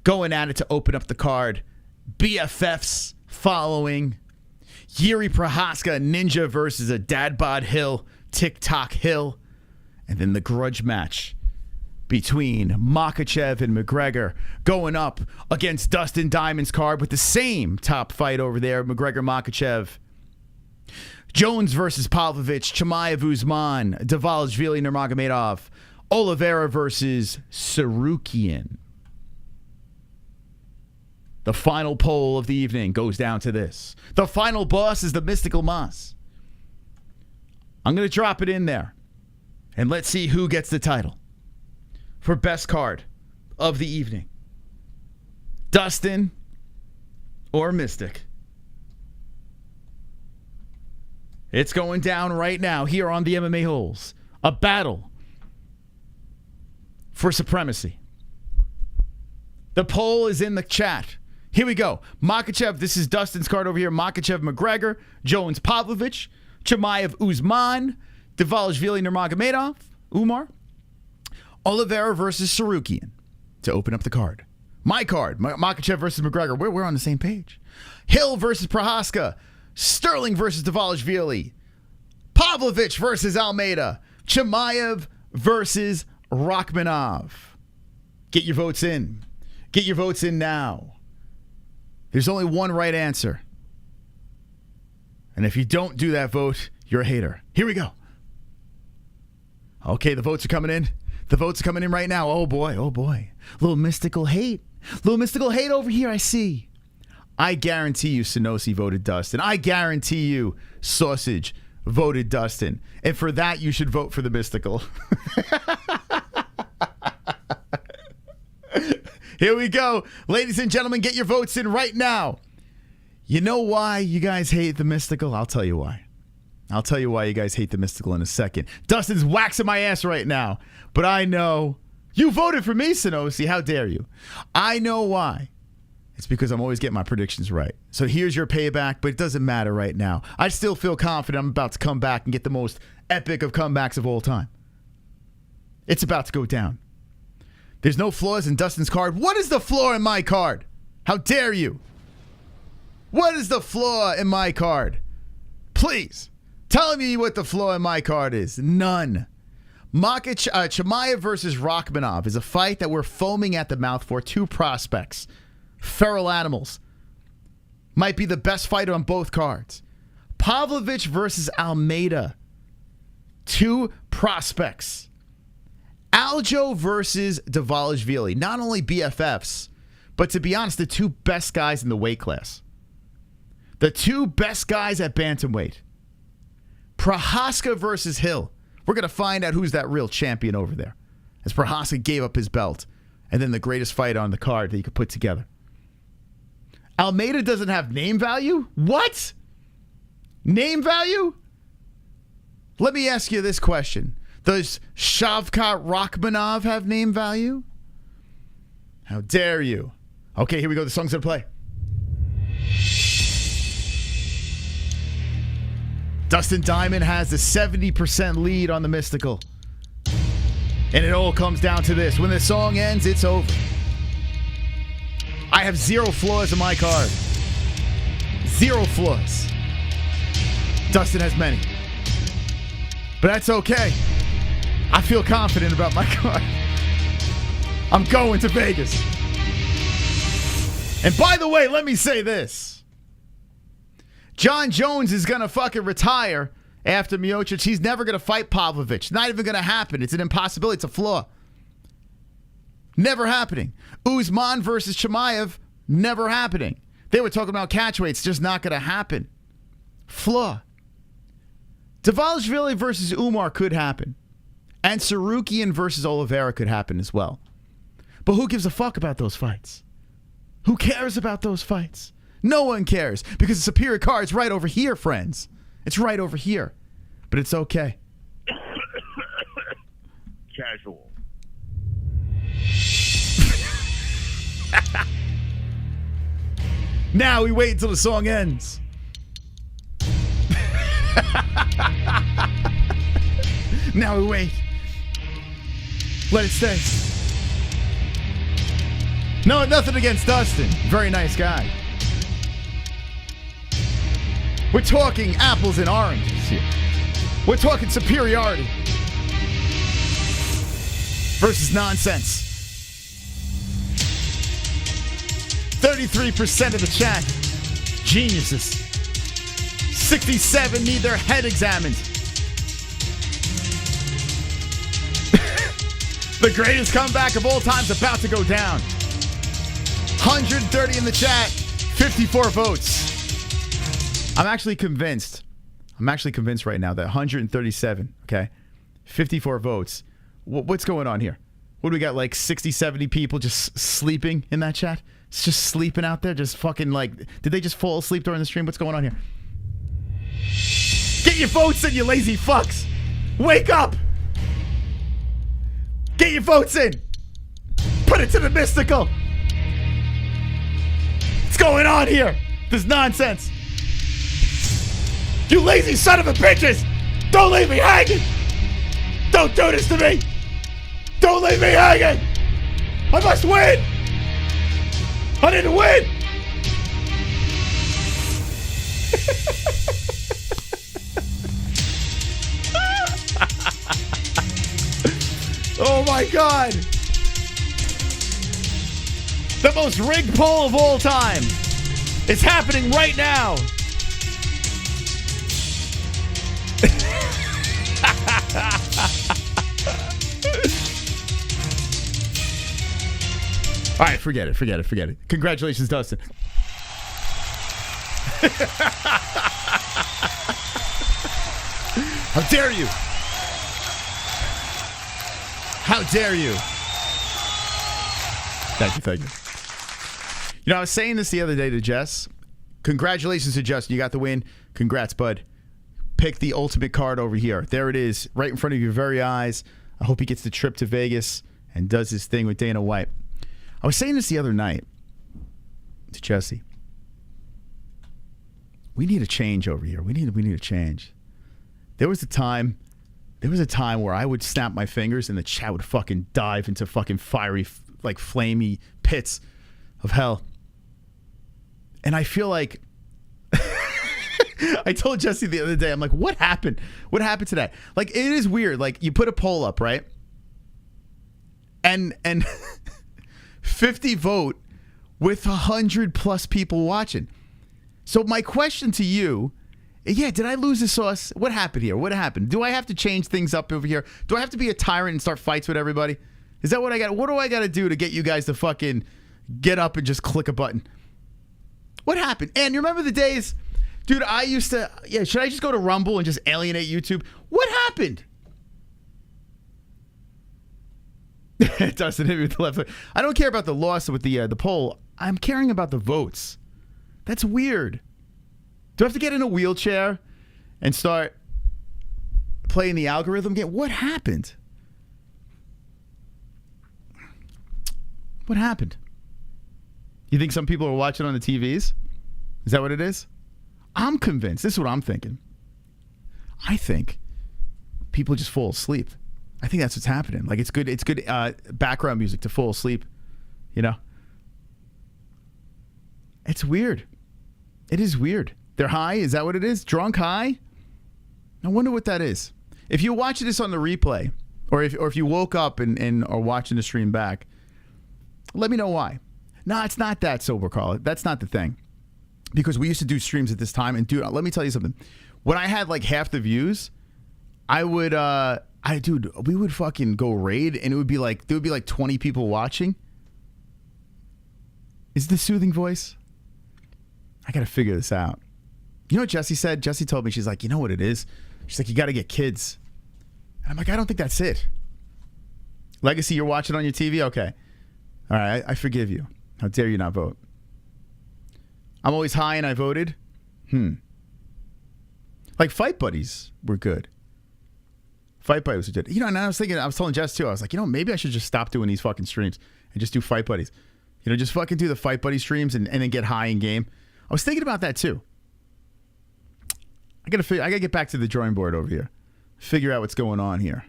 going at it to open up the card. BFFs following. Yuri Prohaska, Ninja versus a Dadbod Hill, TikTok Hill. And then the grudge match between Makhachev and McGregor going up against Dustin Diamond's card with the same top fight over there, McGregor-Makhachev. Jones versus Pavlovich, Chimaev Usman, Dvalishvili Nurmagomedov, Oliveira versus Sarukian. The final poll of the evening goes down to this. The final boss is the Mystical Moss. I'm going to drop it in there. And let's see who gets the title for best card of the evening. Dustin or Mystic? It's going down right now here on the MMA-Holes. A battle for supremacy. The poll is in the chat. Here we go. Makhachev, this is Dustin's card over here. Makhachev, McGregor, Jones, Pavlovich, Chimaev, Usman, Dvalishvili, Nurmagomedov, Umar, Oliveira versus Sarukian to open up the card. My card, Makhachev versus McGregor. We're on the same page. Hill versus Prohaska. Sterling versus Dvalishvili. Pavlovich versus Almeida. Chimaev versus Rachmanov. Get your votes in. Get your votes in now. There's only one right answer. And if you don't do that vote, you're a hater. Here we go. Okay, the votes are coming in. The votes are coming in right now. Oh boy, oh boy. Little mystical hate. Little mystical hate over here, I see. I guarantee you SSSSSANOCI voted Dustin. I guarantee you Sausage voted Dustin. And for that, you should vote for the mystical. Here we go. Ladies and gentlemen, get your votes in right now. You know why you guys hate the mystical? I'll tell you why. I'll tell you why you guys hate the mystical in a second. Dustin's waxing my ass right now. But I know. You voted for me, SSSSSANOCI. How dare you? I know why. It's because I'm always getting my predictions right. So here's your payback, but it doesn't matter right now. I still feel confident I'm about to come back and get the most epic of comebacks of all time. It's about to go down. There's no flaws in Dustin's card. What is the flaw in my card? How dare you? What is the flaw in my card? Please, tell me what the flaw in my card is. None. Chimaev versus Rachmanov is a fight that we're foaming at the mouth for. Two prospects. Feral animals. Might be the best fight on both cards. Pavlovich versus Almeida. Two prospects. Aljo versus Dvalishvili. Not only BFFs, but to be honest, the two best guys in the weight class. The two best guys at bantamweight. Prohaska versus Hill. We're going to find out who's that real champion over there. As Prohaska gave up his belt. And then the greatest fight on the card that you could put together. Almeida doesn't have name value? What? Name value? Let me ask you this question. Does Shavkat Rachmanov have name value? How dare you? Okay, here we go. The song's going to play. Dustin Diamond has a 70% lead on the mystical. And it all comes down to this. When the song ends, it's over. I have 0 flaws in my card. 0 flaws. Dustin has many. But that's okay. I feel confident about my card. I'm going to Vegas. And by the way, let me say this. John Jones is going to fucking retire after Miocic. He's never going to fight Pavlovich. Not even going to happen. It's an impossibility. It's a flaw. Never happening. Usman versus Chimaev, never happening. They were talking about catchweights, just not going to happen. Flaw. Dvalishvili versus Umar could happen. And Sarukian versus Oliveira could happen as well. But who gives a fuck about those fights? Who cares about those fights? No one cares because the superior card's right over here, friends. It's right over here. But it's okay. Casual. Now we wait until the song ends. Now we wait. Let it stay. No, nothing against Dustin. Very nice guy. We're talking apples and oranges here. We're talking superiority versus nonsense. 33% of the chat, geniuses. 67 need their head examined. The greatest comeback of all time is about to go down. 130 in the chat, 54 votes. I'm actually convinced right now that 137, okay, 54 votes. What's going on here? What do we got, like 60, 70 people just sleeping in that chat? It's just sleeping out there, just fucking like, did they just fall asleep during the stream? What's going on here? Get your votes in, you lazy fucks. Wake up. Get your votes in. Put it to the mystical. What's going on here? This nonsense. You lazy son of a bitches. Don't leave me hanging. Don't do this to me. Don't leave me hanging. I must win. I need to win. Oh my God. The most rigged poll of all time. It's happening right now. All right, forget it. Congratulations, Dustin. How dare you? How dare you? Thank you. You know, I was saying this the other day to Jess. Congratulations to Justin. You got the win. Congrats, bud. Pick the ultimate card over here. There it is, right in front of your very eyes. I hope he gets the trip to Vegas and does his thing with Dana White. I was saying this the other night to Jessie. We need a change over here. We need a change. There was a time where I would snap my fingers and the chat would fucking dive into fucking fiery, like flamey pits of hell. And I feel like I told Jessie the other day, I'm like, what happened? What happened today? Like, it is weird. Like, you put a poll up, right? And 50 vote with 100+ people watching. So my question to you, yeah, did I lose the sauce? What happened here? What happened? Do I have to change things up over here? Do I have to be a tyrant and start fights with everybody? Is that what I got? What do I got to do to get you guys to fucking get up and just click a button? What happened? And you remember the days, dude, I used to, should I just go to Rumble and just alienate YouTube? What happened? Dustin hit me with the left foot. I don't care about the loss with the poll. I'm caring about the votes. That's weird. Do I have to get in a wheelchair and start playing the algorithm game? What happened? What happened? You think some people are watching on the TVs? Is that what it is? I'm convinced. This is what I'm thinking. I think people just fall asleep. I think that's what's happening. Like, it's good background music to fall asleep, you know? It's weird. It is weird. They're high. Is that what it is? Drunk high? I wonder what that is. If you're watching this on the replay, or if you woke up and are watching the stream back, let me know why. No, it's not that sober, Carl. That's not the thing. Because we used to do streams at this time, and dude, let me tell you something. When I had like half the views, I would, we would fucking go raid, and there would be like 20 people watching. Is this soothing voice? I gotta figure this out. You know what Jessie said? Jessie told me, she's like, you know what it is? She's like, you gotta get kids. And I'm like, I don't think that's it. Legacy, you're watching on your TV? Okay. All right, I forgive you. How dare you not vote? I'm always high and I voted. Like Fight Buddies were good. Fight Buddies were good. You know, and I was telling Jess too, I was like, you know, maybe I should just stop doing these fucking streams and just do Fight Buddies. You know, just fucking do the Fight Buddy streams and then get high in game. I was thinking about that too. I gotta get back to the drawing board over here. Figure out what's going on here.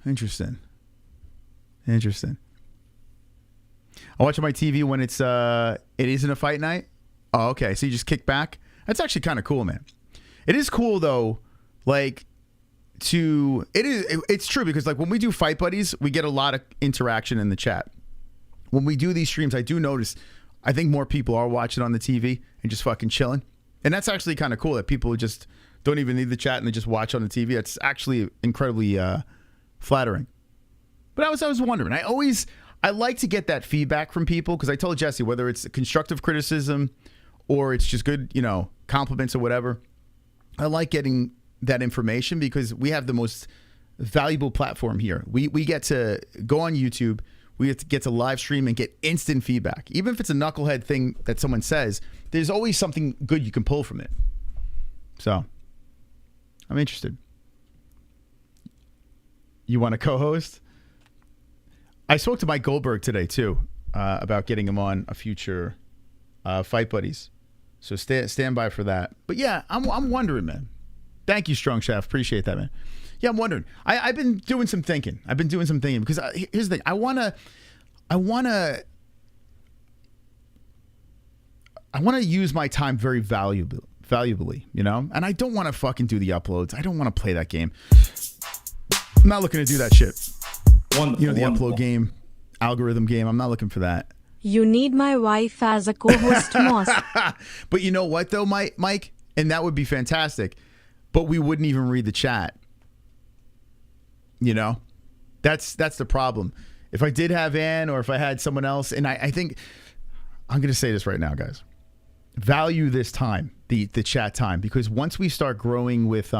Interesting. I watch on my TV when it isn't a fight night. Oh, okay. So you just kick back. That's actually kind of cool, man. It is cool though. Like it's true because like when we do Fight Buddies, we get a lot of interaction in the chat. When we do these streams, I do notice, I think more people are watching on the TV and just fucking chilling. And that's actually kind of cool that people just don't even need the chat and they just watch on the TV. It's actually incredibly flattering. But I was wondering, I like to get that feedback from people because I told Jessie, whether it's constructive criticism or it's just good, you know, compliments or whatever, I like getting that information because we have the most valuable platform here. We get to go on YouTube, we get to live stream and get instant feedback. Even if it's a knucklehead thing that someone says, there's always something good you can pull from it. So, I'm interested. You want to co-host? I spoke to Mike Goldberg today too about getting him on a future Fight Buddies. So stand by for that. But yeah, I'm wondering, man. Thank you, Strong Chef. Appreciate that, man. Yeah, I'm wondering. I've been doing some thinking. Because here's the thing. I wanna use my time very valuably, you know? And I don't want to fucking do the uploads. I don't want to play that game. I'm not looking to do that shit. Wonderful, you know, the wonderful. upload game, algorithm game. I'm not looking for that. You need my wife as a co-host, Moss. But you know what, though, Mike? And that would be fantastic. But we wouldn't even read the chat. You know? That's the problem. If I did have Ann or if I had someone else, and I think, I'm going to say this right now, guys. Value this time, the chat time, because once we start growing with,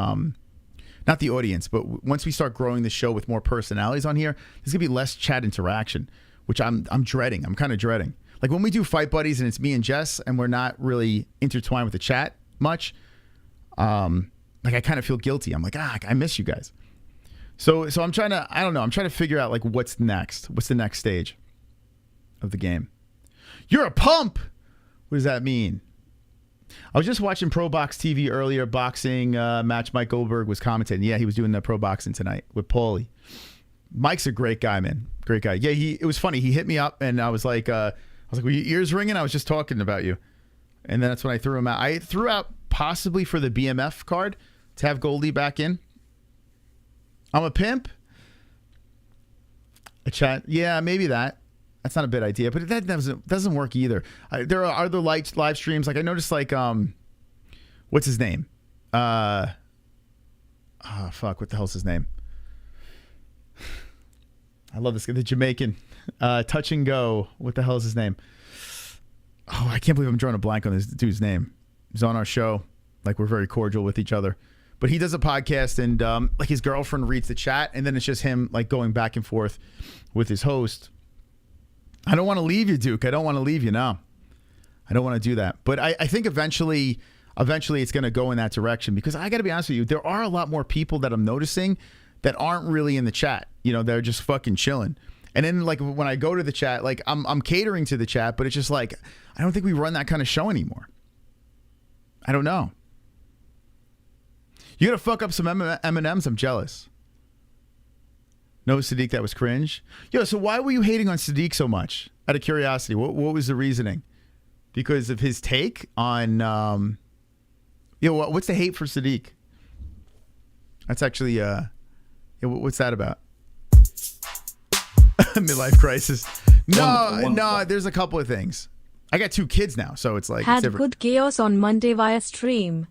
not the audience, but once we start growing the show with more personalities on here, there's going to be less chat interaction, which I'm dreading. I'm kind of dreading. Like when we do Fight Buddies and it's me and Jess and we're not really intertwined with the chat much, like I kind of feel guilty. I'm like, I miss you guys. So I'm trying to, I don't know. I'm trying to figure out like what's next. What's the next stage of the game? You're a pump. What does that mean? I was just watching Pro Box TV earlier, boxing match. Mike Goldberg was commentating. Yeah, he was doing the pro boxing tonight with Paulie. Mike's a great guy, man. Great guy. Yeah, it was funny. He hit me up and I was like, were your ears ringing? I was just talking about you. And then that's when I threw him out. I threw out possibly for the BMF card to have Goldie back in. I'm a pimp. A chat. Yeah, maybe that. That's not a bad idea, but that doesn't work either. There are other live streams. Like I noticed, like what's his name? Fuck, what the hell's his name? I love this guy, the Jamaican, Touch and Go. What the hell is his name? Oh, I can't believe I'm drawing a blank on this dude's name. He's on our show. Like we're very cordial with each other. But he does a podcast and like his girlfriend reads the chat and then it's just him like going back and forth with his host. I don't want to leave you, Duke. I don't want to leave you now. I don't want to do that. But I think eventually it's going to go in that direction because I got to be honest with you. There are a lot more people that I'm noticing that aren't really in the chat. You know, they're just fucking chilling. And then like when I go to the chat, like I'm catering to the chat, but it's just like, I don't think we run that kind of show anymore. I don't know. You got to fuck up some M&Ms. I'm jealous. No, Sadiq, that was cringe. Yo, so why were you hating on Sadiq so much? Out of curiosity, what was the reasoning? Because of his take on, what's the hate for Sadiq? That's actually, what's that about? Midlife crisis. No, there's a couple of things. I got 2 kids now, so it's like... Had good chaos on Monday via stream.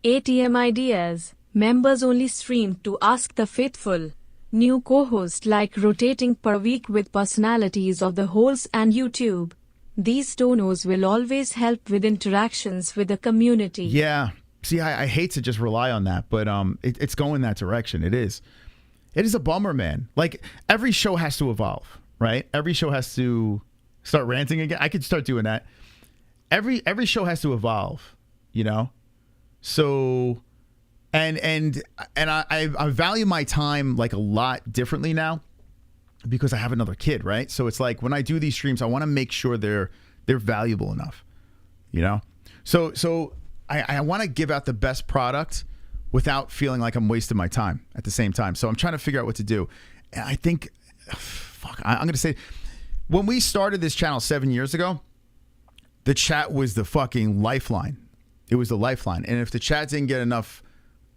ATM ideas. Members only streamed to Ask the Faithful. New co-host like rotating per week with personalities of the Holes and YouTube. These donos will always help with interactions with the community. Yeah. See, I hate to just rely on that, but it's going that direction. It is. It is a bummer, man. Like, every show has to evolve, right? Every show has to start ranting again. I could start doing that. Every show has to evolve, you know? So, and I value my time like a lot differently now because I have another kid, right? So it's like when I do these streams, I want to make sure they're valuable enough, you know? So I want to give out the best product without feeling like I'm wasting my time at the same time. So I'm trying to figure out what to do. And I think, I'm going to say, when we started this channel 7 years ago, the chat was the fucking lifeline. It was the lifeline. And if the chat didn't get enough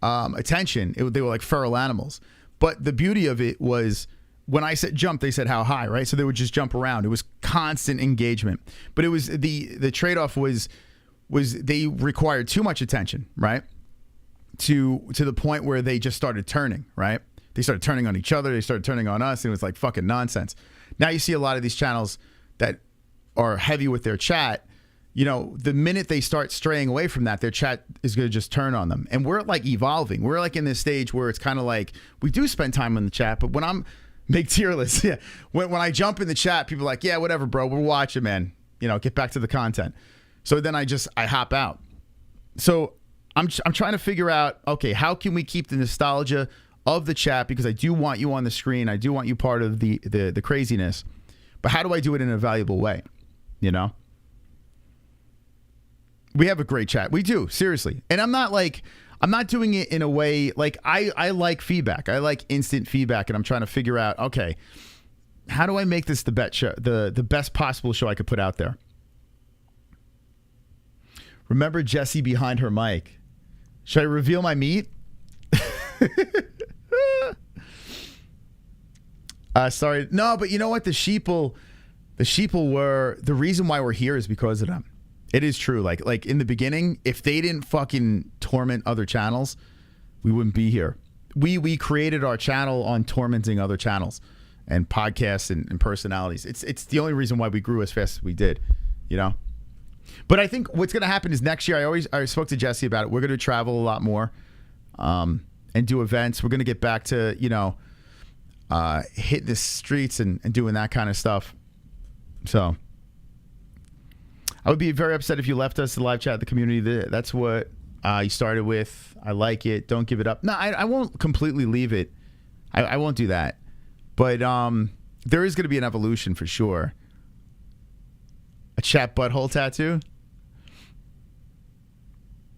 attention, they were like feral animals. But the beauty of it was when I said jump, they said how high, right? So they would just jump around. It was constant engagement. But it was the trade-off was they required too much attention, right? To the point where they just started turning, right? They started turning on each other. They started turning on us. It was like fucking nonsense. Now you see a lot of these channels that are heavy with their chat. You know, the minute they start straying away from that, their chat is going to just turn on them. And we're like evolving. We're like in this stage where it's kind of like we do spend time in the chat, but when I'm make tier lists, yeah. When I jump in the chat, people are like, yeah, whatever, bro. We're watching, man. You know, get back to the content. So then I hop out. So I'm trying to figure out, okay, how can we keep the nostalgia of the chat, because I do want you on the screen. I do want you part of the craziness. But how do I do it in a valuable way? You know? We have a great chat. We do, seriously. And I'm not doing it in a way like I like feedback. I like instant feedback, and I'm trying to figure out, okay, how do I make this the best show, the best possible show I could put out there? Remember Jessie behind her mic. Should I reveal my meat? Sorry. No, but you know what? The sheeple were, the reason why we're here is because of them. It is true. Like in the beginning, if they didn't fucking torment other channels, we wouldn't be here. We created our channel on tormenting other channels and podcasts and personalities. It's the only reason why we grew as fast as we did, you know? But I think what's going to happen is next year, I spoke to Jessie about it. We're going to travel a lot more and do events. We're going to get back to, you know, hitting the streets and doing that kind of stuff. So I would be very upset if you left us, the live chat, the community. That's what you started with. I like it. Don't give it up. No, I won't completely leave it. I won't do that. But there is going to be an evolution for sure. A chat butthole tattoo?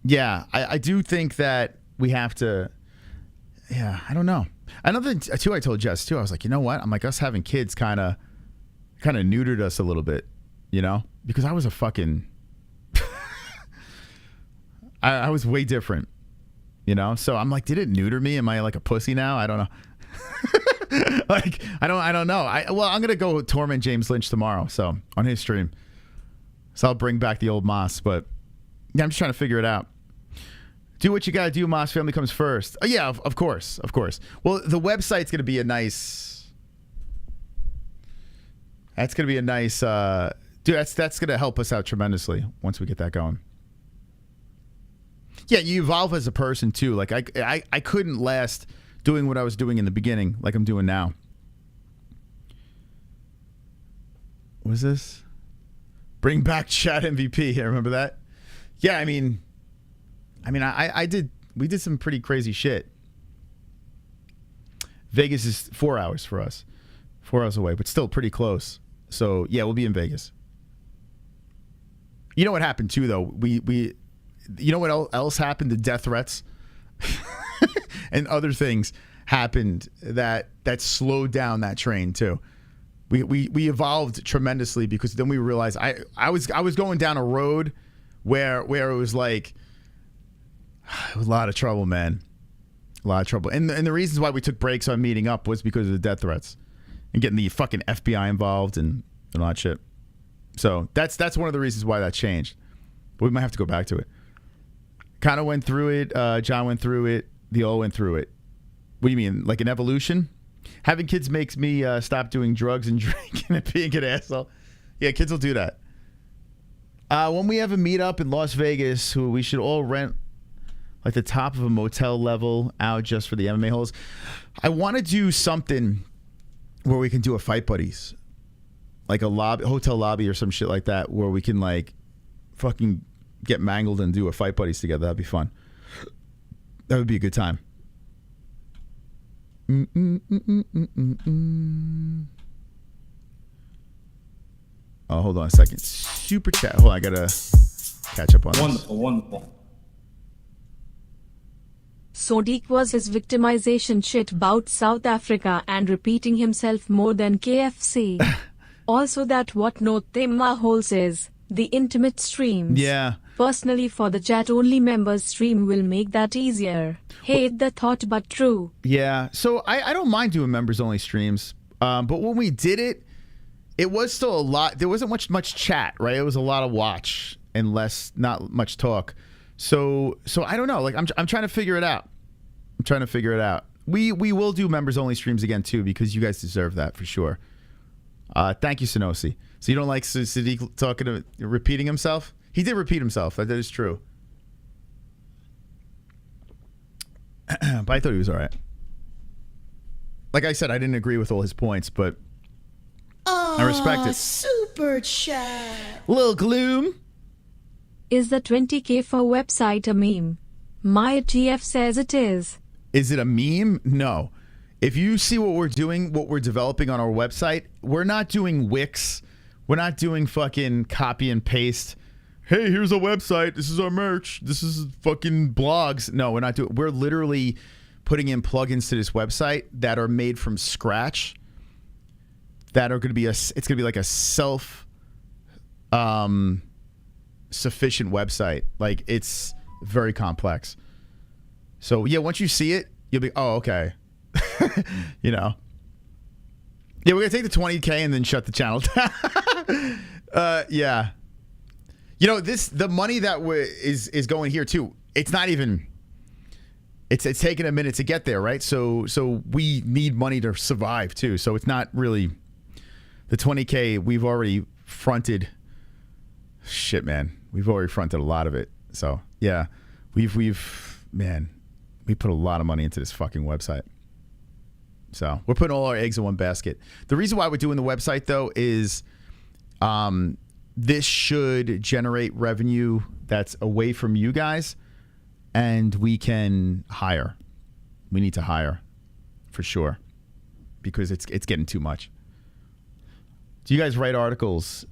Yeah, I do think that we have to, yeah, I don't know. Another thing, too, I told Jess, too, I was like, you know what? I'm like, us having kids kind of neutered us a little bit, you know? Because I was a fucking, I was way different, you know? So I'm like, did it neuter me? Am I like a pussy now? I don't know. Like, I don't know. Well, I'm going to go torment James Lynch tomorrow, so, on his stream. So I'll bring back the old Moss, but yeah, I'm just trying to figure it out. Do what you got to do, Moss. Family comes first. Oh, yeah, of course. Of course. Well, the website's going to be a nice... That's going to be a nice... dude, that's going to help us out tremendously once we get that going. Yeah, you evolve as a person, too. Like, I couldn't last doing what I was doing in the beginning like I'm doing now. What is this? Bring back chat MVP. I remember that. Yeah, I mean, we did some pretty crazy shit. Vegas is 4 hours for us. 4 hours away, but still pretty close. So, yeah, we'll be in Vegas. You know what happened, too, though? You know what else happened? The death threats and other things happened that slowed down that train too. We evolved tremendously because then we realized I was going down a road where it was like it was a lot of trouble, man. A lot of trouble. And the reasons why we took breaks on meeting up was because of the death threats and getting the fucking FBI involved and all that shit. So that's one of the reasons why that changed. But we might have to go back to it. Connor went through it. John went through it. They all went through it. What do you mean? Like an evolution? Having kids makes me stop doing drugs and drinking and being an asshole. Yeah, kids will do that. When we have a meetup in Las Vegas, we should all rent like the top of a motel level out just for the MMA holes. I want to do something where we can do a fight buddies, like a lobby, hotel lobby or some shit like that, where we can like fucking get mangled and do a fight buddies together. That'd be fun. That would be a good time. Oh, hold on a second. Super chat. Hold on, I gotta catch up on this. Wonderful, wonderful. Sodiq was his victimization shit about South Africa and repeating himself more than KFC. Also that what note MMA-Holes is, the intimate streams. Yeah. Personally for the chat-only members stream will make that easier. Hate the thought but true. Yeah, so I don't mind doing members-only streams, but when we did it, it was still a lot. There wasn't much chat, right? It was a lot of watch and not much talk. So I don't know. Like I'm trying to figure it out. We will do members-only streams again too because you guys deserve that for sure. Thank you, SANOCI. So you don't like Sadiq repeating himself? He did repeat himself. That is true. But I thought he was all right. Like I said, I didn't agree with all his points, but I respect it. Super chat. Lil Gloom. Is the 20K for website a meme? My GF says it is. Is it a meme? No. If you see what we're doing, what we're developing on our website, we're not doing Wix. We're not doing fucking copy and paste. Hey, here's a website. This is our merch. This is fucking blogs. No, we're not doing. We're literally putting in plugins to this website that are made from scratch. That are going to be it's going to be like a self sufficient website. Like it's very complex. So yeah, once you see it, you'll be, oh, okay. You know. Yeah, we're gonna take the 20K and then shut the channel down. Yeah. You know, the money that is going here too. It's not even. It's taking a minute to get there, right? So we need money to survive too. So it's not really the 20K. We've already fronted. Shit, man. We've already fronted a lot of it. So yeah, we put a lot of money into this fucking website. So we're putting all our eggs in one basket. The reason why we're doing the website though is this should generate revenue that's away from you guys, and we can hire. We need to hire for sure because it's getting too much. Do you guys write articles?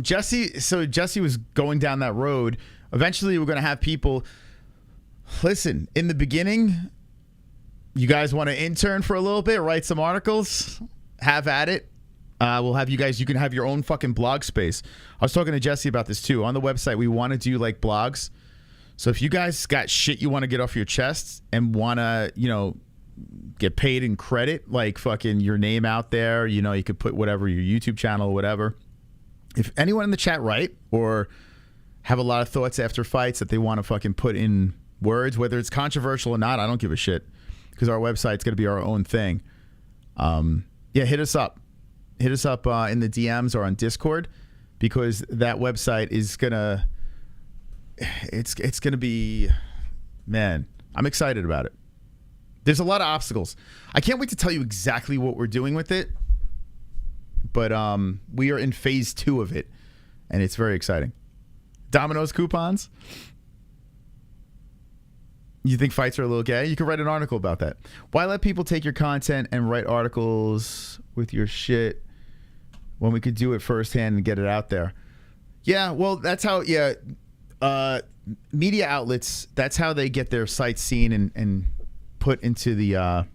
Jessie was going down that road. Eventually we're going to have people listen. In the beginning, you guys want to intern for a little bit, write some articles, have at it. We'll have you guys, you can have your own fucking blog space. I was talking to Jessie about this too. On the website, we want to do like blogs. So if you guys got shit you want to get off your chest and want to, you know, get paid in credit, like fucking your name out there, you know, you could put whatever, your YouTube channel or whatever. If anyone in the chat write or have a lot of thoughts after fights that they want to fucking put in words, whether it's controversial or not, I don't give a shit. Because our website's going to be our own thing. Yeah, hit us up. Hit us up in the DMs or on Discord, because that website is going to... It's going to be... Man, I'm excited about it. There's a lot of obstacles. I can't wait to tell you exactly what we're doing with it. But we are in phase 2 of it. And it's very exciting. Domino's coupons... You think fights are a little gay? You could write an article about that. Why let people take your content and write articles with your shit when we could do it firsthand and get it out there? Yeah, well, that's how, yeah, media outlets, that's how they get their sites seen and put into the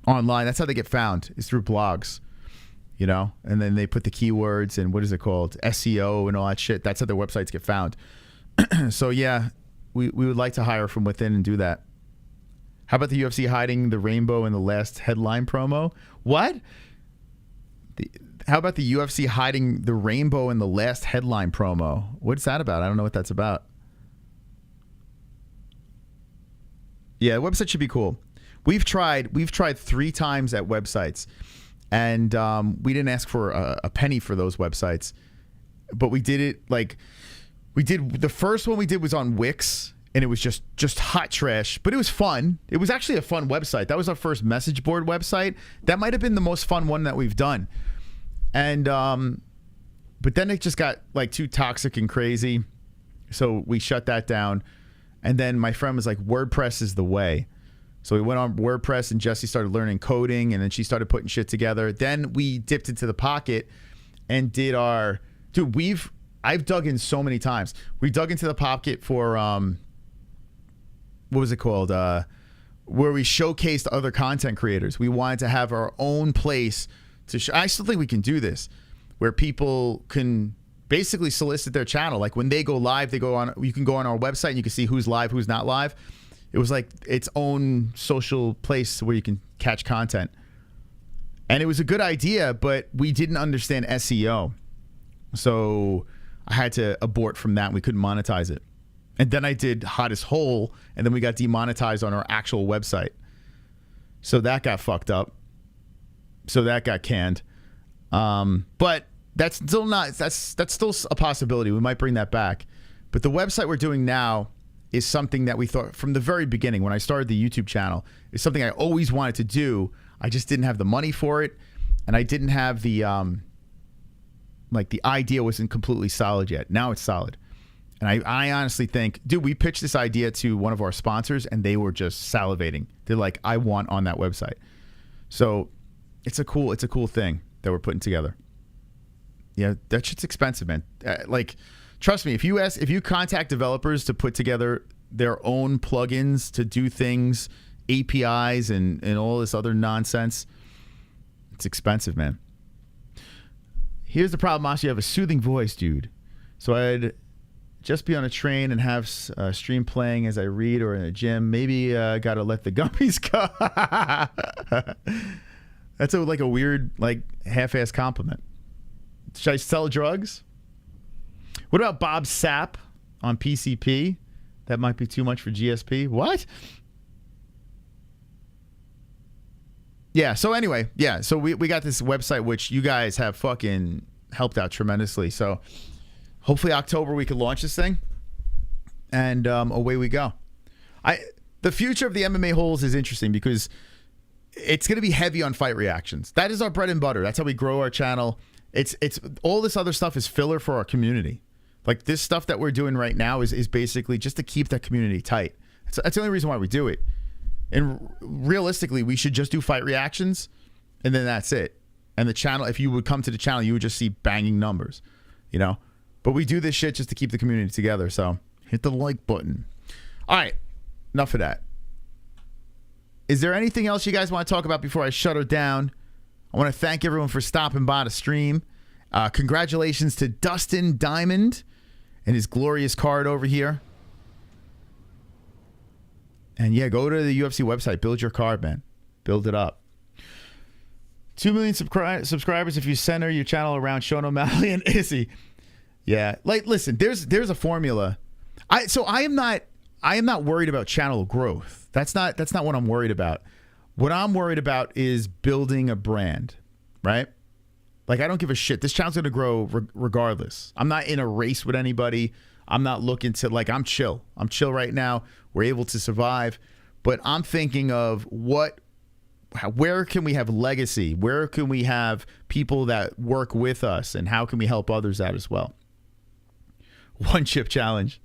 online. That's how they get found, is through blogs, you know? And then they put the keywords and what is it called? SEO and all that shit. That's how their websites get found. So yeah, we would like to hire from within and do that. How about the UFC hiding the rainbow in the last headline promo? What? How about the UFC hiding the rainbow in the last headline promo? What's that about? I don't know what that's about. Yeah, the website should be cool. We've tried 3 times at websites, and we didn't ask for a penny for those websites, but we did it like the first one we did was on Wix. And it was just hot trash, but it was fun. It was actually a fun website. That was our first message board website. That might have been the most fun one that we've done. And but then it just got like too toxic and crazy, so we shut that down. And then my friend was like, WordPress is the way. So we went on WordPress, and Jessie started learning coding, and then she started putting shit together. Then we dipped into the pocket and did our I've dug in so many times. We dug into the pocket for what was it called? Where we showcased other content creators. We wanted to have our own place to I still think we can do this, where people can basically solicit their channel. Like when they go live, you can go on our website and you can see who's live, who's not live. It was like its own social place where you can catch content. And it was a good idea, but we didn't understand SEO. So I had to abort from that. We couldn't monetize it. And then I did Hottest Hole, and then we got demonetized on our actual website. So that got fucked up. So that got canned. But that's still a possibility. We might bring that back. But the website we're doing now is something that we thought from the very beginning, when I started the YouTube channel, is something I always wanted to do. I just didn't have the money for it, and I didn't have the the idea wasn't completely solid yet. Now it's solid. And I honestly think, dude, we pitched this idea to one of our sponsors, and they were just salivating. They're like, I want on that website. So it's a cool thing that we're putting together. Yeah, that shit's expensive, man. Trust me, if you contact developers to put together their own plugins to do things, APIs and all this other nonsense, it's expensive, man. Here's the problem, Mosh. You have a soothing voice, dude. So I'd just be on a train and have stream playing as I read, or in a gym. Maybe gotta let the gummies go. That's a weird, half-ass compliment. Should I sell drugs? What about Bob Sapp on PCP? That might be too much for GSP. What? Yeah, so anyway, so we got this website, which you guys have fucking helped out tremendously. So hopefully October we can launch this thing, and away we go. The future of the MMA-Holes is interesting because it's going to be heavy on fight reactions. That is our bread and butter. That's how we grow our channel. It's all this other stuff is filler for our community. Like this stuff that we're doing right now is basically just to keep that community tight. That's the only reason why we do it. And realistically, we should just do fight reactions, and then that's it. And the channel, if you would come to the channel, you would just see banging numbers, you know? But we do this shit just to keep the community together. So hit the like button. All right. Enough of that. Is there anything else you guys want to talk about before I shut her down? I want to thank everyone for stopping by to stream. Congratulations to Dustin Diamond and his glorious card over here. And yeah, go to the UFC website. Build your card, man. Build it up. 2 million subscribers if you center your channel around Sean O'Malley and Izzy. Yeah, listen, there's a formula. I am not worried about channel growth. That's not what I'm worried about. What I'm worried about is building a brand, right? I don't give a shit. This channel's going to grow regardless. I'm not in a race with anybody. I'm not looking to, I'm chill. I'm chill right now. We're able to survive. But I'm thinking of where can we have legacy? Where can we have people that work with us? And how can we help others out as well? One chip challenge.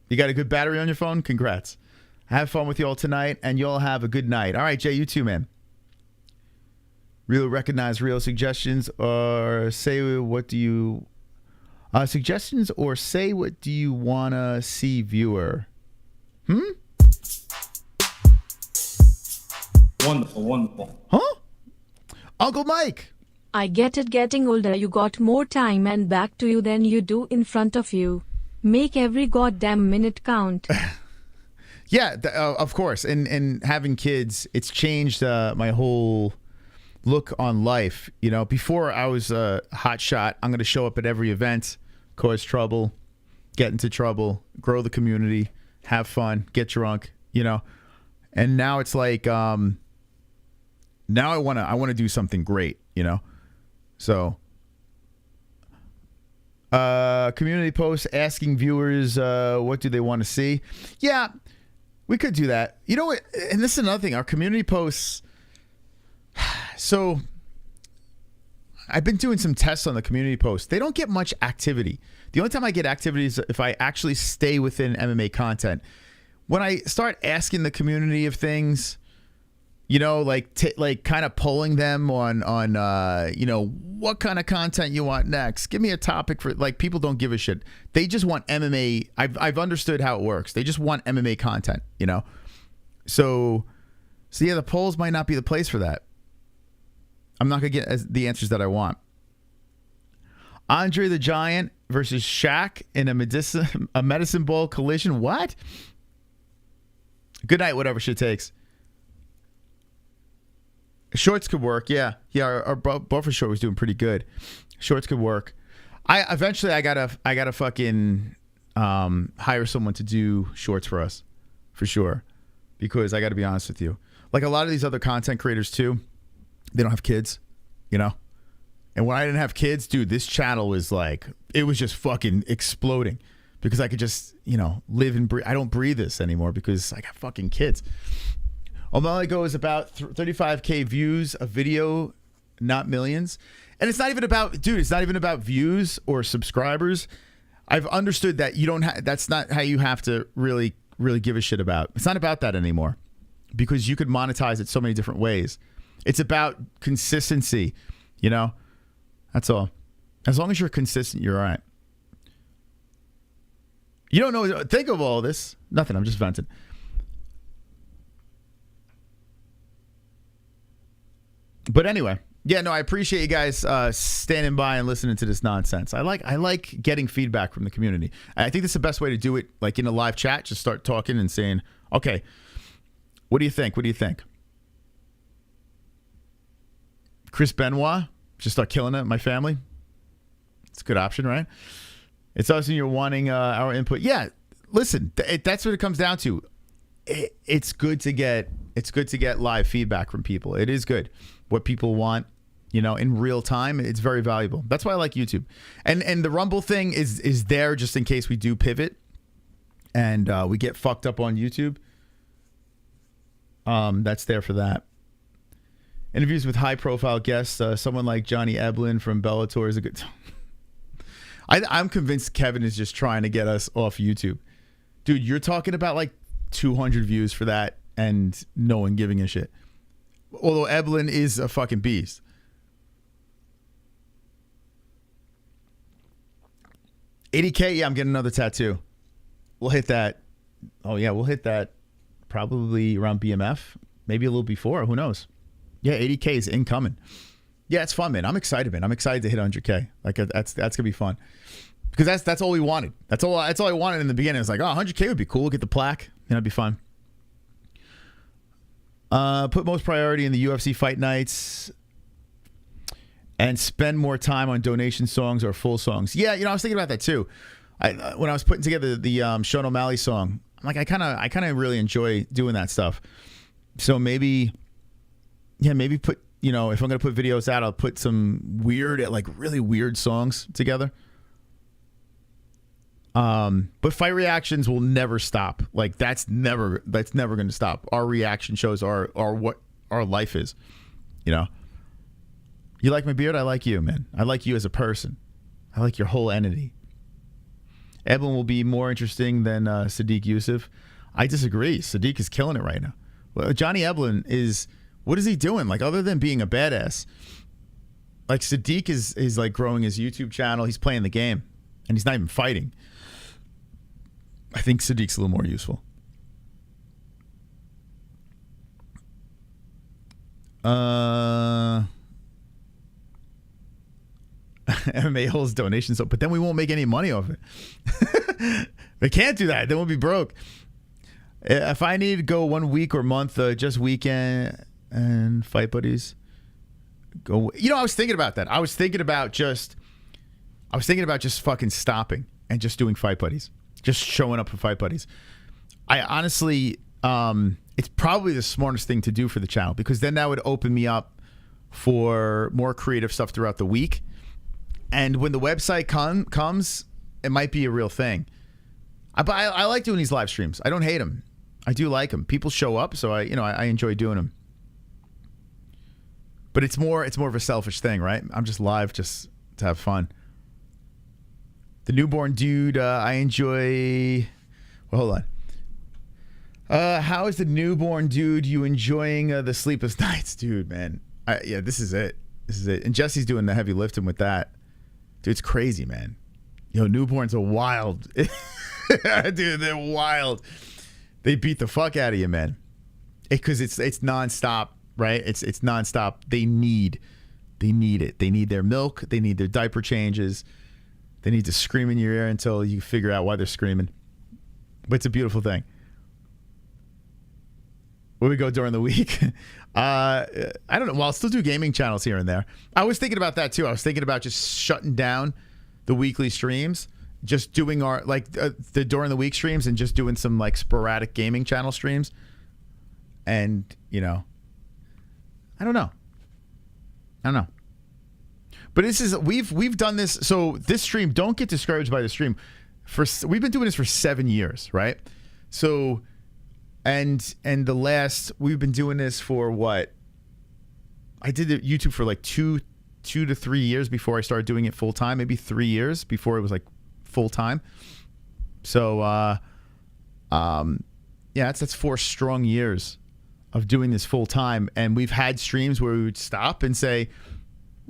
You got a good battery on your phone? Congrats. Have fun with you all tonight, and you all have a good night. All right, Jay, you too, man. Real recognize real suggestions, or say what do you suggestions, or say what do you wanna see, viewer? Wonderful, wonderful. Huh? Uncle Mike. I get it, getting older you got more time and back to you than you do in front of you. Make every goddamn minute count. Yeah, of course. And having kids, it's changed my whole look on life. You know, before I was a hot shot. I'm going to show up at every event, cause trouble, get into trouble, grow the community, have fun, get drunk, you know. And now it's like now I want to do something great, you know. So community posts asking viewers what do they want to see. Yeah, we could do that. You know what? And this is another thing. Our community posts. So I've been doing some tests on the community posts. They don't get much activity. The only time I get activity is if I actually stay within MMA content. When I start asking the community of things, you know, like kind of polling them on you know, what kind of content you want next. Give me a topic for, like, people don't give a shit. They just want MMA. I've understood how it works. They just want MMA content, you know. So yeah, the polls might not be the place for that. I'm not going to get the answers that I want. Andre the Giant versus Shaq in a medicine ball collision. What? Good night, whatever shit takes. Shorts could work, yeah. Yeah, our buffer short was doing pretty good. Shorts could work. I gotta fucking hire someone to do shorts for us, for sure. Because I gotta be honest with you. Like a lot of these other content creators too, they don't have kids, you know? And when I didn't have kids, dude, this channel was like, it was just fucking exploding because I could just, you know, live and breathe. I don't breathe this anymore because I got fucking kids. Omeligo is about 35K views a video, not millions. And it's not even about, dude, it's not even about views or subscribers. I've understood that you don't that's not how you have to really give a shit about. It's not about that anymore because you could monetize it so many different ways. It's about consistency, you know? That's all. As long as you're consistent, you're all right. You don't know, think of all this. Nothing, I'm just venting. But anyway, yeah, no, I appreciate you guys standing by and listening to this nonsense. I like getting feedback from the community. I think this is the best way to do it, like in a live chat. Just start talking and saying, okay, what do you think? What do you think? Chris Benoit, just start killing it, my family. It's a good option, right? It's us and you're wanting our input. Yeah, listen, that's what it comes down to. It's good to get live feedback from people. It is good. What people want, you know, in real time, it's very valuable. That's why I like YouTube. And the Rumble thing is there just in case we do pivot and we get fucked up on YouTube. That's there for that. Interviews with high-profile guests. Someone like Johnny Eblin from Bellator is a good. I'm convinced Kevin is just trying to get us off YouTube, dude. You're talking about like 200 views for that, and no one giving a shit. Although Eblin is a fucking beast. $80K. Yeah, I'm getting another tattoo. We'll hit that. Oh yeah, we'll hit that probably around BMF, maybe a little before. Who knows? Yeah, 80K is incoming. Yeah, it's fun, man. I'm excited, man. I'm excited to hit 100K. Like that's gonna be fun because that's all we wanted. That's all I wanted in the beginning. It's like, oh, 100K would be cool. We'll get the plaque. You know, it'd be fun. Put most priority in the UFC fight nights and spend more time on donation songs or full songs. Yeah, you know, I was thinking about that too. When I was putting together the Sean O'Malley song, I'm like, I kind of really enjoy doing that stuff. So maybe put, you know, if I'm going to put videos out, I'll put some weird, like really weird songs together. But fight reactions will never stop. Like that's never going to stop. Our reaction shows are what our life is. You know, you like my beard? I like you, man. I like you as a person. I like your whole entity. Eblin will be more interesting than Sadiq Yusuf. I disagree. Sadiq is killing it right now. Well, Johnny Eblin is, what is he doing? Like other than being a badass, like Sadiq is like growing his YouTube channel. He's playing the game and he's not even fighting. I think Sadiq's a little more useful. MMA-Holes donations, but then we won't make any money off it. We can't do that. Then we'll be broke. If I need to go 1 week or month, just weekend and fight buddies, go. You know, I was thinking about that. I was thinking about just fucking stopping and just doing fight buddies, just showing up for fight buddies. I honestly, it's probably the smartest thing to do for the channel, because then that would open me up for more creative stuff throughout the week. And when the website comes, it might be a real thing. I like doing these live streams. I don't hate them. I do like them. People show up, so I enjoy doing them. But it's more of a selfish thing, right? I'm just live just to have fun. The newborn dude, I enjoy. Well, hold on. How is the newborn dude? You enjoying the sleepless nights, dude? Man, yeah, this is it. This is it. And Jessie's doing the heavy lifting with that. Dude, it's crazy, man. Yo, newborns are wild. Dude, they're wild. They beat the fuck out of you, man. Because it's nonstop, right? It's nonstop. They need it. They need their milk. They need their diaper changes. They need to scream in your ear until you figure out why they're screaming. But it's a beautiful thing. Where we go during the week? I don't know. Well, I'll still do gaming channels here and there. I was thinking about that too. I was thinking about just shutting down the weekly streams, just doing our the during the week streams, and just doing some like sporadic gaming channel streams. And I don't know. But this is we've done this. So this stream, don't get discouraged by the stream. We've been doing this for 7 years, right? So. And we've been doing this for what? I did YouTube for like two to 3 years before I started doing it full time. Maybe 3 years before it was like full time. So, yeah, that's 4 strong years of doing this full time. And we've had streams where we would stop and say,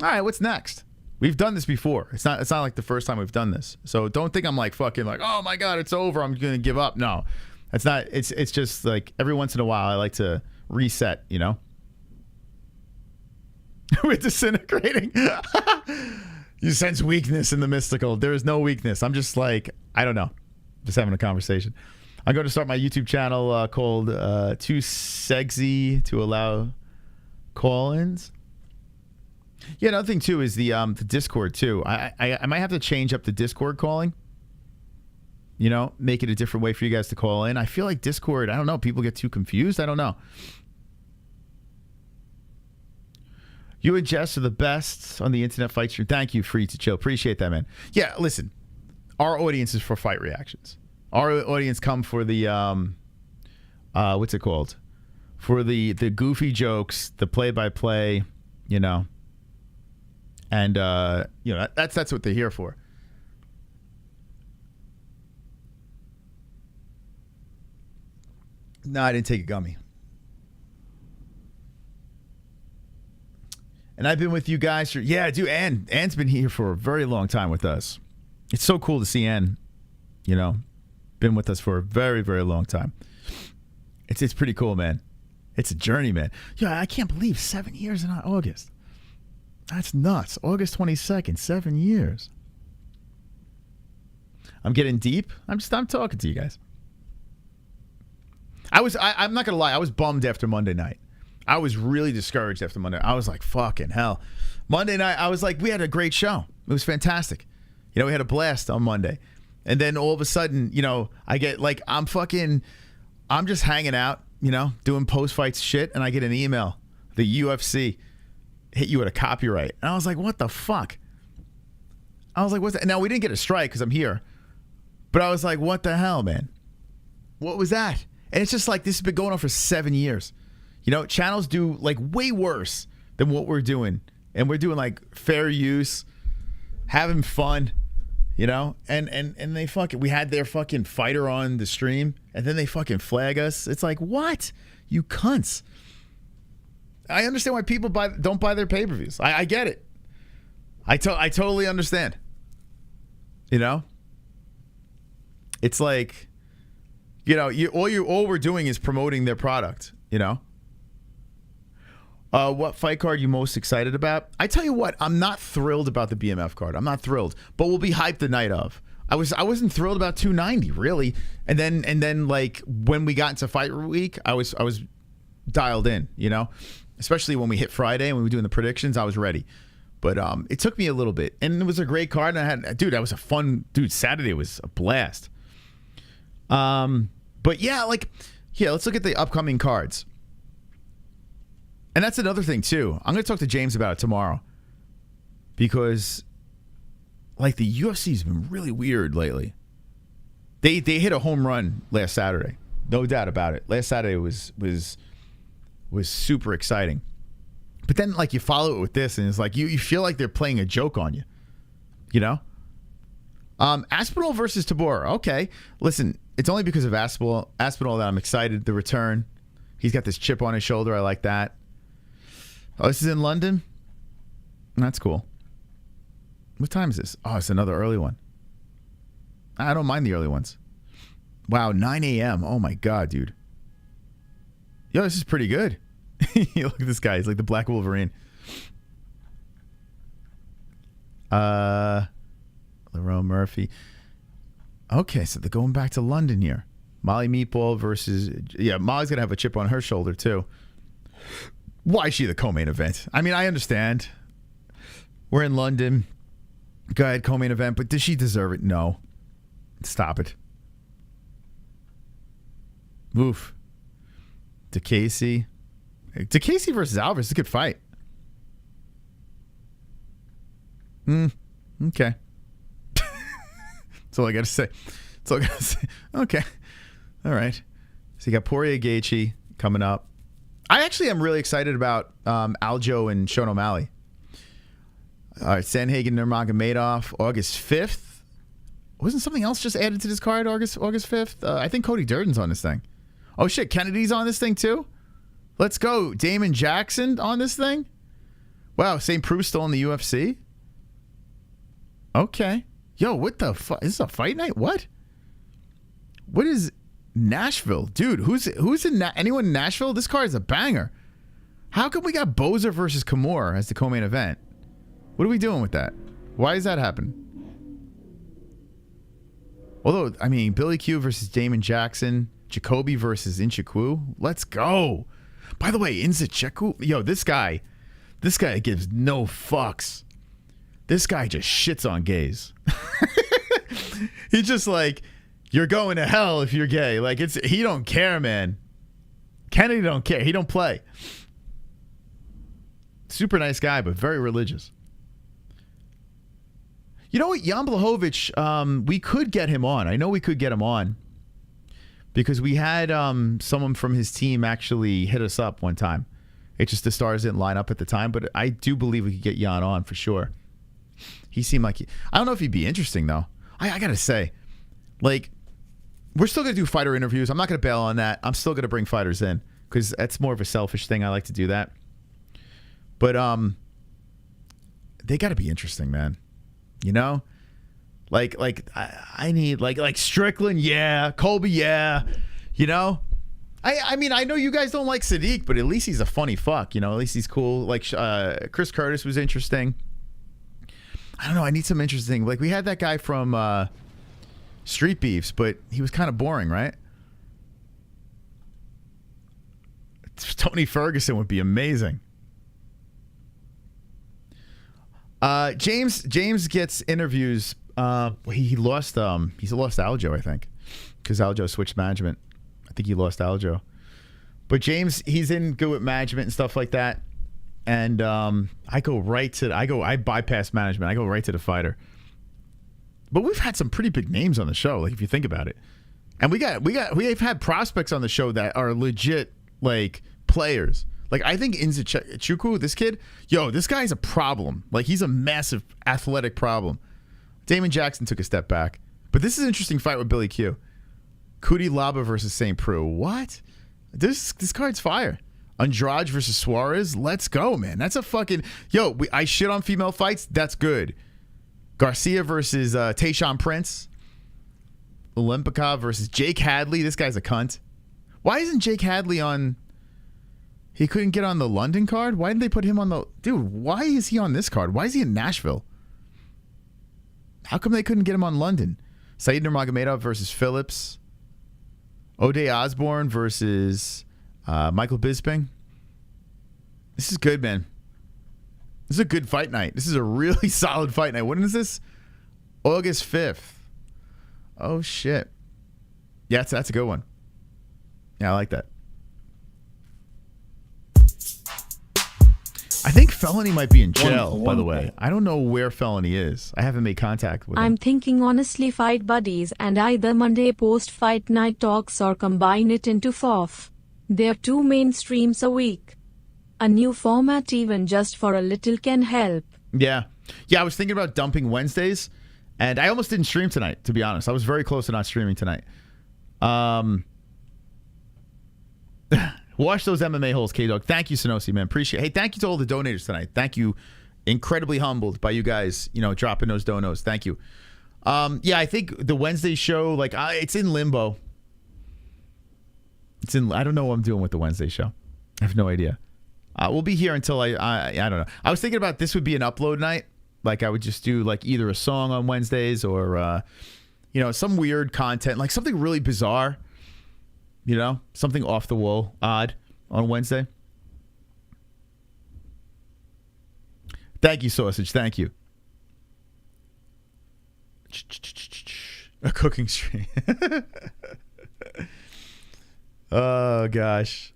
"All right, what's next?" We've done this before. It's not like the first time we've done this. So don't think I'm like fucking like, "Oh my God, it's over. I'm gonna give up." No. It's not. It's just like every once in a while I like to reset, We're disintegrating. You sense weakness in the mystical. There is no weakness. I'm just like, I don't know. Just having a conversation. I'm going to start my YouTube channel called Too Sexy to Allow Call-ins. Yeah, another thing too is the Discord too. I might have to change up the Discord calling. Make it a different way for you guys to call in. I feel like Discord, I don't know, people get too confused. I don't know. You and Jess are the best on the internet fight stream. Thank you, Free to Chill. Appreciate that, man. Yeah, listen, our audience is for fight reactions. Our audience come for the, what's it called? For the goofy jokes, the play-by-play, and, that's what they're here for. No, I didn't take a gummy. And I've been with you guys for, yeah, dude, Ann's been here for a very long time with us. It's so cool to see Ann, been with us for a very, very long time. It's pretty cool, man. It's a journey, man. Yeah, I can't believe 7 years in August. That's nuts. August 22nd, 7 years. I'm getting deep. I'm talking to you guys. I'm not gonna lie, I was bummed after Monday night. I was really discouraged after Monday. I was like, fucking hell. Monday night, I was like, we had a great show. It was fantastic. We had a blast on Monday. And then all of a sudden, I get like, I'm just hanging out, doing post-fight shit, and I get an email. The UFC hit you with a copyright. And I was like, what the fuck? I was like, what's that? Now, we didn't get a strike because I'm here. But I was like, what the hell, man? What was that? And it's just like, this has been going on for 7 years. Channels do like way worse than what we're doing. And we're doing like fair use, having fun, and they fucking, we had their fucking fighter on the stream and then they fucking flag us. It's like, what? You cunts. I understand why people don't buy their pay-per-views. I get it. I totally understand. It's like, all we're doing is promoting their product, What fight card you most excited about? I tell you what, I'm not thrilled about the BMF card. I'm not thrilled, but we'll be hyped the night of. I wasn't thrilled about 290 really, and then like when we got into fight week, I was dialed in, you know, especially when we hit Friday and we were doing the predictions. I was ready, but it took me a little bit, and it was a great card. And that was a fun dude. Saturday was a blast. But yeah, let's look at the upcoming cards. And that's another thing too. I'm going to talk to James about it tomorrow, because like the UFC's been really weird lately. They hit a home run last Saturday, no doubt about it. Last Saturday was super exciting, but then like you follow it with this, and it's like you feel like they're playing a joke on you, you know. Aspinall versus Tabor. Okay, listen, it's only because of Aspinall that I'm excited. The return. He's got this chip on his shoulder. I like that. Oh, this is in London? That's cool. What time is this? Oh, it's another early one. I don't mind the early ones. Wow, 9 a.m. Oh my God, dude. Yo, this is pretty good. Look at this guy. He's like the Black Wolverine. Lerone Murphy. Okay, so they're going back to London here. Molly Meatball versus... Yeah, Molly's going to have a chip on her shoulder, too. Why is she the co-main event? I mean, I understand. We're in London. Go ahead, co-main event. But does she deserve it? No. Stop it. Oof. DeCasey. DeCasey versus Alvarez is a good fight. Okay. That's all I got to say. That's all I got to say. Okay. All right. So you got Poirier Gaethje coming up. I actually am really excited about Aljo and Sean O'Malley. All right, Sanhagen Nurmagomedov, August 5th. Wasn't something else just added to this card, August 5th? I think Cody Durden's on this thing. Oh, shit, Kennedy's on this thing, too? Let's go. Damon Jackson on this thing? Wow, St. Prue's still in the UFC? Okay. Yo, what the fuck? Is this a fight night? What? What is Nashville? Dude, who's in anyone in Nashville? This card is a banger. How come we got Boza versus Kimura as the co-main event? What are we doing with that? Why does that happen? Although, I mean, Billy Q versus Damon Jackson, Jacoby versus Inchikwu. Let's go. By the way, Inchikwu, yo, this guy gives no fucks. This guy just shits on gays. He's just like, you're going to hell if you're gay. Like, he don't care, man. Kennedy don't care. He don't play. Super nice guy, but very religious. You know what? Jan Blachowicz, we could get him on. I know we could get him on because we had someone from his team actually hit us up one time. It's just the stars didn't line up at the time, but I do believe we could get Jan on for sure. He seemed like I don't know if he'd be interesting, though. I got to say, like, we're still going to do fighter interviews. I'm not going to bail on that. I'm still going to bring fighters in because that's more of a selfish thing. I like to do that. But they got to be interesting, man. You know, like I need like Strickland, yeah, Colby, yeah. You know, I mean, I know you guys don't like Sadiq, but at least he's a funny fuck. You know, at least he's cool. Like Chris Curtis was interesting. I don't know. I need some interesting. Like we had that guy from Street Beefs, but he was kind of boring, right? Tony Ferguson would be amazing. James gets interviews. He's lost Aljo, I think, because Aljo switched management. I think he lost Aljo, but James, he's in good with management and stuff like that. And I bypass management. I go right to the fighter. But we've had some pretty big names on the show, like if you think about it, and we've had prospects on the show that are legit like players. Like, I think Inzechukwu, this kid, yo, this guy's a problem. Like, he's a massive athletic problem. Damon Jackson took a step back. But this is an interesting fight with Billy Q. Kuti Laba versus St. Preux. What? This card's fire. Andrade versus Suarez. Let's go, man. That's a fucking... Yo, I shit on female fights. That's good. Garcia versus Tayshaun Prince. Olympica versus Jake Hadley. This guy's a cunt. Why isn't Jake Hadley on... He couldn't get on the London card? Why didn't they put him on the... Dude, why is he on this card? Why is he in Nashville? How come they couldn't get him on London? Said Nurmagomedov versus Phillips. O'Day Osborne versus Michael Bisping. This is good, man. This is a good fight night. This is a really solid fight night. When is this? August 5th. Oh, shit. Yeah, that's a good one. Yeah, I like that. I think Felony might be in jail, by the way. I don't know where Felony is. I haven't made contact with him. I'm thinking honestly fight buddies and either Monday post-fight night talks or combine it into FOF. There are 2 main streams a week. A new format even just for a little can help. Yeah. Yeah, I was thinking about dumping Wednesdays, and I almost didn't stream tonight, to be honest. I was very close to not streaming tonight. Wash those MMA holes, K-Dog. Thank you, SANOCI, man. Appreciate it. Hey, thank you to all the donators tonight. Thank you. Incredibly humbled by you guys, you know, dropping those donos. Thank you. Yeah, I think the Wednesday show, like, it's in limbo. I don't know what I'm doing with the Wednesday show. I have no idea. We'll be here until I don't know. I was thinking about this would be an upload night. Like, I would just do, like, either a song on Wednesdays or, you know, some weird content, like something really bizarre. You know, something off the wall, odd on Wednesday. Thank you, Sausage. Thank you. A cooking stream. Oh, gosh.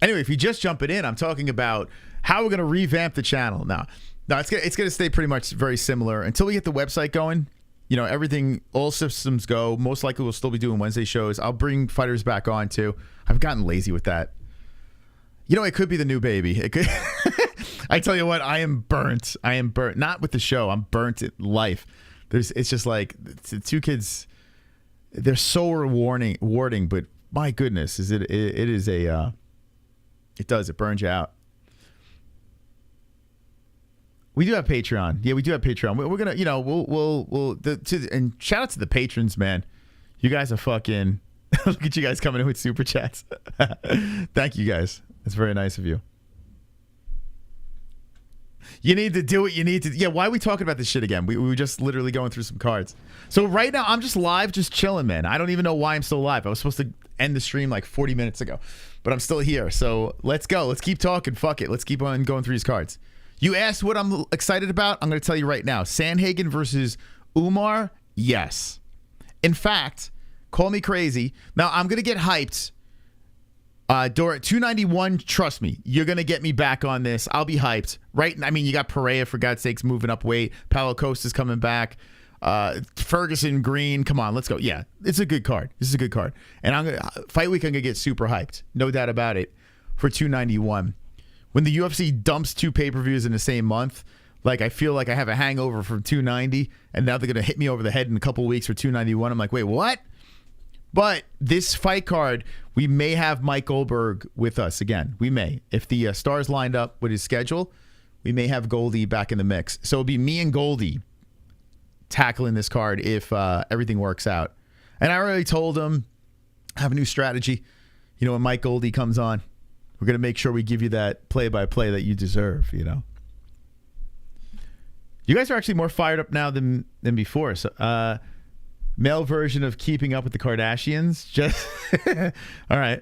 Anyway, if you're just jumping in, I'm talking about how we're going to revamp the channel. Now, it's going to stay pretty much very similar until we get the website going. You know, everything, all systems go. Most likely we'll still be doing Wednesday shows. I'll bring fighters back on too. I've gotten lazy with that. You know, it could be the new baby. It could. I tell you what, I am burnt. I am burnt. Not with the show. I'm burnt at life. It's just like the 2 kids. They're so rewarding, but my goodness, it is a. It burns you out. We do have Patreon. Yeah, we do have Patreon. We're gonna, you know, and shout out to the patrons, man. You guys are fucking. Look at you guys coming in with super chats. Thank you guys. That's very nice of you. You need to do what you need to. Yeah, why are we talking about this shit again? We were just literally going through some cards. So right now I'm just live, just chilling, man. I don't even know why I'm still live. I was supposed to end the stream like 40 minutes ago, but I'm still here. So let's go. Let's keep talking. Fuck it. Let's keep on going through these cards. You asked what I'm excited about. I'm going to tell you right now. Sandhagen versus Umar. Yes. In fact, call me crazy. Now, I'm going to get hyped. Dora, 291, trust me. You're going to get me back on this. I'll be hyped. Right? I mean, you got Pereira, for God's sakes, moving up weight. Paulo Costa's coming back. Ferguson, Green. Come on, let's go. Yeah, it's a good card. This is a good card. And I'm gonna, fight week, I'm going to get super hyped. No doubt about it. For 291. When the UFC dumps 2 pay-per-views in the same month, like, I feel like I have a hangover from 290, and now they're going to hit me over the head in a couple weeks for 291. I'm like, wait, what? But this fight card, we may have Mike Goldberg with us again. We may. If the stars lined up with his schedule, we may have Goldie back in the mix. So it'll be me and Goldie tackling this card if everything works out. And I already told him, I have a new strategy. You know, when Mike Goldie comes on, we're going to make sure we give you that play-by-play that you deserve, you know. You guys are actually more fired up now than before. So, male version of Keeping Up with the Kardashians. Just all right.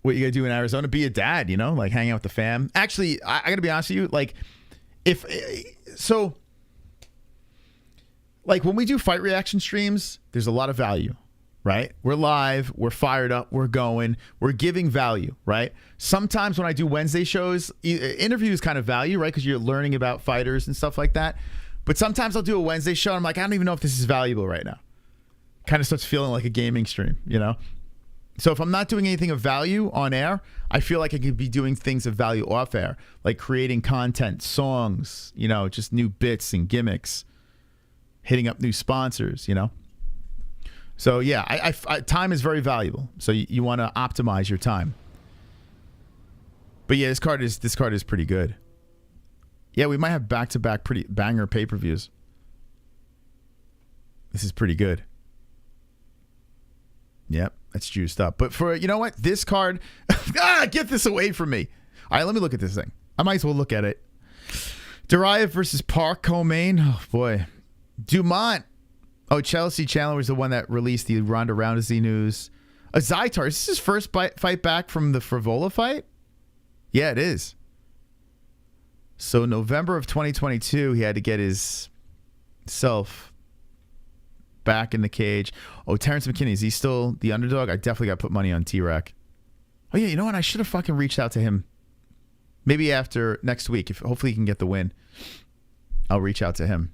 What you got to do in Arizona? Be a dad, you know, like hang out with the fam. Actually, I got to be honest with you. Like, like when we do fight reaction streams, there's a lot of value. Right? We're live. We're fired up. We're going. We're giving value, right? Sometimes when I do Wednesday shows, interviews kind of value, right? Because you're learning about fighters and stuff like that. But sometimes I'll do a Wednesday show and I'm like, I don't even know if this is valuable right now. Kind of starts feeling like a gaming stream, you know? So if I'm not doing anything of value on air, I feel like I could be doing things of value off air, like creating content, songs, you know, just new bits and gimmicks, hitting up new sponsors, you know? So yeah, I time is very valuable. So you want to optimize your time. But yeah, this card is pretty good. Yeah, we might have back-to-back pretty banger pay-per-views. This is pretty good. Yep, that's juiced up. But for, you know what? This card, get this away from me. All right, let me look at this thing. I might as well look at it. Duraev versus Park co-main. Oh, boy. Dumont. Oh, Chelsea Chandler was the one that released the Ronda Rousey news. Zaitar, is this his first fight back from the Frivola fight? Yeah, it is. So November of 2022, he had to get his self back in the cage. Oh, Terrence McKinney, is he still the underdog? I definitely got to put money on T-Rack. Oh, yeah, you know what? I should have fucking reached out to him. Maybe after next week, if hopefully he can get the win. I'll reach out to him.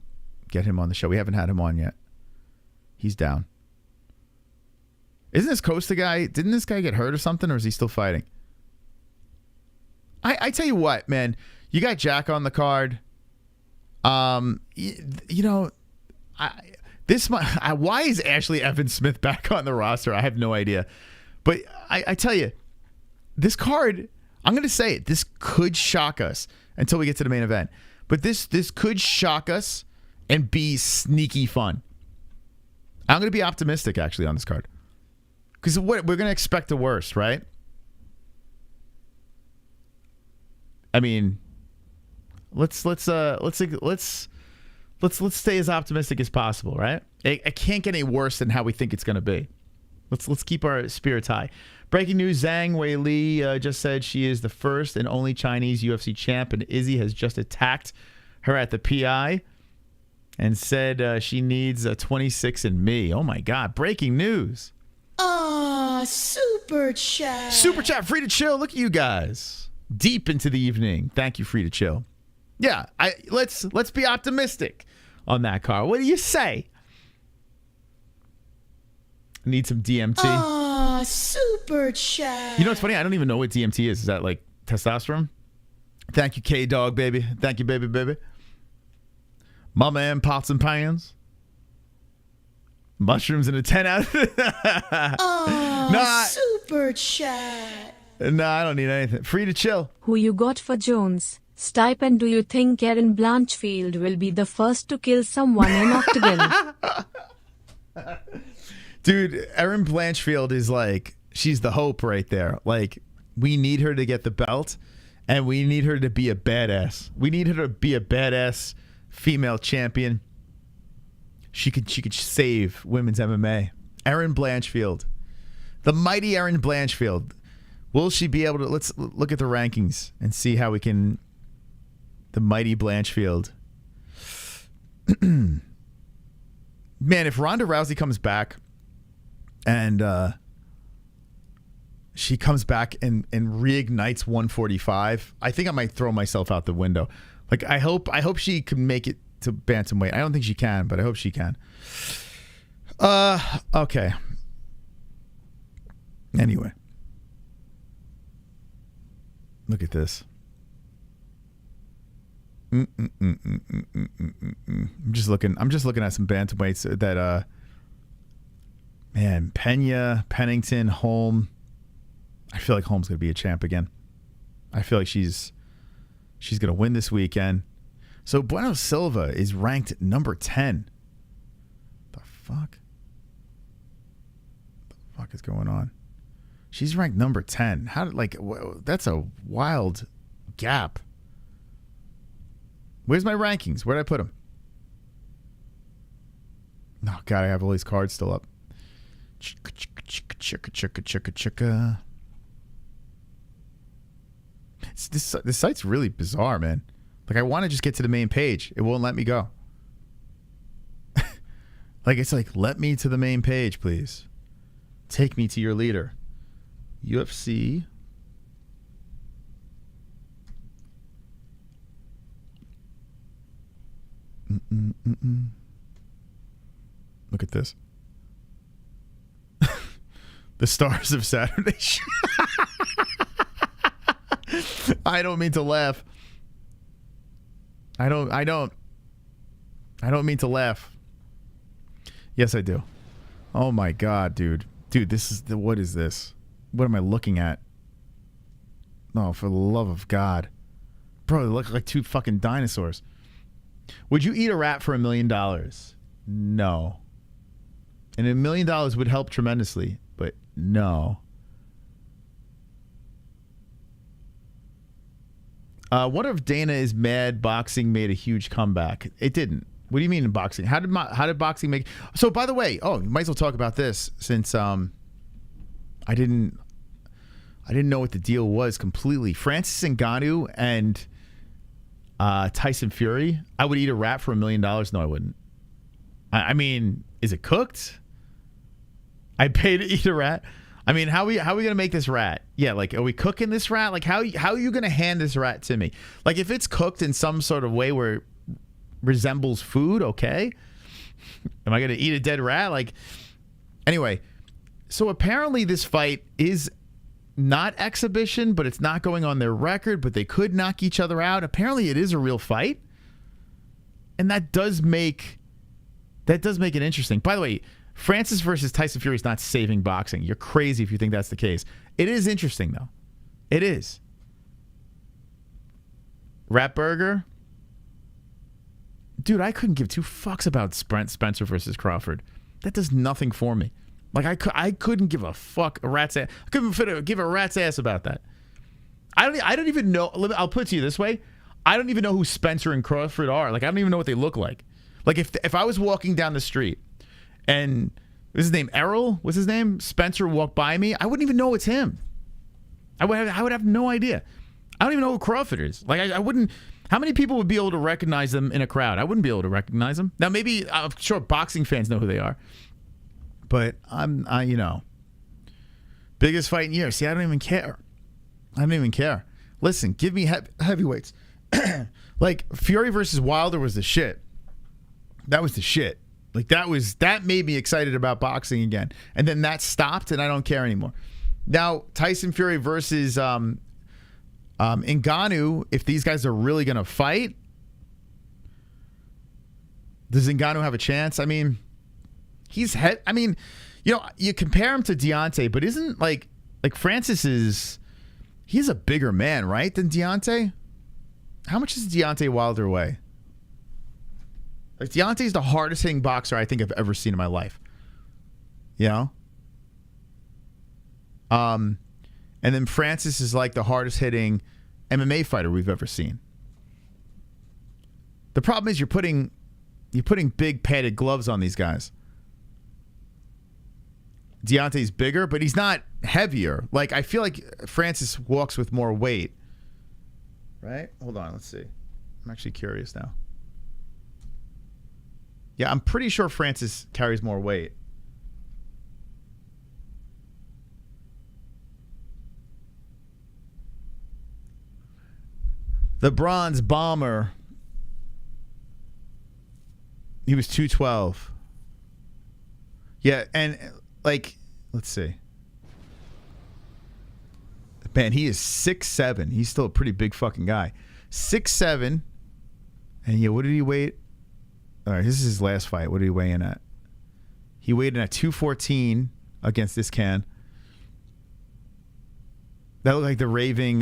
Get him on the show. We haven't had him on yet. He's down. Isn't this Costa guy, didn't this guy get hurt or something, or is he still fighting? I tell you what, man, you got Jack on the card. Why is Ashley Evans Smith back on the roster? I have no idea. But I tell you, this card, I'm going to say it, this could shock us until we get to the main event. But this could shock us and be sneaky fun. I'm going to be optimistic, actually, on this card. Because we're going to expect the worst, right? I mean, let's stay as optimistic as possible, right? It can't get any worse than how we think it's going to be. Let's keep our spirits high. Breaking news: Zhang Weili just said she is the first and only Chinese UFC champ, and Izzy has just attacked her at the PI and said she needs a 26andMe. Oh my God! Breaking news. Super chat. Super chat, free to chill. Look at you guys. Deep into the evening. Thank you, free to chill. Yeah, let's be optimistic on that car. What do you say? Need some DMT. Super chat. You know what's funny? I don't even know what DMT is. Is that like testosterone? Thank you, K-Dog, baby. Thank you, baby. My man, pots and pans. Mushrooms in a 10 out of super chat. No, I don't need anything. Free to chill. Who you got for Jones? Stipe, and do you think Erin Blanchfield will be the first to kill someone in Octagon? Dude, Erin Blanchfield is like, she's the hope right there. Like, we need her to get the belt, and we need her to be a badass. We need her to be a badass female champion. She could save women's MMA. Erin Blanchfield. The mighty Erin Blanchfield. Will she be able to... Let's look at the rankings and see how we can... The mighty Blanchfield. Man, if Ronda Rousey comes back and she comes back and reignites 145, I think I might throw myself out the window. Like, I hope she can make it to bantamweight. I don't think she can, but I hope she can. Okay. Anyway. Look at this. I'm just looking at some bantamweights that man, Peña, Pennington, Holm. I feel like Holm's gonna be a champ again. I feel like she's gonna win this weekend. So Bueno Silva is ranked number 10. The fuck? What the fuck is going on? She's ranked number 10. How did, like, that's a wild gap. Where's my rankings? Where did I put them? Oh, God, I have all these cards still up. This site's really bizarre, man. Like, I want to just get to the main page. It won't let me go. Like, it's like, let me to the main page, please. Take me to your leader. UFC. Look at this. The stars of Saturday. I don't mean to laugh. I don't mean to laugh. Yes, I do. Oh my God, dude. Dude, what is this? What am I looking at? No, for the love of God. Bro, they look like two fucking dinosaurs. Would you eat a rat for $1 million? No. And $1 million would help tremendously, but no. What if Dana is mad boxing made a huge comeback? It didn't. What do you mean in boxing? How did boxing make? So by the way, you might as well talk about this since I didn't know what the deal was completely. Francis Ngannou and Tyson Fury. I would eat a rat for $1 million. No, I wouldn't. I mean, is it cooked? I'd pay to eat a rat. I mean, how are we gonna make this rat? Yeah, like, are we cooking this rat? Like, how are you gonna hand this rat to me? Like, if it's cooked in some sort of way where it resembles food, okay. Am I gonna eat a dead rat? Like, anyway. So apparently this fight is not exhibition, but it's not going on their record. But they could knock each other out. Apparently, it is a real fight, and that does make it interesting. By the way. Francis versus Tyson Fury is not saving boxing. You're crazy if you think that's the case. It is interesting, though. It is. Rat Burger? Dude, I couldn't give two fucks about Spencer versus Crawford. That does nothing for me. Like, I couldn't give a fuck a rat's ass. I couldn't give a rat's ass about that. I don't even know. I'll put it to you this way. I don't even know who Spencer and Crawford are. Like, I don't even know what they look like. Like, if I was walking down the street and what's his name? Errol? What's his name? Spencer walked by me. I wouldn't even know it's him. I would have no idea. I don't even know who Crawford is. Like, I wouldn't. How many people would be able to recognize them in a crowd? I wouldn't be able to recognize them. Now, maybe I'm sure boxing fans know who they are, but you know, biggest fight in years. See, I don't even care. I don't even care. Listen, give me heavyweights. Like Fury versus Wilder was the shit. That was the shit. Like that made me excited about boxing again. And then that stopped and I don't care anymore. Now, Tyson Fury versus Ngannou, if these guys are really going to fight, does Ngannou have a chance? I mean, you know, you compare him to Deontay, but isn't like Francis he's a bigger man, right, than Deontay? How much does Deontay Wilder weigh? Like, Deontay's the hardest hitting boxer I think I've ever seen in my life. You know? And then Francis is like the hardest hitting MMA fighter we've ever seen. The problem is you're putting big padded gloves on these guys. Deontay's bigger, but he's not heavier. Like, I feel like Francis walks with more weight. Right? Hold on, let's see. I'm actually curious now. Yeah, I'm pretty sure Francis carries more weight. The Bronze Bomber. He was 212. Yeah, and like, let's see. Man, he is 6'7". He's still a pretty big fucking guy. 6'7". And yeah, what did he weigh? All right, this is his last fight. What did he weigh in at? He weighed in at 214 against this can. That looked like the raving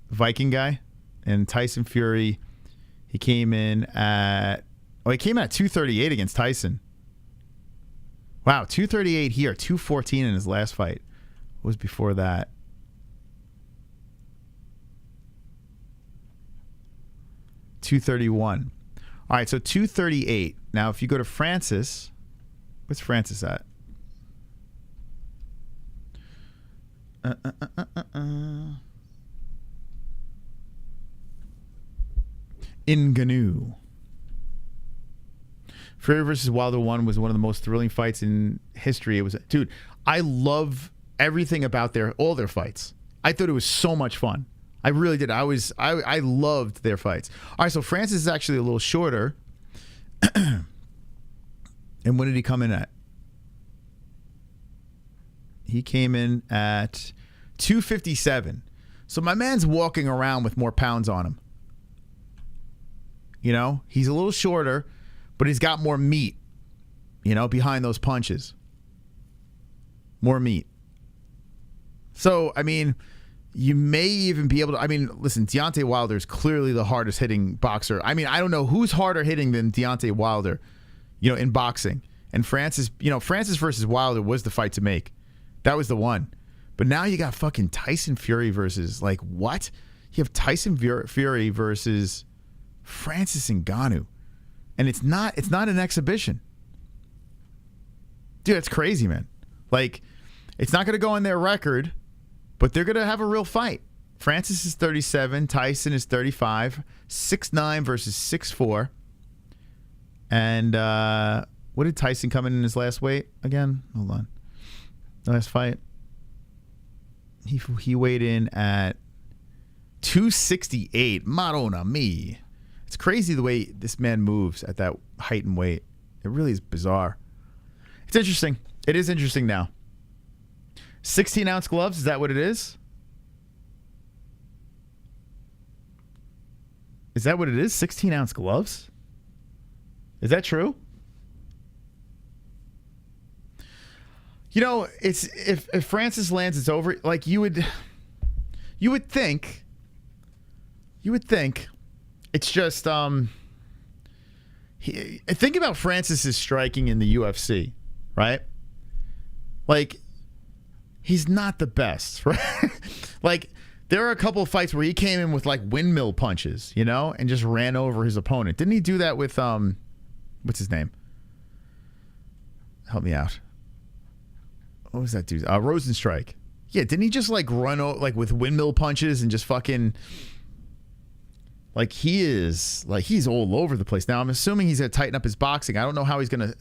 Viking guy. And Tyson Fury, he came in at 238 against Tyson. Wow, 238 here, 214 in his last fight. What was before that? $231. All right, so 238. Now, if you go to Francis, what's Francis at? Ngannou. Fury versus Wilder 1 was one of the most thrilling fights in history. It was, dude, I love everything about all their fights. I thought it was so much fun. I really did. I loved their fights. All right, so Francis is actually a little shorter. And what did he come in at? He came in at 257. So my man's walking around with more pounds on him. You know, he's a little shorter, but he's got more meat, you know, behind those punches. More meat. So, I mean, you may even be able to, I mean, listen, Deontay Wilder is clearly the hardest hitting boxer. I mean, I don't know who's harder hitting than Deontay Wilder, you know, in boxing. And Francis, you know, Francis versus Wilder was the fight to make. That was the one. But now you got fucking Tyson Fury versus, like, what? You have Tyson Fury versus Francis Ngannou. And it's not an exhibition. Dude, it's crazy, man. Like, it's not going to go on their record, but they're going to have a real fight. Francis is 37. Tyson is 35. 6'9" versus 6'4". And what did Tyson come in his last weight again? Hold on. The last fight. He weighed in at 268. Madonna me. It's crazy the way this man moves at that height and weight. It really is bizarre. It's interesting. It is interesting now. 16-ounce gloves, is that what it is? Is that what it is? 16-ounce gloves? Is that true? You know, it's if Francis lands, it's over. Like you would think it's just think about Francis's striking in the UFC, right? Like he's not the best, right? Like there are a couple of fights where he came in with like windmill punches, you know, and just ran over his opponent. Didn't he do that with what's his name? Help me out. What was that dude? Rosenstrike. Yeah, didn't he just like run like with windmill punches and just fucking like he's all over the place. Now I'm assuming he's gonna tighten up his boxing. I don't know how he's gonna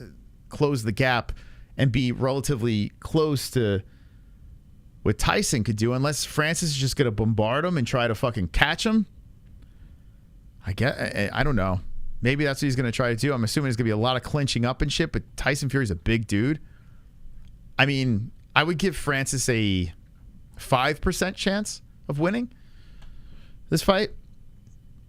close the gap and be relatively close to what Tyson could do, unless Francis is just gonna bombard him and try to fucking catch him. I don't know. Maybe that's what he's gonna try to do. I'm assuming there's gonna be a lot of clinching up and shit. But Tyson Fury's a big dude. I mean, I would give Francis a 5% chance of winning this fight,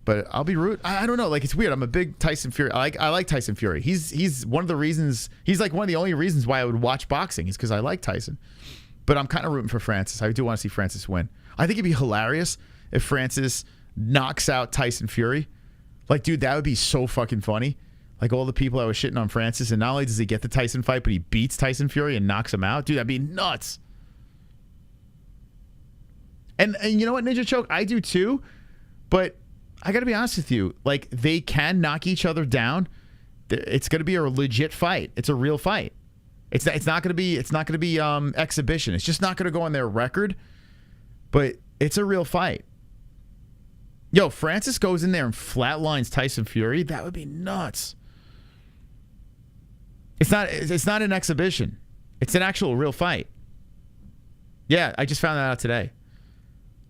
but I'll be rude. I don't know. Like, it's weird. I'm a big Tyson Fury. I like Tyson Fury. He's one of the reasons. He's like one of the only reasons why I would watch boxing is because I like Tyson. But I'm kind of rooting for Francis. I do want to see Francis win. I think it'd be hilarious if Francis knocks out Tyson Fury. Like, dude, that would be so fucking funny. Like all the people that were shitting on Francis, and not only does he get the Tyson fight, but he beats Tyson Fury and knocks him out. Dude, that'd be nuts. And you know what, Ninja Choke? I do too, but I got to be honest with you. Like, they can knock each other down. It's going to be a legit fight. It's a real fight. It's not going to be exhibition. It's just not going to go on their record, but it's a real fight. Yo, Francis goes in there and flatlines Tyson Fury. That would be nuts. It's not an exhibition. It's an actual real fight. Yeah, I just found that out today.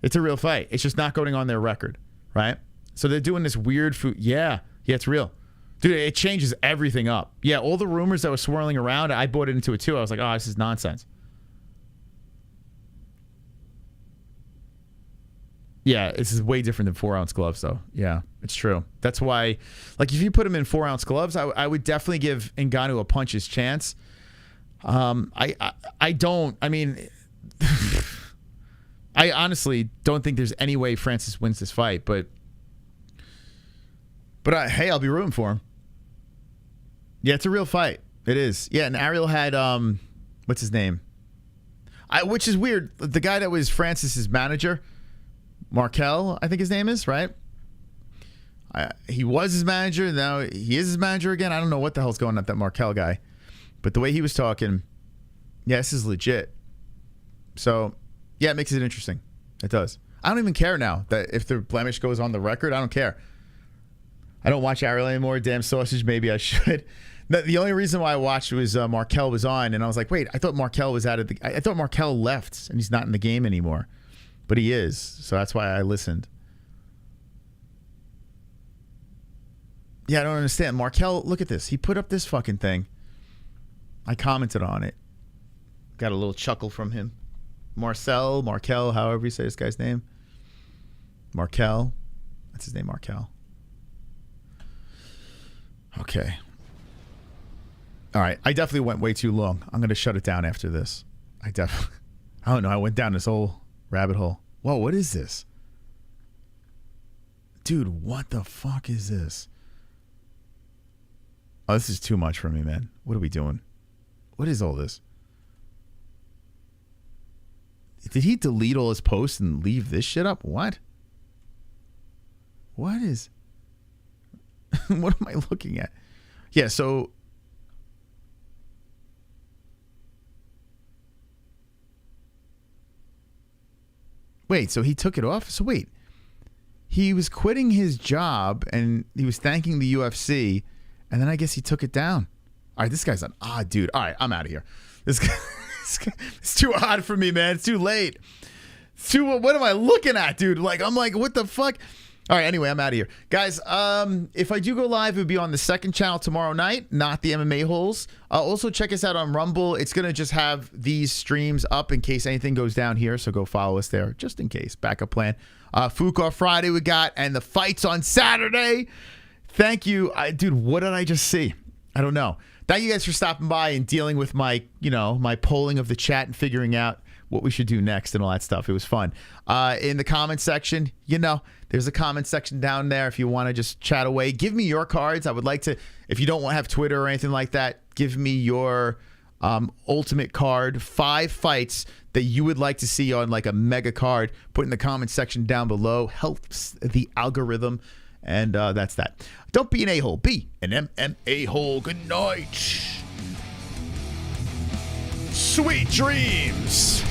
It's a real fight. It's just not going on their record, right? So they're doing this weird food. Yeah, it's real. Dude, it changes everything up. Yeah, all the rumors that were swirling around, I bought into it too. I was like, oh, this is nonsense. Yeah, this is way different than 4-ounce gloves, though. Yeah, it's true. That's why, like, if you put him in 4-ounce gloves, I would definitely give Ngannou a puncher's chance. I don't. I mean, I honestly don't think there's any way Francis wins this fight. But hey, I'll be rooting for him. Yeah, it's a real fight. It is. Yeah, and Ariel had what's his name? Which is weird. The guy that was Francis's manager. Markel, I think his name is, right? He was his manager. Now he is his manager again. I don't know what the hell's going on with that Markel guy. But the way he was talking, yeah, this is legit. So, yeah, it makes it interesting. It does. I don't even care now that if the blemish goes on the record. I don't care. I don't watch Ariel anymore. Damn sausage. Maybe I should. The only reason why I watched was Markel was on. And I was like, wait, I thought Markel was out of the... I thought Markel left and he's not in the game anymore. But he is, so that's why I listened. Yeah, I don't understand. Markel, look at this. He put up this fucking thing. I commented on it. Got a little chuckle from him. Markel, however you say this guy's name. Markel. That's his name, Markel. Okay. All right. I definitely went way too long. I'm going to shut it down after this. I don't know. I went down this whole rabbit hole. Whoa, what is this? Dude, what the fuck is this? Oh, this is too much for me, man. What are we doing? What is all this? did he delete all his posts and leave this shit up? What? What is... what am I looking at? Yeah, so... Wait, so he took it off? So wait. He was quitting his job and he was thanking the UFC, and then I guess he took it down. All right, this guy's an odd dude. All right, I'm out of here. This guy, it's too odd for me, man. It's too late. It's too, what am I looking at, dude? Like, I'm like, what the fuck? All right, anyway, I'm out of here. Guys, if I do go live, it would be on the second channel tomorrow night, not the MMA-Holes. Also, check us out on Rumble. It's going to just have these streams up in case anything goes down here, so go follow us there, just in case. Backup plan. Fuka Friday we got, and the fights on Saturday. Thank you. Dude, what did I just see? I don't know. Thank you guys for stopping by and dealing with my, my polling of the chat and figuring out what we should do next and all that stuff. It was fun. In the comment section, there's a comment section down there if you want to just chat away. Give me your cards. I would like to, if you don't want to have Twitter or anything like that, give me your ultimate card. 5 fights that you would like to see on like a mega card. Put in the comment section down below. Helps the algorithm. And that's that. Don't be an a-hole. Be an MMA-hole. Good night. Sweet dreams.